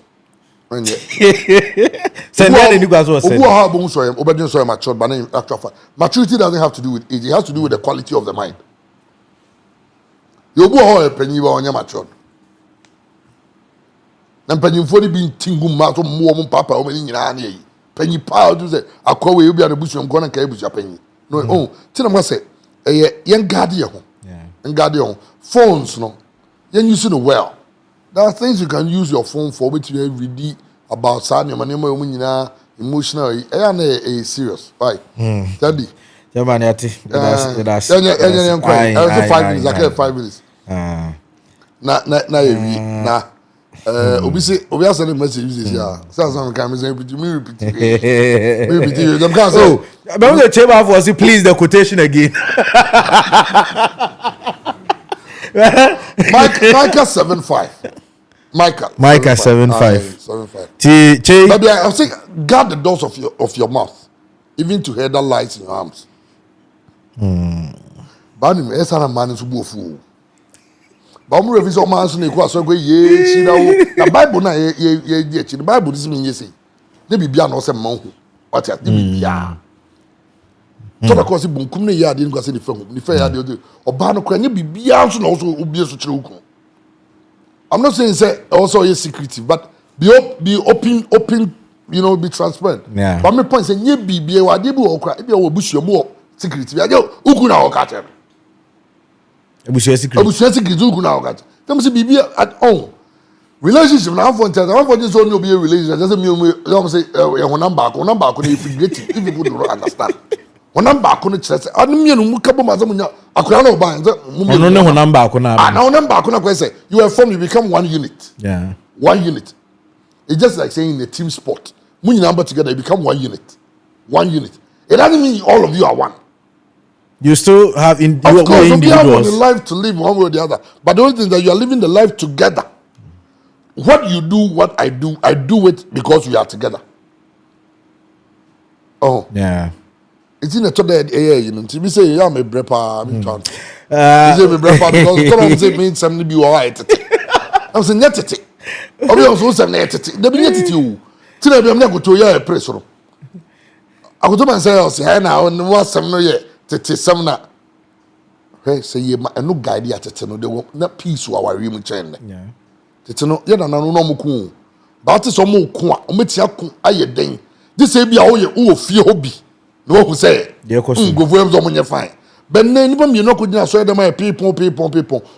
Send that you guys was send. Obu ha bom so ya, obedien so ya mature, but actual fact. Maturity doesn't have to do with age. It has to do with the quality of the mind. You go home penny on your mature. Then penny for the being tingum mato more papa or many penny power to say, I call you be on the bush and gonna carry your penny. No, tell them what say a young guardian, and guardian phones. No, you use it well. There are things you can use your phone for which you read about Sanya Manema emotionally and serious. Right, Daddy. Yeah, man, that's 5 minutes. I get 5 minutes. Na. Obi has sending messages here. Some can say repeat. Them can say. Oh, remember the chamber for us. Please the quotation again. Micah 7:5. Micah 7:5. 7:5. Maybe I say guard the doors of your mouth, even to head that lies in your arms. But him, esa na man is wo fu. But mo refi so man so na eku aso gwe ye chi na wo. Na Bible na ye chi. The Bible dis mean ye say. Na bibia na o se man hu. What ya bibia. So because bunkum na ye ade nko say ni fa hu. Ni fa ya ade oba no kra nya bibia so na o so obi so kire hu. I'm not saying say also ye secretive, but be open, be transparent. Yeah. But my point say nye bibia wa de bi o kra e bi o busuo mu secretive. Ya ugu na o ka chere. Ebusia secret. Ugu na o ka chere. Them say bibia at home. Relationship na one for just only be a relationship. Just me say e honam back na if people don't understand. Honam back no chere say anu me no mu kabo ma zamunya akura na oban Ono ne honam back na. Na honam back na kwa say you are formed, you become one unit. Yeah. One unit. It's just like saying in a team sport. When you number together, you become one unit. One unit. It doesn't mean all of you are one. You still have Of course, we have individuals. one life to live one way or the other. But the only thing is that you are living the life together. What you do, what I do it because we are together. Oh. Yeah. It's in a today, we say, yeah, I'm a brepa, I'm trying. You say, me brepa, because someone say, me, something be all right. I'm saying, yet it. Obi also say na etete. Dey be etete o. Ti na bi am na go to ya press ro. Agoto man say o say na on wasam no ye tete sam na. Hey say ye ma eno guide ya tete no de na peace wa wari mu chen ne. Yeah. Tete no ye na no mo ku. Ba ti so mo ku a o metia ku aye den. Di say bi a o ye o fie hobi. No who say. Go vo em zo mo nye fine. Ben na nipa mi no ko gina so edema e pipon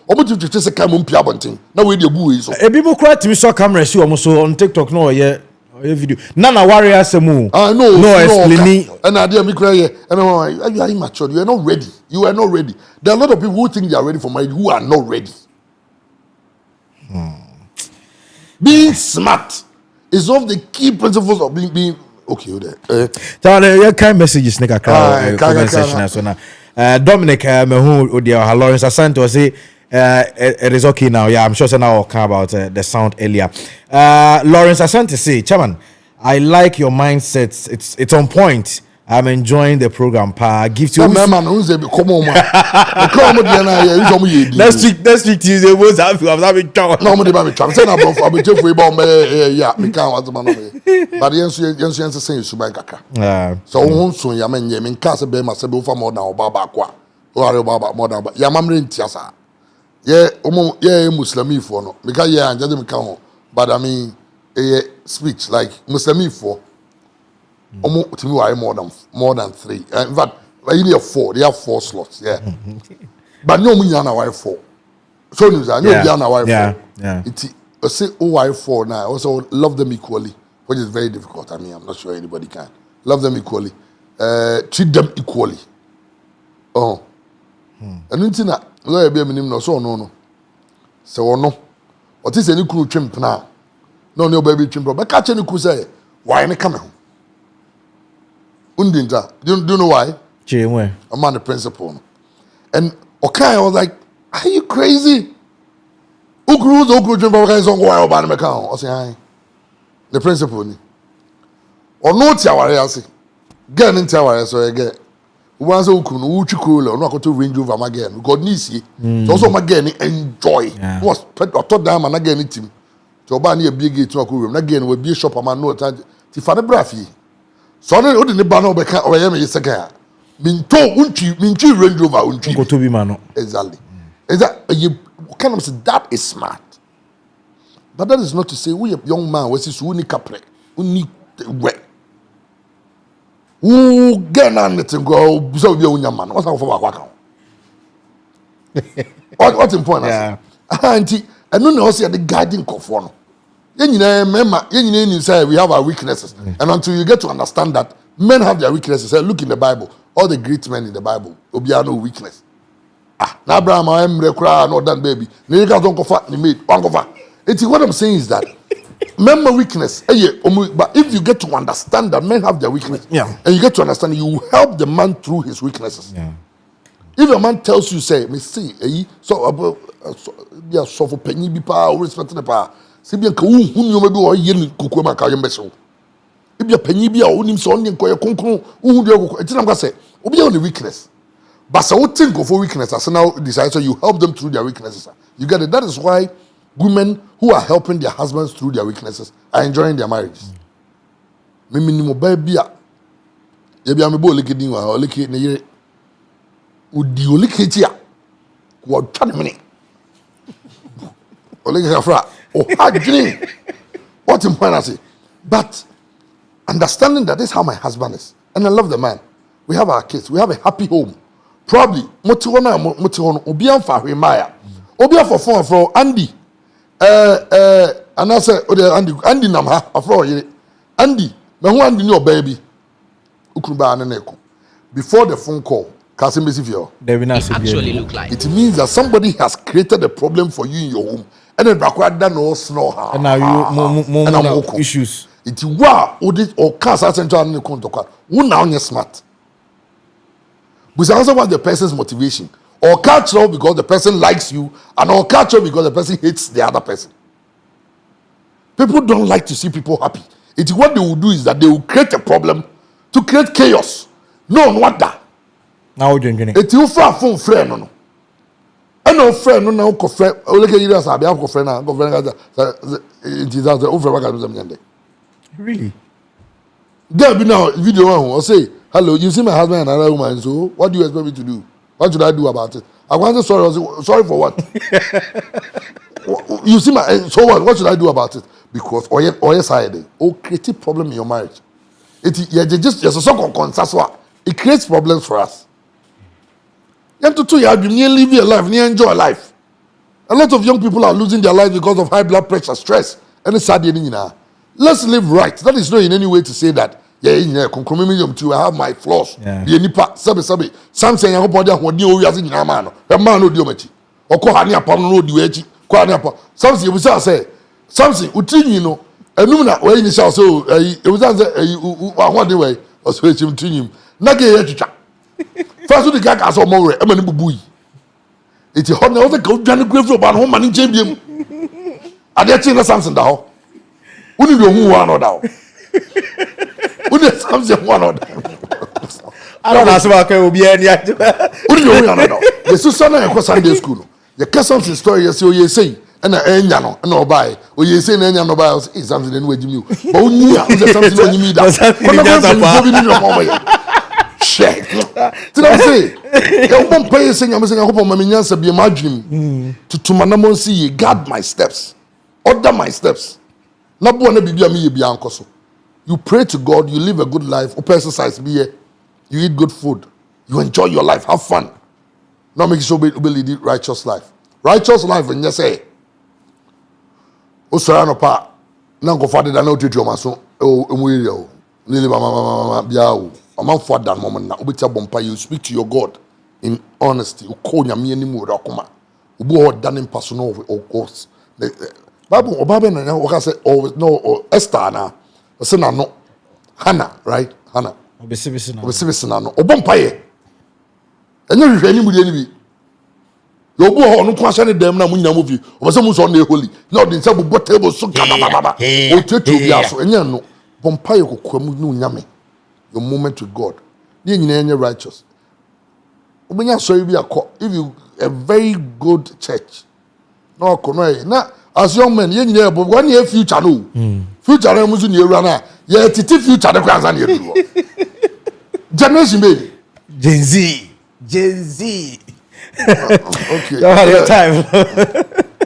omo ti tete se kam mpia bonten na we de gu yi so e people cry to me so camera see omo so on TikTok no ye video na warrior asemu no explaining and idea me cry here and you are immature, you are not ready, there are a lot of people who think they are ready for marriage who are not ready. Being smart is one of the key principles of being okay there. Your kind messages nigga comment section so na Dominic mehu odia Lawrence Asante say it is okay now. Yeah, I'm sure so now I'll care about the sound earlier. Lawrence Asante say, Chairman, I like your mindset. It's on point. I'm enjoying the program. Give to man who's a come on man. Come on, next week Tuesday was having talk. No, I'm saying I'm be for about yeah, me can't want man. But yes say you buy kaka. So won so ya men ye men ka se be ma se be for more than obaba kwa. O are obaba more than ya mamre ntiasa. Yeah, Muslimi for no. Because yeah, and just me can. But I mean, speech like Muslimi for. To me, I more than 3. In fact, you need 4. They have 4 slots. Yeah, but no money on our 4. So news, I know they are on our 4. Yeah. It's say OI4 now. Also love them equally, which is very difficult. I mean, I'm not sure anybody can love them equally. Treat them equally. Oh, and until now. Lawyer be minim no so no so no what is any crew chimp now no baby chimp but catch any crew say why me come home undinta do you know why Chimwe I'm on the principle and okay I was like are you crazy ukru chimp okay so why oba me come I say hi the principle ni or no tia ware ase get in tia ware so get once ukru no uchi cool no akoto range over again god nisi so also again enjoy was pet or down and again team to oba na big gate no akuru na again we be shop am no ti fa ne brafi so no odi ne ba no be ka o ye me yeseka minto unchi range over unchi akoto bi ma no exactly is that you kind of say that is smart but that is not to say we a young man we see so uni kapre uni we who get on it and go so be unya man what's for waka what's important yeah auntie and no say the guiding kofo no yen say we have our weaknesses and until you get to understand that men have their weaknesses say look in the Bible all the great men in the Bible obi no weakness na Abraham am rekura no dan baby na you don't go fat ni made one go fat What I'm saying is that men weakness. But if you get to understand that men have their weakness, and you get to understand, you will help the man through his weaknesses. Yeah. If a man tells you, say, me see, so for penny be power, respect the power. See, be a who you may be or yen kukuma kayam beso. If you penny be a unim son and koya conclu, who do it's not say, be on the weakness. But so think of weakness as now decide so you help them through their weaknesses. You get it? That is why women who are helping their husbands through their weaknesses are enjoying their marriages. Mimi ni mo baby a. Ye bia me bo leke din wa leke ne yere. Udi oleke ti a. Wo twa ne mene. Oleke afra. O hadwin. What important I say? But understanding that this is how my husband is, and I love the man. We have our kids. We have a happy home. Probably moti wona obi amfa hwemaya. Obi afọ phone for Andy. And I say Andy nam ha afro yere. Andy, me ho Andy ni obaby. Ukuba na neko. Before the phone call, Kasim Besifio. It actually look like. It means that somebody has created a problem for you in your home. And then bakwada no snore. And now you issues. It wa or cancer central ne kontokwa. Who now you smart. But also want the person's motivation. Or culture because the person likes you, and or culture because the person hates the other person. People don't like to see people happy. It's what they will do is that they will create a problem to create chaos. No, what that? Now drinking it. It's you for a phone friend, no. And no friend, no, no, friend. Look at you, I have a friend. It is over. Really? There be now video or say, hello, you see my husband and another woman, so what do you expect me to do? What should I do about it? I want to say sorry. Sorry for what? You see my so what? What should I do about it? Because or side, create problem in your marriage. Just a so consensus. It creates problems for us. You have to live your life, you enjoy life. A lot of young people are losing their lives because of high blood pressure, stress, and it's sad. Let's live right. That is not in any way to say that. I have my flaws. Sabi. Something I hope I want you as in a man. A man no diomachi. Or Kohania Pano Duechi. Kohania. Something was say. Something Utin, you know. A Nuna, where you shall so it was one way or switch him to him. Nagay. First, the guy has more. I'm a booey. It's a hot now. The go down the grave about home and in champion. I dare change something now. Wouldn't you who one or now? Something one of them. I don't know about be any. What do you know? The Susanna and Sunday school. The Casson's story, so you say, and I no buy, or you say, and no buy is something in which you. But only something when you meet that. Check. Did I say? You won't pay a singer, I hope my minions be imagining to Manamon see, guard my steps, order my steps. Not one to be a me, Biancoso. You pray to God, you live a good life, open exercise, you eat good food, you enjoy your life, have fun. Now make sure we lead righteous life. Righteous life, when you say, Osarano pa, Nanko father than no treat your maso, oh, Lily Mama Biao, a man for that moment now, which you speak to your God in honesty, you call your me anymore, Rakuma, who done in personal or course. Bible or Bible and I say, oh, no, Esther now. No, Hannah, right? Hannah. Obesivison. Obompaye. And you really with enemy. You go on, no question them now when you movie. Or some on the holy. Not in some what table so baba. O to be aso. And you know, Bompaye ko kwemu no nyame. Your moment with God. You nyanya righteous. When you sorry be if you a very good church. No kono na as young men, you know, but one year future no. Future I must near run. Yeah, titi future the class and you. Generation baby. Gen Z. Okay. Don't have your time.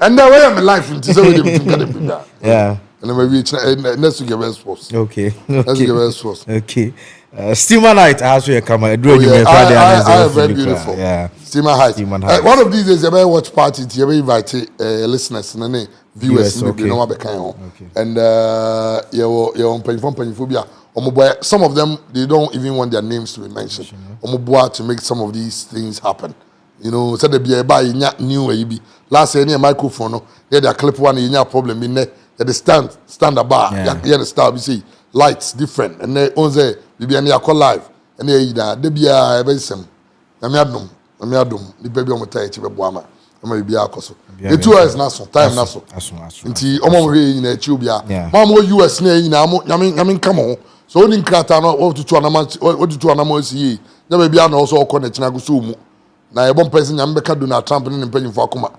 And now I am alive in this. Yeah. And I'm next week a sports. Okay. Let's get a sports. Okay. Steamer night has to come. I very beautiful. Yeah. Steamer Heights. One of these days, you may watch party. You may invite listeners and viewers. Okay. And some of them they don't even want their names to be mentioned. To make some of these things happen. You know, said the be buy new AB. Last year near microphone, no, they clip one in problem in there. The stand bar, yeah, the star we see lights different, and they on say be any live, and they be a very same. I'm the baby on the tie to Boama. I'm be a coso. The 2 hours naso time naso. Nti omo we in Ethiopia. Mama US na yin na come on. So only krata no what to anama see. Na be na also okọ na china go so mu. Na e bon person nyam be ka Donald Trump ne mpanyin fo akoma.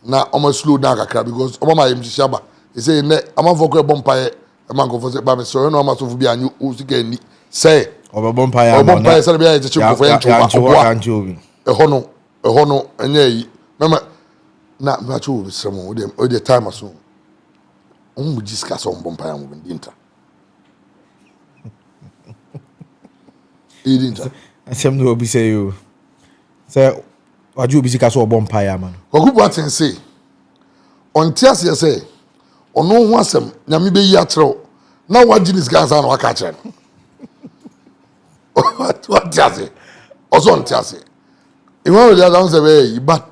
Na omo slow down kakra because omo ma yim shaba. He say ne amanfo ko e bon paye e man go for say ba me so no ma so fu bi anyu o sika ni say Obon paye say be ya che go for encho ehono enye yi mama na macho bisemo o de time so mu discuss on bon paye mu binta idinta asem no obi say you say waju obi discuss on bon paye man ogubu aten say on tias ye say ono ho asem nyame be yi akyerɛw na waji this guys na waka kyerɛ what tias also on tias Iwan the other say very but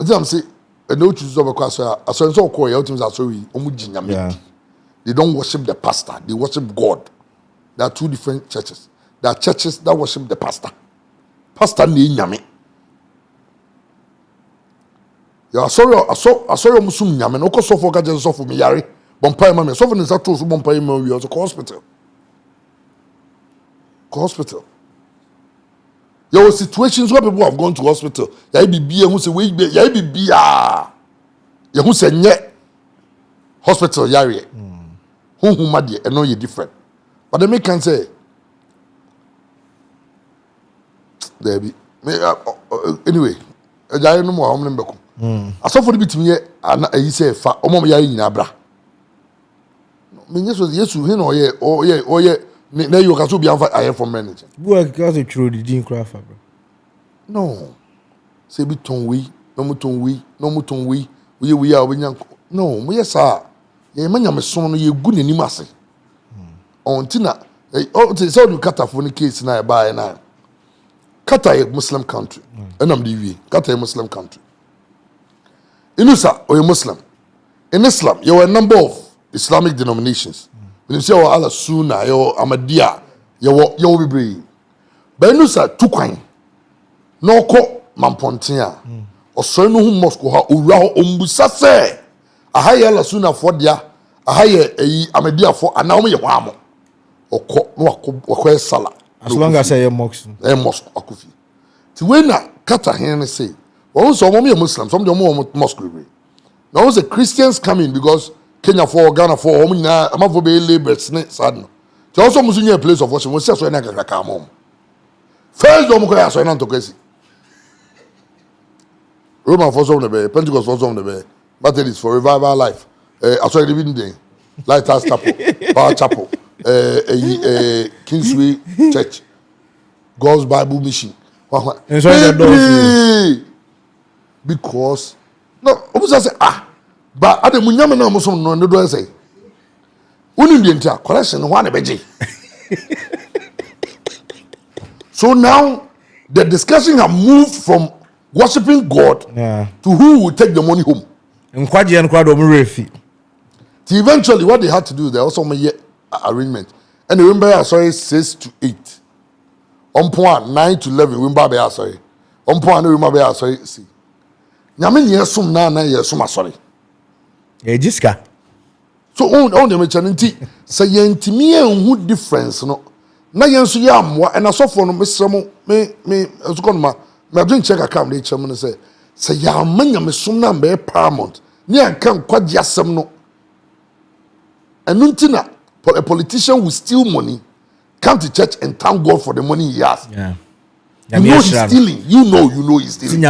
I'm say and no choose over class so so call your teams are sorry they don't worship the pastor, they worship God. There are two different churches. There are churches that worship the pastor. Pastor ni nyame. Ya sorry musum nyame no ko so for gaje so for me yare. Bompai ma me so for ni sato so bompai ma wi so hospital. Hospital. There were situations where people have gone to hospital. Ya be who say we ya be ya who say nye hospital yare. Who mad and know you different. But the make can say there be anyway, I no more home number. I saw for the bit me and I say fa omo yare nyina bra. Me yes you know yeah na you can so be I from manager. Go because the true the din craft bro. No. Say be ton we, no muton we are we no, me yes sir. Ye manya me so no ye gu nanim ase. Ontina say you Qatar for the case na buy na. Qatar a Muslim country. Enam DV. Qatar a Muslim country. Inusa or a Muslim. In Islam, there were a number of Islamic denominations. When you say Allah Sunna, yo Ahmadiyya, yo be brave. But Inusa tukwan. No ko mampontia. Osoro no hu mosque ha owura ho ombusa se. Ahaye Allah Sunna for dia, ahaye Ahmadiyya for anawom ye ho amo. Okọ no akọ sala. As long as I am mosque. Mosque akufi. Ti we na kata hen say, so mo me Muslim, some dem mo mosque we. Now the Christians coming because Kenya for Ghana for home na amafo be laborers ne sad no. Ti also musunya place of worship, mo say so na kakaka mom. First do mo ko ya so na to kwesi. Roman for some the Pentecost for some the batteries for revival life. I saw living day. Lighthouse Chapel, Power Chapel, Kingsway Church, God's Bible Mission. Because no, I say but at the munyama na muso no do say. Uni the entire collection one beji. So now the discussion have moved from worshiping God to who will take the money home. Eventually, what they had to do, they also made arrangement. And remember, I saw 6 to 8. On point 9 to 11, remember, I saw it. On point, remember, I saw it. See, Yamin, yes, some na yes, some sorry. Jiska. So, on the maternity, say, Yentimi and who difference, no. Na yensu yam and I saw for me some me as gone ma drink check account they chairman say yamanya me sumna be paramount ni anka kwagye asem no enuntina a politician will steal money come to church and thank God for the money he has. Yeah. You know he's stealing. You know he's stealing.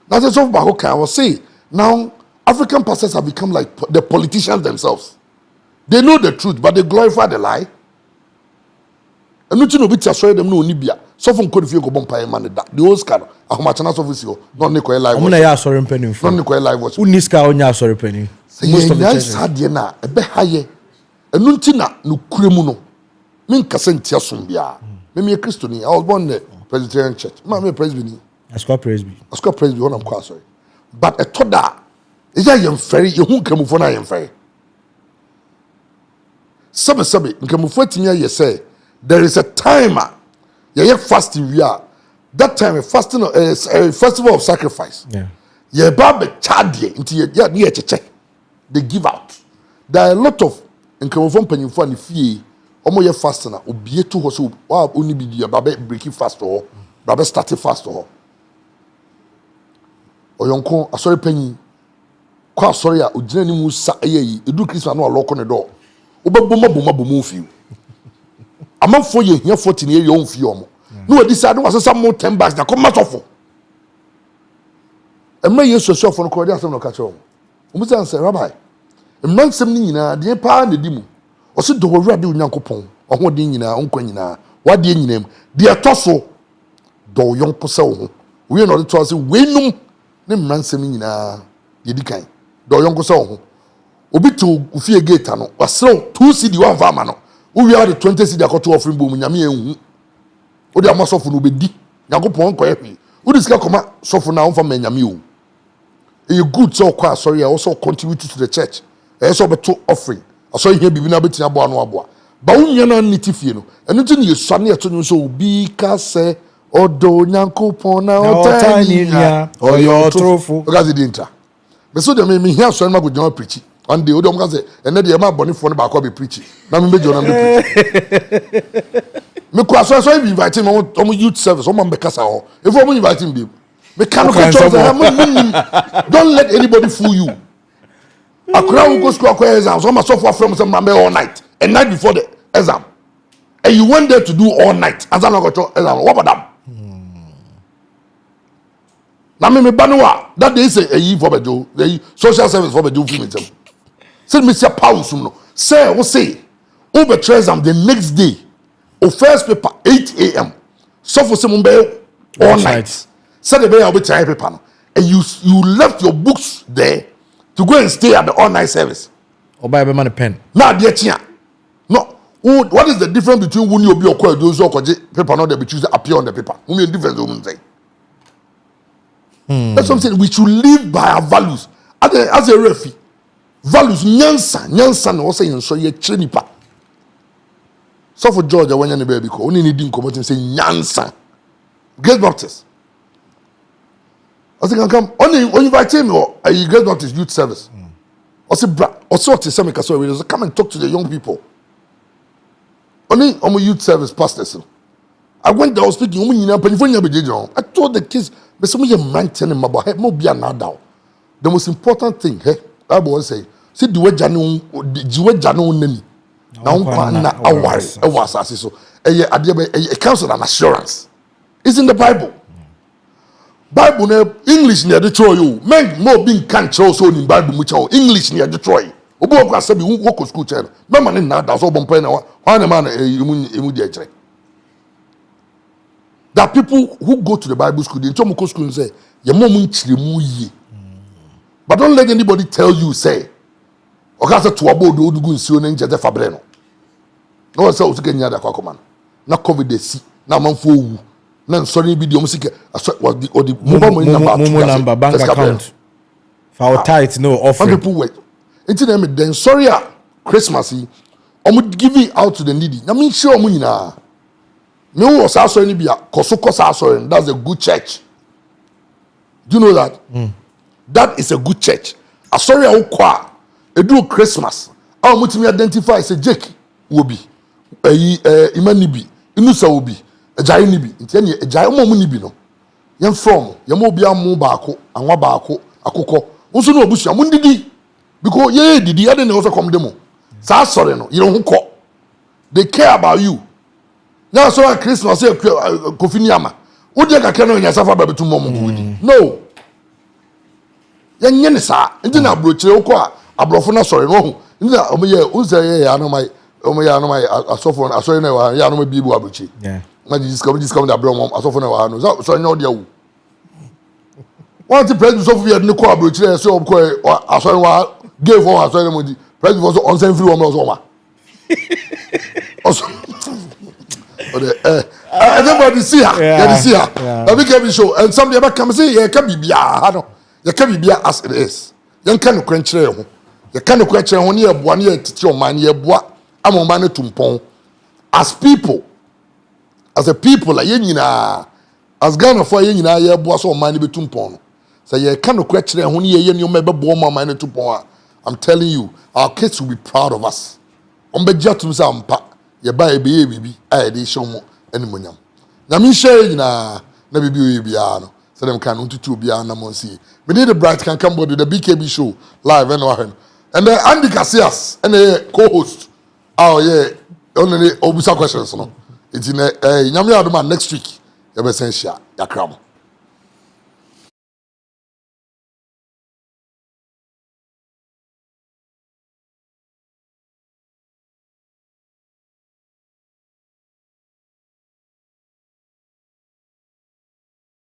That's so back I was say now African pastors have become like the politicians themselves. They know the truth but they glorify the lie. And no bit assured them no nibia. So from code if you go bumpire man that the old scar. Ahmachana office not Nico live. I'm not sorry penny. Not Nico live watch. Uniska on ya sorry penny. Most of the churches had na a be higher. And nuntina no cremuno. Min casentia sumbia. Me Christoni. I was born there. Presbyterian Church. Mammy Presbyterian. Ascot Presby. Ascot Presby, one I'm quite sorry. But a toda is I am ferry, you won't come for I am ferry. Sabe, come for you say there is a timer. Yeah, fasting we are. That time a fasting a festival of sacrifice. Yeah. Yeah, Baba Chadie into your near check. They give out. There are a lot of income from penny for the fee. Omo ye fasting na obi to ho so wa only be dia baba breaking fast or baba starting fast or oyonko asori penny kwa asori a ogina ni mu sa eyi edu Christmas na oloko ne do obaboma fiu amanfo ye hia 40 na ye on fi omo no wadi sa do asesa mo 10 bags na come sofo emma yesu sofo no ko dia asem no ka che omo omu say rabbi emma nsem ni nyina de pa na di mu osi do wurade onyankopon oho de nyina onkwa nyina wade nyina mu de etoso do yonko se wo we no de to say wenum ne mransem nyina ye di kan do yonko se wo obi to ufie gate no wasrew 2 cd 1 farmer no we are the 20 cd akoto offering bo mu nyame ehu o de amasofo no bedi nyankopon nkoye hwe o de sika koma sofo na onfa nyame o e good so kwa sorry also contribute to the church e so beto offering aso ihe bibi na betia bo anu aboa ba unya na niti fie no enu ti ne yesu na yeto nso obi ka se odo nyankopon na otani nya oyo trofo gazi dinta be so de me hia so na go jan preach one day odom ka se ene de ma boni fo no ba ko be preach na me mejo na me preach me kwa so be invite me on youth service o ma be kasa ho if o mo invite me me can don't let anybody fool you. Akura will go school exam. So my software from some all night. And night before the exam. And you went there to do all night. As I got to exam. What about them? Now me banwa. That day say a year for the the social service for the do film. Say Mr. Paul Sumno. Say what say? Over exam the next day. O first paper 8 a.m. So for some all night. Say the way I'll be trying paper. And you left your books there to go and stay at the all night service. Or buy a man a pen. Now, dear Tia. No. What is the difference between when you be or those who paper not that be choose to appear on the paper? Only difference women say. That's what I'm saying. We should live by our values. As a referee, values nyansa no say so ye trenipa. So for Georgia when you baby ko only needing come and say nyansa. Great Baptist. I say can come only when you invite me or you Great Baptist youth service. I say bra or sort of some so come and talk to the young people. Only on my youth service pastors. I went there, I was speaking, I told the kids, but some of them ranting in my boy, no be an adult. The most important thing, I was say, see the way Jano Neni. Now, I was so a counsel and assurance. It's in the Bible. Bible English near Detroit. You men more being can't show so in Bible much English near Detroit. Obo kwa sabi wo school chair. Mama ne na da so bompa na one man emu di ejere. There are people who go to the Bible school, they come to school and say, "Your mom nchiremu yi." But don't let anybody tell you say, "Oka say to abo do odugu nsuo na nje fabre no." No say o sike nya da kwa koma. Na COVID dey see. Na manfo owu. Na sorry bi di o sike was the mobile number bank account. For our tithe no offering. People wait. Until then sorry Christmas I would give it out to the needy. I mean sure nyina. Me was also any be koso that's a good church. Do you know that? That is a good church. Asori a ukwa edu Christmas. I want to identify say Jake will be Imanibi, Inusa will be Ejai nibi. Nti Ejai omo nibi no. Yem from yem obi amu baako anwa baako akoko. Unso no obusu amundidi. Because yeah, did the other also come demo. Sorry, no, you don't call. They care about you. Now, so at Christmas, say Kofi Nyama. Would you get on your suffer by 2 moments? No. Yan sa, and then I broach your qua, a brofona sorry, no. Uza, I know my, I saw for a sorry, I know my Bibu Abuchi. Yeah. I just come to Abram, I saw for no, so I know the. One the president of the Nico Abuchi, so I saw gave one as well. President was on same free one also. Everybody see her. Yeah. See her. Yeah. A BKB show. And somebody ever come say, yeah, can be no. You can be as it is. You can't quench you. You can't quench you only 1 year to your man, ye bois. I'm on man to pon. As people, as a people, like yenina, as Ghana for yenina, ye bois or man be to pon. So you can't quench you only ye you may be born my man to pon. I'm telling you, our kids will be proud of us. Ombejatum sampa, ye buy a baby, I did show more anymunyam. Nami share na bibi biano. So them can unto be an amonsi. We need a bright can come with the BKB show live and then Andy Casillas and the co-host. Oh yeah, only Obusa questions no. It's in Nyamia Aduma next week. You be saying share, ya kram.